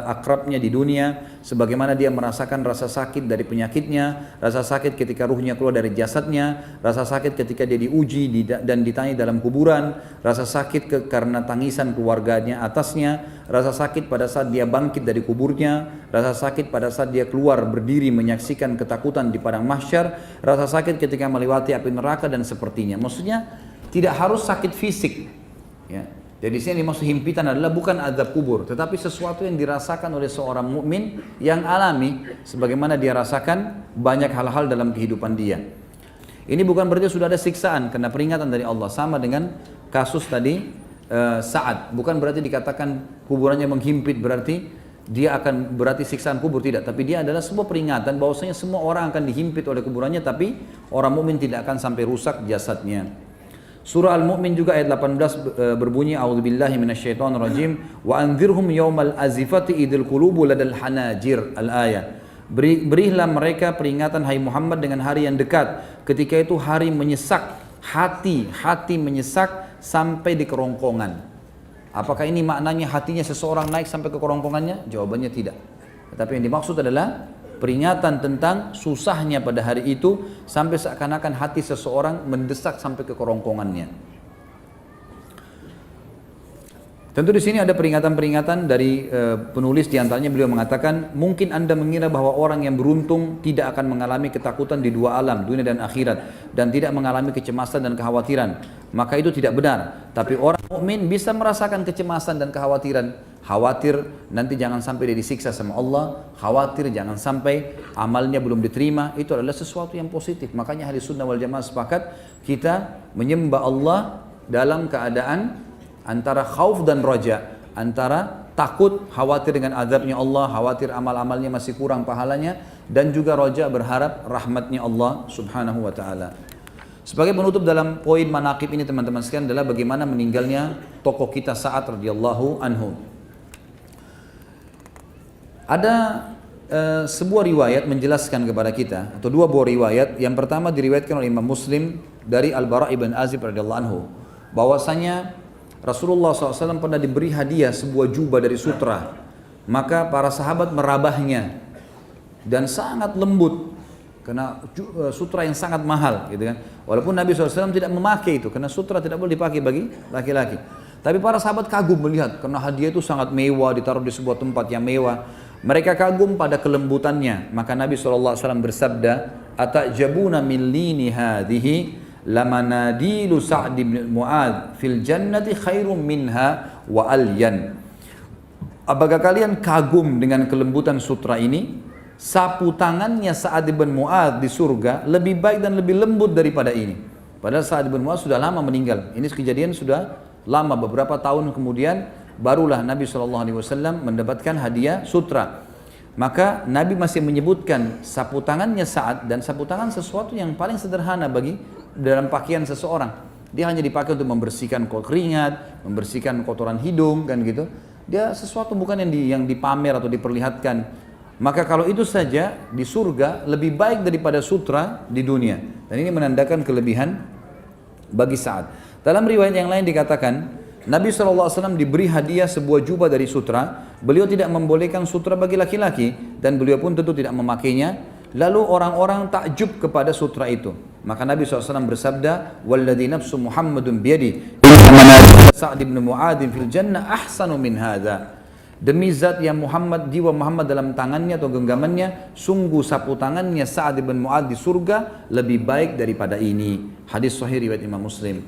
akrabnya di dunia, sebagaimana dia merasakan rasa sakit dari penyakitnya, rasa sakit ketika ruhnya keluar dari jasadnya, rasa sakit ketika dia diuji dan ditanya dalam kuburan, rasa sakit karena tangisan keluarganya atasnya, rasa sakit pada saat dia bangkit dari kuburnya, rasa sakit pada saat dia keluar berdiri menyaksikan ketakutan di padang mahsyar, rasa sakit ketika melewati api neraka dan sepertinya. Maksudnya tidak harus sakit fisik, ya. Jadi sini dimaksud himpitan adalah bukan azab kubur, tetapi sesuatu yang dirasakan oleh seorang mukmin yang alami, sebagaimana dia rasakan banyak hal-hal dalam kehidupan dia. Ini bukan berarti sudah ada siksaan karena peringatan dari Allah, sama dengan kasus tadi Sa'ad. Bukan berarti dikatakan kuburannya menghimpit berarti dia akan berarti siksaan kubur, tidak, tapi dia adalah sebuah peringatan bahwasanya semua orang akan dihimpit oleh kuburannya, tapi orang mukmin tidak akan sampai rusak jasadnya. Surah Al-Mu'min juga ayat 18 berbunyi a'udzubillahi minasyaitonirrajim wa anzirhum yaumal azifati idil qulubu ladal hanajir al-ayat. Berilah mereka peringatan hai Muhammad dengan hari yang dekat, ketika itu hari menyesak, hati menyesak sampai di kerongkongan. Apakah ini maknanya hatinya seseorang naik sampai ke kerongkongannya? Jawabannya tidak. Tetapi yang dimaksud adalah peringatan tentang susahnya pada hari itu sampai seakan-akan hati seseorang mendesak sampai ke kerongkongannya. Tentu di sini ada peringatan-peringatan dari penulis, diantaranya beliau mengatakan mungkin Anda mengira bahwa orang yang beruntung tidak akan mengalami ketakutan di dua alam, dunia dan akhirat, dan tidak mengalami kecemasan dan kekhawatiran. Maka itu tidak benar. Tapi orang mukmin bisa merasakan kecemasan dan kekhawatiran. Khawatir nanti jangan sampai dia disiksa sama Allah, khawatir jangan sampai amalnya belum diterima. Itu adalah sesuatu yang positif. Makanya ahli sunnah wal jamaah sepakat kita menyembah Allah dalam keadaan antara khauf dan roja, antara takut, khawatir dengan azabnya Allah, khawatir amal-amalnya masih kurang pahalanya, dan juga roja, berharap rahmatnya Allah subhanahu wa ta'ala. Sebagai penutup dalam poin manaqib ini teman-teman sekalian adalah bagaimana meninggalnya tokoh kita Sa'ad radhiyallahu anhu. Ada sebuah riwayat menjelaskan kepada kita, atau dua buah riwayat. Yang pertama diriwayatkan oleh Imam Muslim dari Al-Bara' ibn Azib radhiyallahu anhu, bahwasanya Rasulullah SAW pernah diberi hadiah sebuah jubah dari sutra, maka para sahabat merabahnya dan sangat lembut karena sutra yang sangat mahal, gitu kan. Walaupun Nabi SAW tidak memakai itu karena sutra tidak boleh dipakai bagi laki-laki, tapi para sahabat kagum melihat karena hadiah itu sangat mewah, ditaruh di sebuah tempat yang mewah. Mereka kagum pada kelembutannya, maka Nabi SAW bersabda, "Atajabuna min lini hadhihi lamanadilu Sa'd bin Mu'adz fil jannati khairum minha wa alyan." Apakah kalian kagum dengan kelembutan sutra ini? Sapu tangannya Sa'd bin Mu'adz di surga lebih baik dan lebih lembut daripada ini. Padahal Sa'd bin Mu'adz sudah lama meninggal. Ini kejadian sudah lama, beberapa tahun kemudian barulah Nabi SAW mendapatkan hadiah sutra. Maka Nabi masih menyebutkan sapu tangannya Sa'ad, dan sapu tangan sesuatu yang paling sederhana bagi dalam pakaian seseorang. Dia hanya dipakai untuk membersihkan keringat, membersihkan kotoran hidung, kan gitu. Dia sesuatu bukan yang dipamer atau diperlihatkan. Maka kalau itu saja di surga lebih baik daripada sutra di dunia. Dan ini menandakan kelebihan bagi Sa'ad. Dalam riwayat yang lain dikatakan Nabi SAW diberi hadiah sebuah jubah dari sutra. Beliau tidak membolehkan sutra bagi laki-laki dan beliau pun tentu tidak memakainya. Lalu orang-orang takjub kepada sutra itu. Maka Nabi SAW bersabda, "Walladzi nafsu Muhammadun biyadi, inna manazil Sa'd bin Mu'adz fil jannah ahsanu min hadza." Demi zat yang jiwa Muhammad dalam tangannya atau genggamannya, sungguh sapu tangannya Sa'd bin Mu'adz di surga lebih baik daripada ini. Hadis sahih riwayat Imam Muslim.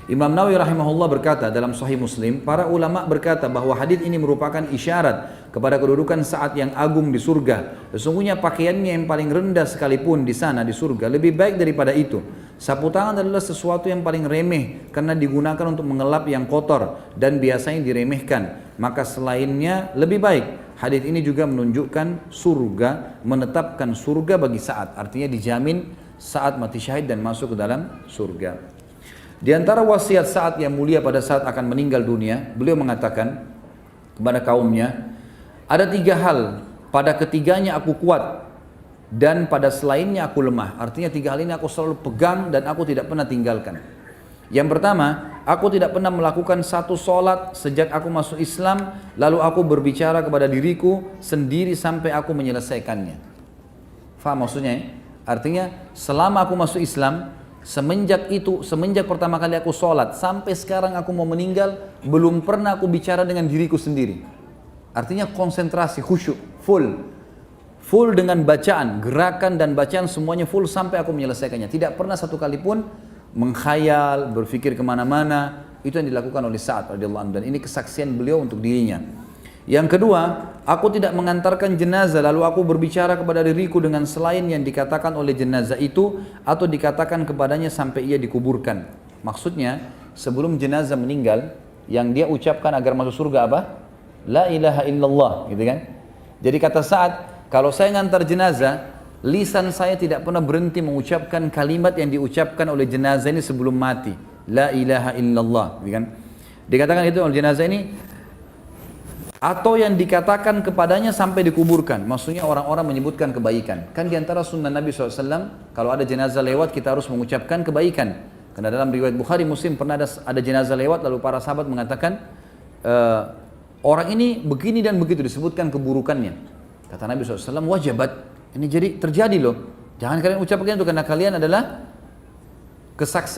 Imam Nawawi rahimahullah berkata dalam Sahih Muslim, para ulama berkata bahwa hadis ini merupakan isyarat kepada kedudukan Sa'ad yang agung di surga. Sesungguhnya pakaiannya yang paling rendah sekalipun di sana di surga lebih baik daripada itu. Sapu tangan adalah sesuatu yang paling remeh karena digunakan untuk mengelap yang kotor dan biasanya diremehkan. Maka selainnya lebih baik. Hadis ini juga menunjukkan surga, menetapkan surga bagi Sa'ad. Artinya dijamin Sa'ad mati syahid dan masuk ke dalam surga. Di antara wasiat Sa'ad yang mulia pada saat akan meninggal dunia, beliau mengatakan kepada kaumnya, ada 3 hal, pada ketiganya aku kuat dan pada selainnya aku lemah. Artinya 3 hal ini aku selalu pegang dan aku tidak pernah tinggalkan. Yang pertama, aku tidak pernah melakukan satu solat sejak aku masuk Islam, lalu aku berbicara kepada diriku sendiri sampai aku menyelesaikannya. Faham maksudnya ya? Artinya selama aku masuk Islam, semenjak pertama kali aku sholat sampai sekarang aku mau meninggal, belum pernah aku bicara dengan diriku sendiri. Artinya konsentrasi, khusyuk, full dengan bacaan, gerakan dan bacaan semuanya full sampai aku menyelesaikannya. Tidak pernah satu kali pun mengkhayal, berpikir kemana-mana. Itu yang dilakukan oleh Sa'ad radhiyallahu anhu, dan ini kesaksian beliau untuk dirinya. Yang kedua, aku tidak mengantarkan jenazah lalu aku berbicara kepada diriku dengan selain yang dikatakan oleh jenazah itu atau dikatakan kepadanya sampai ia dikuburkan. Maksudnya, sebelum jenazah meninggal, yang dia ucapkan agar masuk surga apa? La ilaha illallah, gitu kan? Jadi kata Sa'ad, kalau saya ngantar jenazah, lisan saya tidak pernah berhenti mengucapkan kalimat yang diucapkan oleh jenazah ini sebelum mati. la ilaha illallah, kan? Dikatakan itu jenazah ini, atau yang dikatakan kepadanya sampai dikuburkan. Maksudnya orang-orang menyebutkan kebaikan. Kan diantara sunnah Nabi SAW, kalau ada jenazah lewat kita harus mengucapkan kebaikan. Karena dalam riwayat Bukhari Muslim pernah ada jenazah lewat, lalu para sahabat mengatakan, orang ini begini dan begitu, disebutkan keburukannya. Kata Nabi SAW, wajabat, ini jadi terjadi loh. Jangan kalian ucapkan itu karena kalian adalah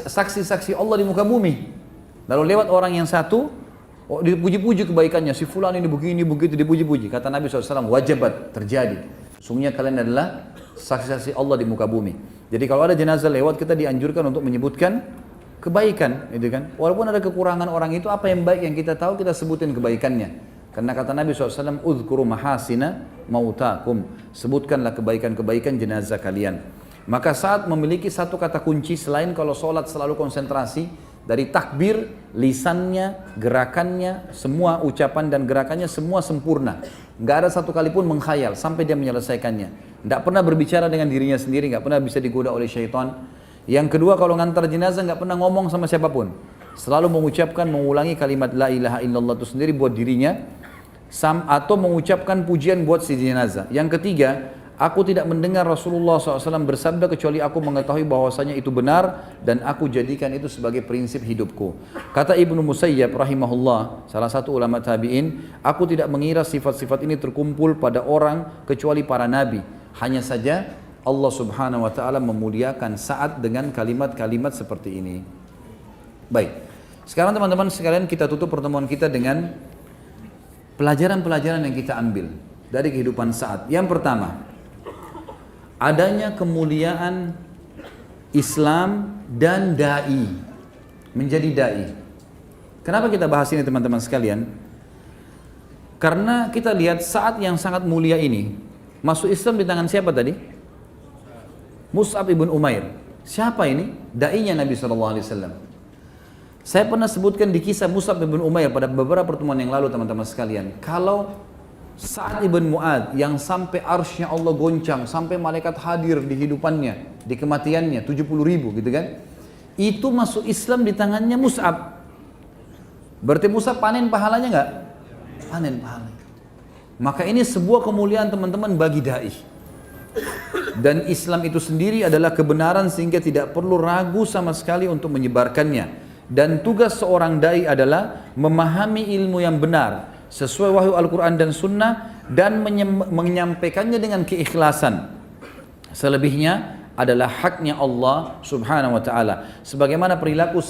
saksi-saksi Allah di muka bumi. Lalu lewat orang yang satu, dipuji-puji kebaikannya, si fulan ini begini, begitu, dipuji-puji. Kata Nabi SAW, wajabat, terjadi. Sesungguhnya kalian adalah saksi-saksi Allah di muka bumi. Jadi kalau ada jenazah lewat, kita dianjurkan untuk menyebutkan kebaikan, gitu kan? Walaupun ada kekurangan orang itu, apa yang baik yang kita tahu, kita sebutin kebaikannya. Karena kata Nabi SAW, udhkuru mahasina mautakum. Sebutkanlah kebaikan-kebaikan jenazah kalian. Maka saat memiliki satu kata kunci, selain kalau sholat selalu konsentrasi, dari takbir, lisannya, gerakannya, semua ucapan dan gerakannya semua sempurna. Nggak ada satu kali pun mengkhayal sampai dia menyelesaikannya. Nggak pernah berbicara dengan dirinya sendiri, nggak pernah bisa digoda oleh syaitan. Yang kedua, kalau ngantar jenazah nggak pernah ngomong sama siapapun. Selalu mengucapkan, mengulangi kalimat la ilaha illallah itu sendiri buat dirinya, atau mengucapkan pujian buat si jenazah. Yang ketiga, aku tidak mendengar Rasulullah SAW bersabda kecuali aku mengetahui bahwasanya itu benar dan aku jadikan itu sebagai prinsip hidupku. Kata Ibnu Musayyab rahimahullah, salah satu ulama tabi'in, aku tidak mengira sifat-sifat ini terkumpul pada orang kecuali para nabi. Hanya saja Allah Subhanahu wa taala memuliakan saat dengan kalimat-kalimat seperti ini. Baik. Sekarang teman-teman sekalian, kita tutup pertemuan kita dengan pelajaran-pelajaran yang kita ambil dari kehidupan saat. Yang pertama, adanya kemuliaan Islam dan da'i, menjadi da'i. Kenapa kita bahas ini teman-teman sekalian? Karena kita lihat saat yang sangat mulia ini, masuk Islam di tangan siapa tadi? Mus'ab ibn Umair. Siapa ini? Da'inya Nabi SAW. Saya pernah sebutkan di kisah Mus'ab ibn Umair pada beberapa pertemuan yang lalu teman-teman sekalian. Kalau Sa'ad ibn Mu'ad yang sampai arsy-Nya Allah goncang, sampai malaikat hadir di hidupannya, di kematiannya, 70.000 gitu kan. Itu masuk Islam di tangannya Mus'ab. Berarti Mus'ab panen pahalanya enggak? Panen pahalanya. Maka ini sebuah kemuliaan teman-teman bagi da'i. Dan Islam itu sendiri adalah kebenaran sehingga tidak perlu ragu sama sekali untuk menyebarkannya. Dan tugas seorang da'i adalah memahami ilmu yang benar sesuai wahyu Al-Quran dan Sunnah dan menyampaikannya dengan keikhlasan. Selebihnya adalah haknya Allah Subhanahu wa taala. Sebagaimana perilaku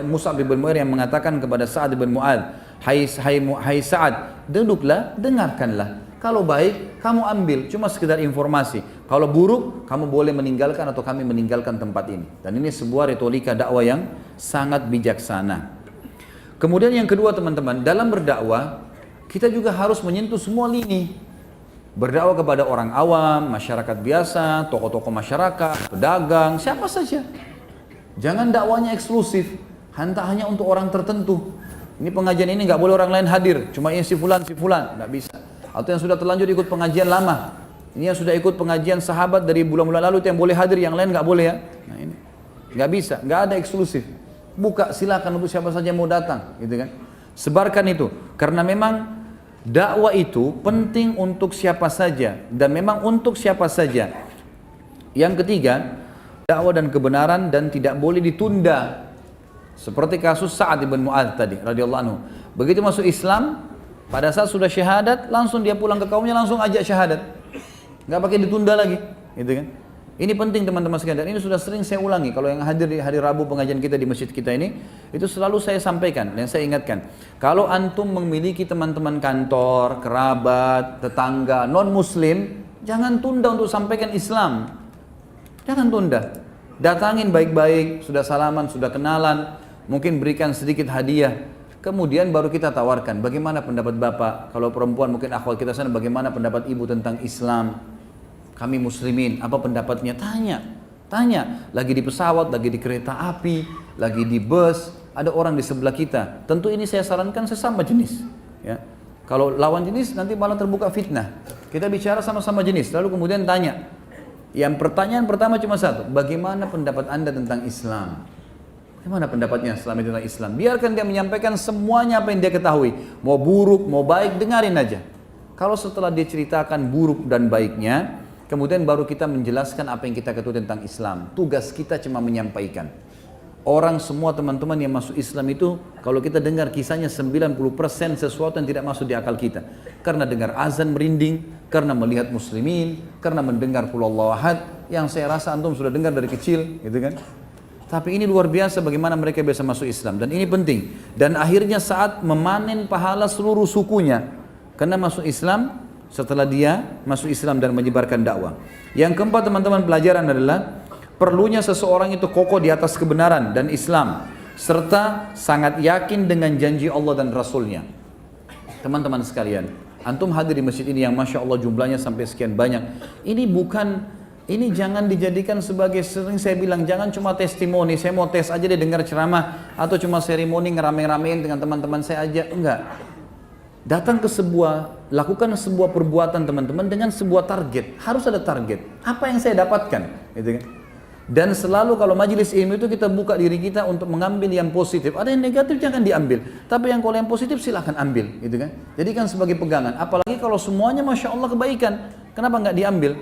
Mus'ab bin Umair yang mengatakan kepada Sa'ad bin Mu'adz, hai Sa'ad, duduklah, dengarkanlah. Kalau baik, kamu ambil, cuma sekedar informasi. Kalau buruk, kamu boleh meninggalkan atau kami meninggalkan tempat ini. Dan ini sebuah retorika dakwah yang sangat bijaksana. Kemudian yang kedua teman-teman, dalam berdakwah, kita juga harus menyentuh semua lini. Berdakwah kepada orang awam, masyarakat biasa, tokoh-tokoh masyarakat, pedagang, siapa saja. Jangan dakwanya eksklusif, hanya untuk orang tertentu. Ini pengajian ini nggak boleh orang lain hadir, cuma ini si fulan, nggak bisa. Atau yang sudah terlanjur ikut pengajian lama, ini yang sudah ikut pengajian sahabat dari bulan-bulan lalu itu yang boleh hadir, yang lain nggak boleh ya. Nah ini nggak bisa, nggak ada eksklusif. Buka silakan untuk siapa saja yang mau datang, gitu kan. Sebarkan itu, karena memang dakwah itu penting untuk siapa saja dan memang untuk siapa saja. Yang ketiga, dakwah dan kebenaran dan tidak boleh ditunda. Seperti kasus Sa'ad bin Mu'adz tadi radhiyallahu anhu. Begitu masuk Islam, pada saat sudah syahadat, langsung dia pulang ke kaumnya, langsung ajak syahadat. Nggak pakai ditunda lagi, gitu kan? Ini penting teman-teman sekalian, dan ini sudah sering saya ulangi. Kalau yang hadir di hari Rabu pengajian kita di masjid kita ini, itu selalu saya sampaikan dan saya ingatkan. Kalau antum memiliki teman-teman kantor, kerabat, tetangga, non-muslim, jangan tunda untuk sampaikan Islam. Jangan tunda. Datangin baik-baik, sudah salaman, sudah kenalan, mungkin berikan sedikit hadiah. Kemudian baru kita tawarkan, bagaimana pendapat Bapak? Kalau perempuan mungkin akhwat kita sana, bagaimana pendapat Ibu tentang Islam? Kami muslimin, apa pendapatnya? Tanya. Lagi di pesawat, lagi di kereta api, lagi di bus, ada orang di sebelah kita. Tentu ini saya sarankan sesama jenis. Ya. Kalau lawan jenis nanti malah terbuka fitnah. Kita bicara sama-sama jenis, lalu kemudian tanya. Yang pertanyaan pertama cuma satu, bagaimana pendapat Anda tentang Islam? Gimana pendapatnya selama itu tentang Islam? Biarkan dia menyampaikan semuanya apa yang dia ketahui. Mau buruk, mau baik, dengarin aja. Kalau setelah dia ceritakan buruk dan baiknya, kemudian baru kita menjelaskan apa yang kita ketahui tentang Islam. Tugas kita cuma menyampaikan. Orang semua teman-teman yang masuk Islam itu, kalau kita dengar kisahnya 90% sesuatu yang tidak masuk di akal kita. Karena dengar azan merinding, karena melihat muslimin, karena mendengar qul huwallahu ahad, yang saya rasa antum sudah dengar dari kecil, gitu kan? Tapi ini luar biasa bagaimana mereka bisa masuk Islam, dan ini penting. Dan akhirnya saat memanen pahala seluruh sukunya karena masuk Islam, setelah dia masuk Islam dan menyebarkan dakwah. Yang keempat teman-teman pelajaran adalah perlunya seseorang itu kokoh di atas kebenaran dan Islam, serta sangat yakin dengan janji Allah dan Rasulnya. Teman-teman sekalian, antum hadir di masjid ini yang Masya Allah jumlahnya sampai sekian banyak. Ini jangan dijadikan sebagai, sering saya bilang, jangan cuma testimoni, saya mau tes aja deh dengar ceramah, atau cuma seremoni ngerame-ramein dengan teman-teman saya aja, enggak. Datang ke lakukan sebuah perbuatan teman-teman dengan sebuah target, harus ada target, apa yang saya dapatkan, gitu kan. Dan selalu kalau majelis ilmu itu kita buka diri kita untuk mengambil yang positif, ada yang negatif jangan diambil, tapi yang kalau yang positif silahkan ambil, gitu kan. Jadikan sebagai pegangan, apalagi kalau semuanya Masya Allah kebaikan, kenapa nggak diambil?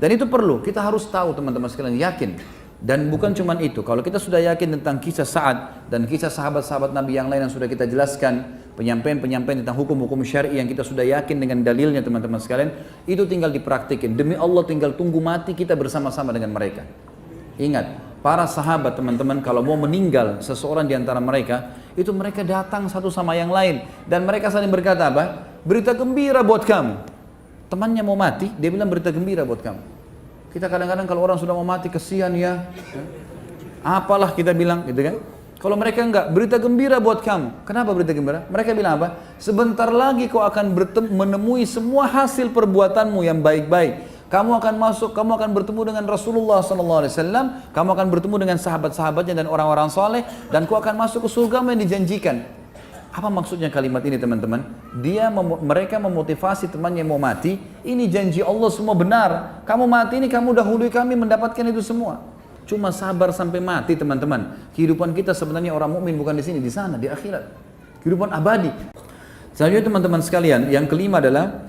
Dan itu perlu, kita harus tahu teman-teman sekalian, yakin. Dan bukan cuma itu, kalau kita sudah yakin tentang kisah Sa'ad dan kisah sahabat-sahabat Nabi yang lain yang sudah kita jelaskan, penyampaian-penyampaian tentang hukum-hukum syar'i yang kita sudah yakin dengan dalilnya teman-teman sekalian, itu tinggal dipraktikin. Demi Allah tinggal tunggu mati kita bersama-sama dengan mereka. Ingat, para sahabat teman-teman kalau mau meninggal seseorang di antara mereka, itu mereka datang satu sama yang lain. Dan mereka saling berkata apa? Berita gembira buat kamu. Temannya mau mati, dia bilang berita gembira buat kamu. Kita kadang-kadang kalau orang sudah mau mati, kesian ya. Apalah kita bilang, gitu kan. Kalau mereka enggak, berita gembira buat kamu. Kenapa berita gembira? Mereka bilang apa? Sebentar lagi kau akan menemui semua hasil perbuatanmu yang baik-baik. Kamu akan masuk, kamu akan bertemu dengan Rasulullah SAW, kamu akan bertemu dengan sahabat-sahabatnya dan orang-orang soleh, dan kau akan masuk ke surga yang dijanjikan. Apa maksudnya kalimat ini teman-teman? Mereka memotivasi temannya yang mau mati, ini janji Allah semua benar. Kamu mati ini, kamu dahului kami mendapatkan itu semua. Cuma sabar sampai mati teman-teman. Kehidupan kita sebenarnya orang mukmin bukan di sini, di sana, di akhirat. Kehidupan abadi. Selanjutnya teman-teman sekalian, yang kelima adalah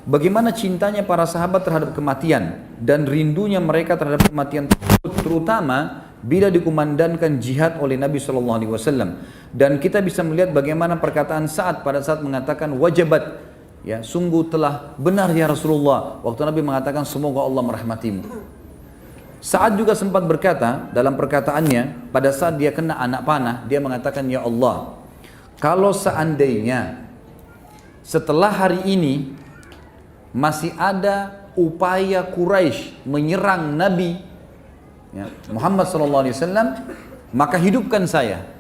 bagaimana cintanya para sahabat terhadap kematian dan rindunya mereka terhadap kematian tersebut, terutama bila dikumandangkan jihad oleh Nabi SAW. Dan kita bisa melihat bagaimana perkataan Sa'ad pada saat mengatakan wajabat, ya sungguh telah benar ya Rasulullah, waktu Nabi mengatakan semoga Allah merahmatimu. Sa'ad juga sempat berkata dalam perkataannya pada saat dia kena anak panah, dia mengatakan ya Allah, kalau seandainya setelah hari ini masih ada upaya Quraisy menyerang Nabi ya, Muhammad SAW, maka hidupkan saya.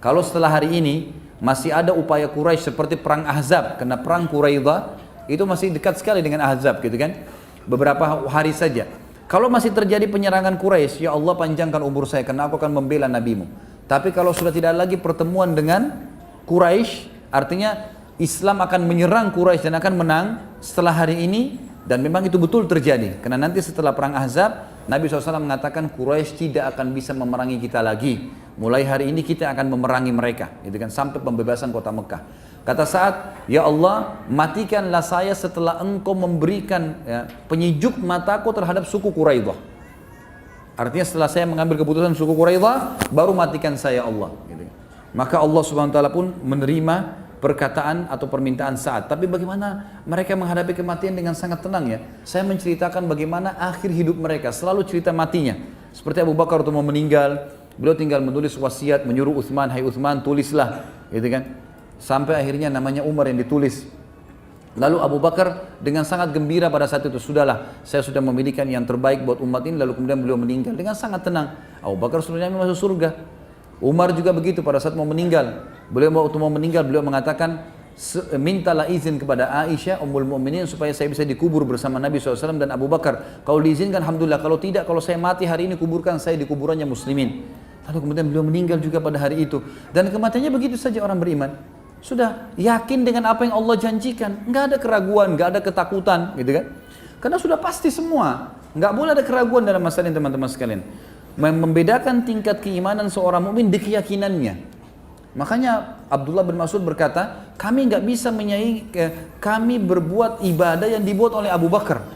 Kalau setelah hari ini masih ada upaya Quraisy seperti perang Ahzab, karena perang Quraidah itu masih dekat sekali dengan Ahzab, gitu kan? Beberapa hari saja. Kalau masih terjadi penyerangan Quraisy, ya Allah panjangkan umur saya karena aku akan membela nabimu. Tapi kalau sudah tidak lagi pertemuan dengan Quraisy, artinya Islam akan menyerang Quraisy dan akan menang setelah hari ini, dan memang itu betul terjadi. Karena nanti setelah perang Ahzab, Nabi SAW mengatakan Quraisy tidak akan bisa memerangi kita lagi. Mulai hari ini kita akan memerangi mereka, gitu kan, sampai pembebasan kota Mekah. Kata Sa'ad, ya Allah, matikanlah saya setelah engkau memberikan ya, penyejuk mataku terhadap suku Quraidah. Artinya setelah saya mengambil keputusan suku Quraidah, baru matikan saya Allah. Gitu. Maka Allah Subhanahu Wa Taala pun menerima perkataan atau permintaan Sa'ad. Tapi bagaimana mereka menghadapi kematian dengan sangat tenang ya. Saya menceritakan bagaimana akhir hidup mereka, selalu cerita matinya. Seperti Abu Bakar waktu mau meninggal, beliau tinggal menulis wasiat, menyuruh Utsman, hai Utsman tulislah, gitu kan. Sampai akhirnya namanya Umar yang ditulis. Lalu Abu Bakar dengan sangat gembira pada saat itu, sudahlah, saya sudah memilihkan yang terbaik buat umat ini, lalu kemudian beliau meninggal dengan sangat tenang. Abu Bakar sudah masuk surga. Umar juga begitu pada saat mau meninggal. Beliau waktu mau meninggal, beliau mengatakan, mintalah izin kepada Aisyah Ummul Mukminin supaya saya bisa dikubur bersama Nabi SAW dan Abu Bakar. Kalau diizinkan alhamdulillah, kalau tidak, kalau saya mati hari ini, kuburkan saya di kuburannya muslimin. Lalu kemudian beliau meninggal juga pada hari itu. Dan kematiannya begitu saja orang beriman. Sudah yakin dengan apa yang Allah janjikan, nggak ada keraguan, nggak ada ketakutan, gitu kan? Karena sudah pasti semua, nggak boleh ada keraguan dalam masalah ini teman-teman sekalian. Membedakan tingkat keimanan seorang mukmin di keyakinannya. Makanya Abdullah bin Mas'ud berkata, kami nggak bisa menyaingi, kami berbuat ibadah yang dibuat oleh Abu Bakar.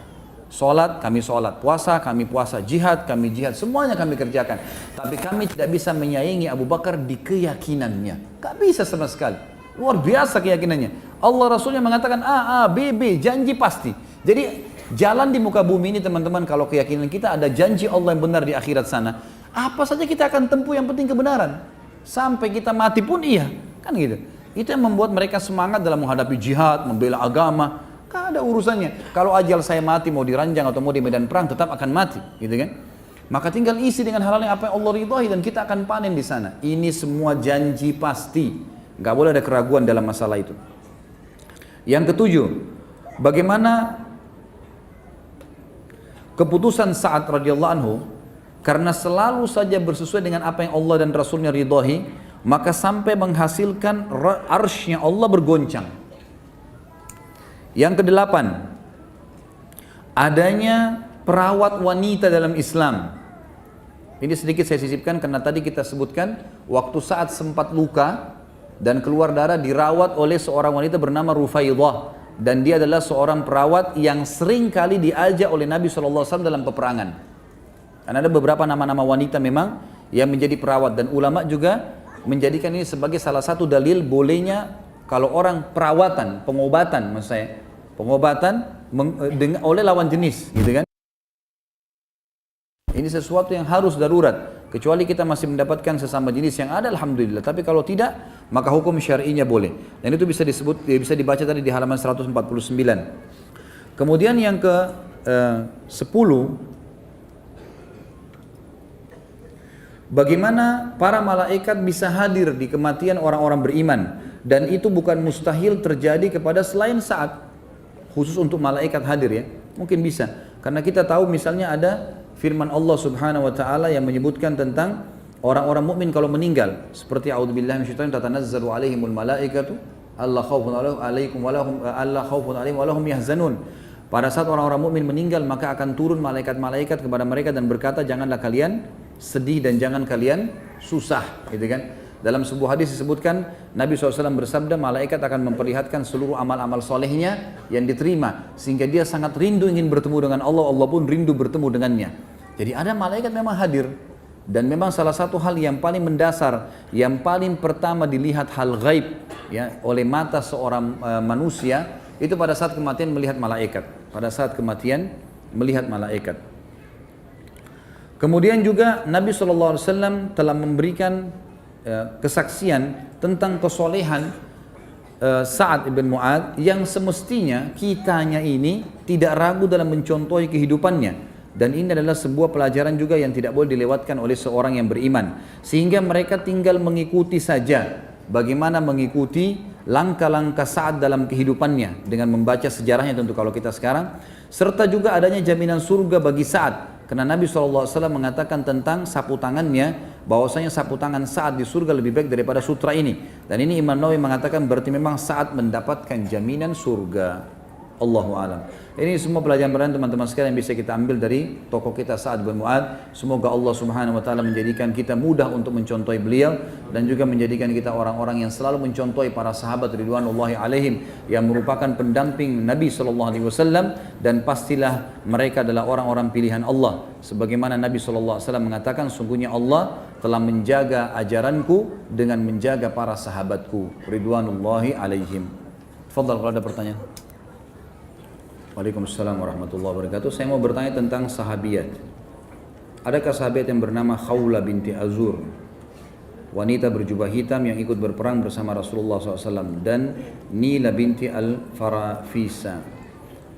Sholat, kami sholat, puasa, kami puasa, jihad, kami jihad, semuanya kami kerjakan. Tapi kami tidak bisa menyaingi Abu Bakar di keyakinannya. Gak bisa sama sekali. Luar biasa keyakinannya. Allah Rasulnya mengatakan A, A, B, B, janji pasti. Jadi jalan di muka bumi ini teman-teman, kalau keyakinan kita ada janji Allah yang benar di akhirat sana, apa saja kita akan tempuh, yang penting kebenaran. Sampai kita mati pun iya, kan gitu. Itu yang membuat mereka semangat dalam menghadapi jihad, membela agama. Gak ada urusannya. Kalau ajal saya mati, mau diranjang atau mau di medan perang, tetap akan mati, gitu kan? Maka tinggal isi dengan hal-hal yang apa yang Allah ridhai dan kita akan panen di sana. Ini semua janji pasti. Gak boleh ada keraguan dalam masalah itu. Yang ketujuh, bagaimana keputusan Sa'ad radhiyallahu anhu, karena selalu saja bersesuai dengan apa yang Allah dan Rasulnya ridhahi, maka sampai menghasilkan arsy-nya Allah bergoncang. Yang kedelapan, adanya perawat wanita dalam Islam. Ini sedikit saya sisipkan karena tadi kita sebutkan waktu Sa'ad sempat luka dan keluar darah, dirawat oleh seorang wanita bernama Rufaidah, dan dia adalah seorang perawat yang sering kali diajak oleh Nabi SAW dalam peperangan. Karena ada beberapa nama-nama wanita memang yang menjadi perawat, dan ulama juga menjadikan ini sebagai salah satu dalil bolehnya kalau orang perawatan, pengobatan maksud saya, pengobatan oleh lawan jenis, gitu kan. Ini sesuatu yang harus darurat, kecuali kita masih mendapatkan sesama jenis yang ada, alhamdulillah. Tapi kalau tidak, maka hukum syar'inya boleh. Dan itu bisa bisa dibaca tadi di halaman 149. Kemudian yang ke 10, bagaimana para malaikat bisa hadir di kematian orang-orang beriman, dan itu bukan mustahil terjadi kepada selain Sa'ad. Khusus untuk malaikat hadir ya, mungkin bisa. Karena kita tahu misalnya ada firman Allah Subhanahu wa taala yang menyebutkan tentang orang-orang mukmin kalau meninggal, seperti a'udzubillahi minasyaitonir tatanazzalu alaihimul malaikatu alla khaufun alaikum wa lahum yahzanun. Pada saat orang-orang mukmin meninggal, maka akan turun malaikat-malaikat kepada mereka dan berkata, janganlah kalian sedih dan jangan kalian susah, gitu kan. Dalam sebuah hadis disebutkan Nabi SAW bersabda, malaikat akan memperlihatkan seluruh amal-amal solehnya yang diterima, sehingga dia sangat rindu ingin bertemu dengan Allah, Allah pun rindu bertemu dengannya. Jadi ada malaikat memang hadir. Dan memang salah satu hal yang paling mendasar, yang paling pertama dilihat hal gaib ya, oleh mata seorang manusia, itu pada saat kematian melihat malaikat. Pada saat kematian melihat malaikat. Kemudian juga Nabi SAW telah memberikan kesaksian tentang kesolehan Sa'ad ibn Mu'adz, yang semestinya kitanya ini tidak ragu dalam mencontohi kehidupannya. Dan ini adalah sebuah pelajaran juga yang tidak boleh dilewatkan oleh seorang yang beriman, sehingga mereka tinggal mengikuti saja bagaimana mengikuti langkah-langkah Sa'ad dalam kehidupannya dengan membaca sejarahnya tentu kalau kita sekarang, serta juga adanya jaminan surga bagi Sa'ad. Karena Nabi SAW mengatakan tentang sapu tangannya, bahwasanya sapu tangan Sa'ad di surga lebih baik daripada sutra ini. Dan ini Imam Nawawi mengatakan berarti memang Sa'ad mendapatkan jaminan surga. Allahu a'lam. Ini semua pelajaran teman-teman sekalian yang bisa kita ambil dari tokoh kita Sa'ad bin Mu'adz. Semoga Allah Subhanahu wa taala menjadikan kita mudah untuk mencontohi beliau, dan juga menjadikan kita orang-orang yang selalu mencontohi para sahabat ridwanullahi alaihim yang merupakan pendamping Nabi sallallahu alaihi wasallam, dan pastilah mereka adalah orang-orang pilihan Allah. Sebagaimana Nabi sallallahu alaihi wasallam mengatakan, sungguhnya Allah telah menjaga ajaranku dengan menjaga para sahabatku ridwanullahi alaihim. Tafadhal kalau ada pertanyaan. Waalaikumsalam warahmatullahi wabarakatuh. Saya mau bertanya tentang sahabiyat. Adakah sahabat yang bernama Khawla binti Azur, wanita berjubah hitam yang ikut berperang bersama Rasulullah SAW, dan Nila binti Al-Farafisa,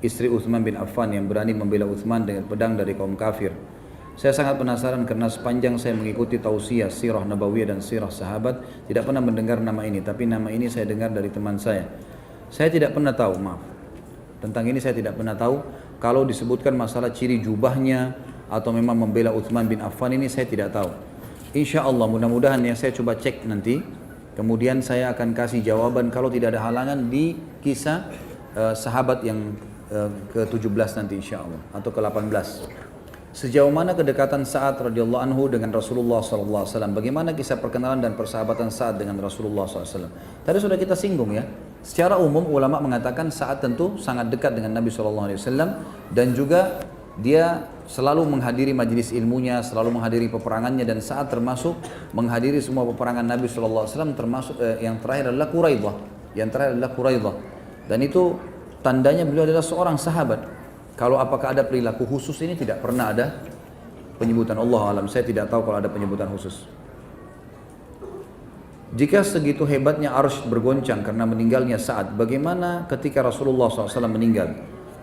istri Uthman bin Affan yang berani membela Uthman dengan pedang dari kaum kafir? Saya sangat penasaran karena sepanjang saya mengikuti tausiah, sirah nabawiyah dan sirah sahabat, tidak pernah mendengar nama ini, tapi nama ini saya dengar dari teman saya. Saya tidak pernah tahu, maaf. Tentang ini saya tidak pernah tahu. Kalau disebutkan masalah ciri jubahnya atau memang membela Uthman bin Affan, ini saya tidak tahu. Insya Allah mudah-mudahan ya, saya coba cek nanti. Kemudian saya akan kasih jawaban kalau tidak ada halangan di kisah sahabat yang ke-17 nanti insya Allah, atau ke-18. Sejauh mana kedekatan Sa'ad radhiyallahu anhu dengan Rasulullah sallallahu alaihi wasallam? Bagaimana kisah perkenalan dan persahabatan Sa'ad dengan Rasulullah sallallahu alaihi wasallam? Tadi sudah kita singgung ya. Secara umum ulama mengatakan Sa'ad tentu sangat dekat dengan Nabi sallallahu alaihi wasallam dan juga dia selalu menghadiri majelis ilmunya, selalu menghadiri peperangannya, dan Sa'ad termasuk menghadiri semua peperangan Nabi sallallahu alaihi wasallam, termasuk yang terakhir adalah Quraidah. Yang terakhir adalah Quraidah. Dan itu tandanya beliau adalah seorang sahabat. Kalau apakah ada perilaku khusus, ini tidak pernah ada penyebutan. Allah alam, saya tidak tahu kalau ada penyebutan khusus. Jika segitu hebatnya arsy bergoncang karena meninggalnya Sa'ad, bagaimana ketika Rasulullah SAW meninggal?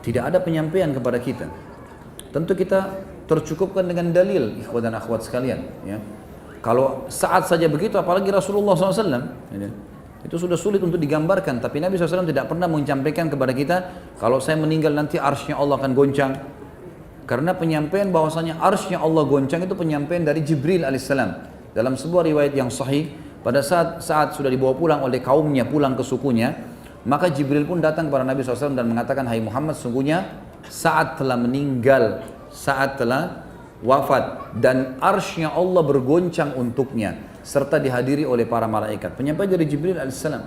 Tidak ada penyampaian kepada kita. Tentu kita tercukupkan dengan dalil, ikhwat dan akhwat sekalian. Ya. Kalau Sa'ad saja begitu, apalagi Rasulullah SAW. Itu sudah sulit untuk digambarkan, tapi Nabi SAW tidak pernah menyampaikan kepada kita, kalau saya meninggal nanti arsy-nya Allah akan goncang. Karena penyampaian bahwasanya arsy-nya Allah goncang itu penyampaian dari Jibril alaihissalam. Dalam sebuah riwayat yang sahih, pada saat sudah dibawa pulang oleh kaumnya, pulang ke sukunya, maka Jibril pun datang kepada Nabi SAW dan mengatakan, hai Muhammad, sungguhnya Sa'ad telah meninggal, Sa'ad telah wafat, dan arsy-nya Allah bergoncang untuknya, serta dihadiri oleh para malaikat. Penyampaian dari Jibril alaihissalam.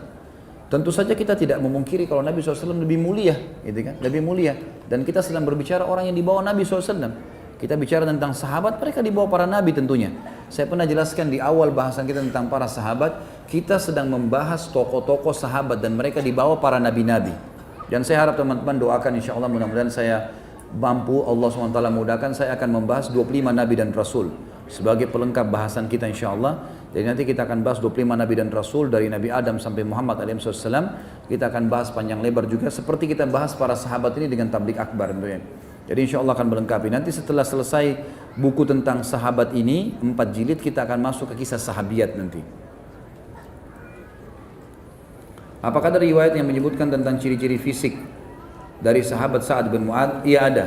Tentu saja kita tidak memungkiri kalau Nabi SAW lebih mulia, gitu kan? Lebih mulia. Dan kita sedang berbicara orang yang dibawa Nabi SAW. Kita bicara tentang sahabat, mereka dibawa para nabi tentunya. Saya pernah jelaskan di awal bahasan kita tentang para sahabat, kita sedang membahas tokoh-tokoh sahabat dan mereka dibawa para nabi-nabi. Dan saya harap teman-teman doakan, insya Allah mudah-mudahan saya mampu, Allah SWT mudahkan, saya akan membahas 25 nabi dan rasul sebagai pelengkap bahasan kita insya Allah. Jadi nanti kita akan bahas 25 Nabi dan Rasul dari Nabi Adam sampai Muhammad alaihissalam. Kita akan bahas panjang lebar juga seperti kita bahas para sahabat ini dengan tablik akbar tentunya. Jadi insya Allah akan melengkapi. Nanti setelah selesai buku tentang sahabat ini 4 jilid, kita akan masuk ke kisah sahabiat nanti. Apakah ada riwayat yang menyebutkan tentang ciri-ciri fisik dari sahabat Sa'ad bin Mu'adz? Iya ada.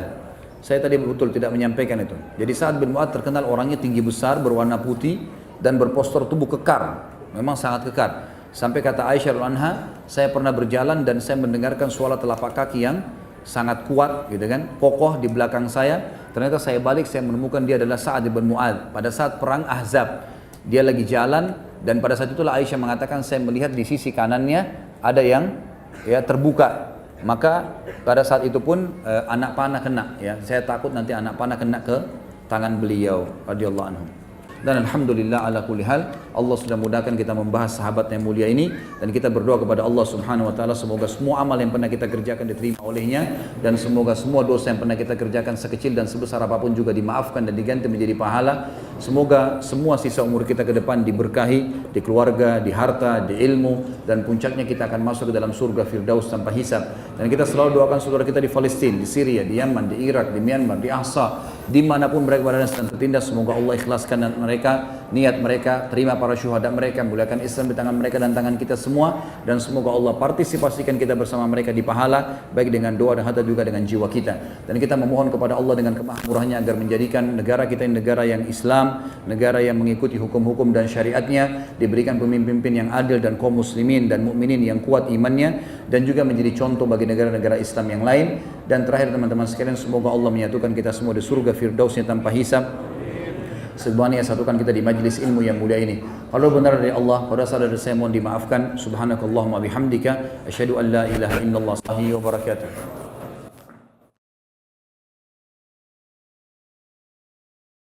Saya tadi betul tidak menyampaikan itu. Jadi Sa'ad bin Mu'adz terkenal orangnya tinggi besar, berwarna putih, dan berpostur tubuh kekar, memang sangat kekar. Sampai kata Aisyah radhiyallahu anha, saya pernah berjalan dan saya mendengarkan suara telapak kaki yang sangat kuat, gitu kan, kokoh di belakang saya. Ternyata saya balik, saya menemukan dia adalah Sa'ad bin Mu'adz pada saat perang Ahzab. Dia lagi jalan dan pada saat itulah Aisyah mengatakan, saya melihat di sisi kanannya ada yang terbuka. Maka pada saat itu pun anak panah kena, ya. Saya takut nanti anak panah kena ke tangan beliau radhiyallahu anhu. Dan alhamdulillah ala kulli hal, Allah sudah mudahkan kita membahas sahabat yang mulia ini, dan kita berdoa kepada Allah Subhanahu wa taala semoga semua amal yang pernah kita kerjakan diterima olehnya, dan semoga semua dosa yang pernah kita kerjakan sekecil dan sebesar apapun juga dimaafkan dan diganti menjadi pahala. Semoga semua sisa umur kita ke depan diberkahi di keluarga, di harta, di ilmu, dan puncaknya kita akan masuk ke dalam surga Firdaus tanpa hisab. Dan kita selalu doakan saudara kita di Palestina, di Syria, di Yaman, di Irak, di Myanmar, di Ahsa, dimanapun mereka berada dan tertindas, semoga Allah ikhlaskan dan mereka, niat mereka, terima para syuhada mereka, muliakan Islam di tangan mereka dan tangan kita semua, dan semoga Allah partisipasikan kita bersama mereka di pahala, baik dengan doa dan harta juga dengan jiwa kita. Dan kita memohon kepada Allah dengan kemahamurahannya agar menjadikan negara kita ini negara yang Islam, negara yang mengikuti hukum-hukum dan syariatnya, diberikan pemimpin-pemimpin yang adil dan kaum muslimin dan mukminin yang kuat imannya, dan juga menjadi contoh bagi negara-negara Islam yang lain. Dan terakhir teman-teman sekalian, semoga Allah menyatukan kita semua di surga Firdausnya tanpa hisab. Semuanya satukan kita di majlis ilmu yang mulia ini. Kalau benar dari Allah, kalau salah dari saya mohon dimaafkan. Subhanakallahumma bihamdika asyhadu an la ilaha illallah wa barakatuh.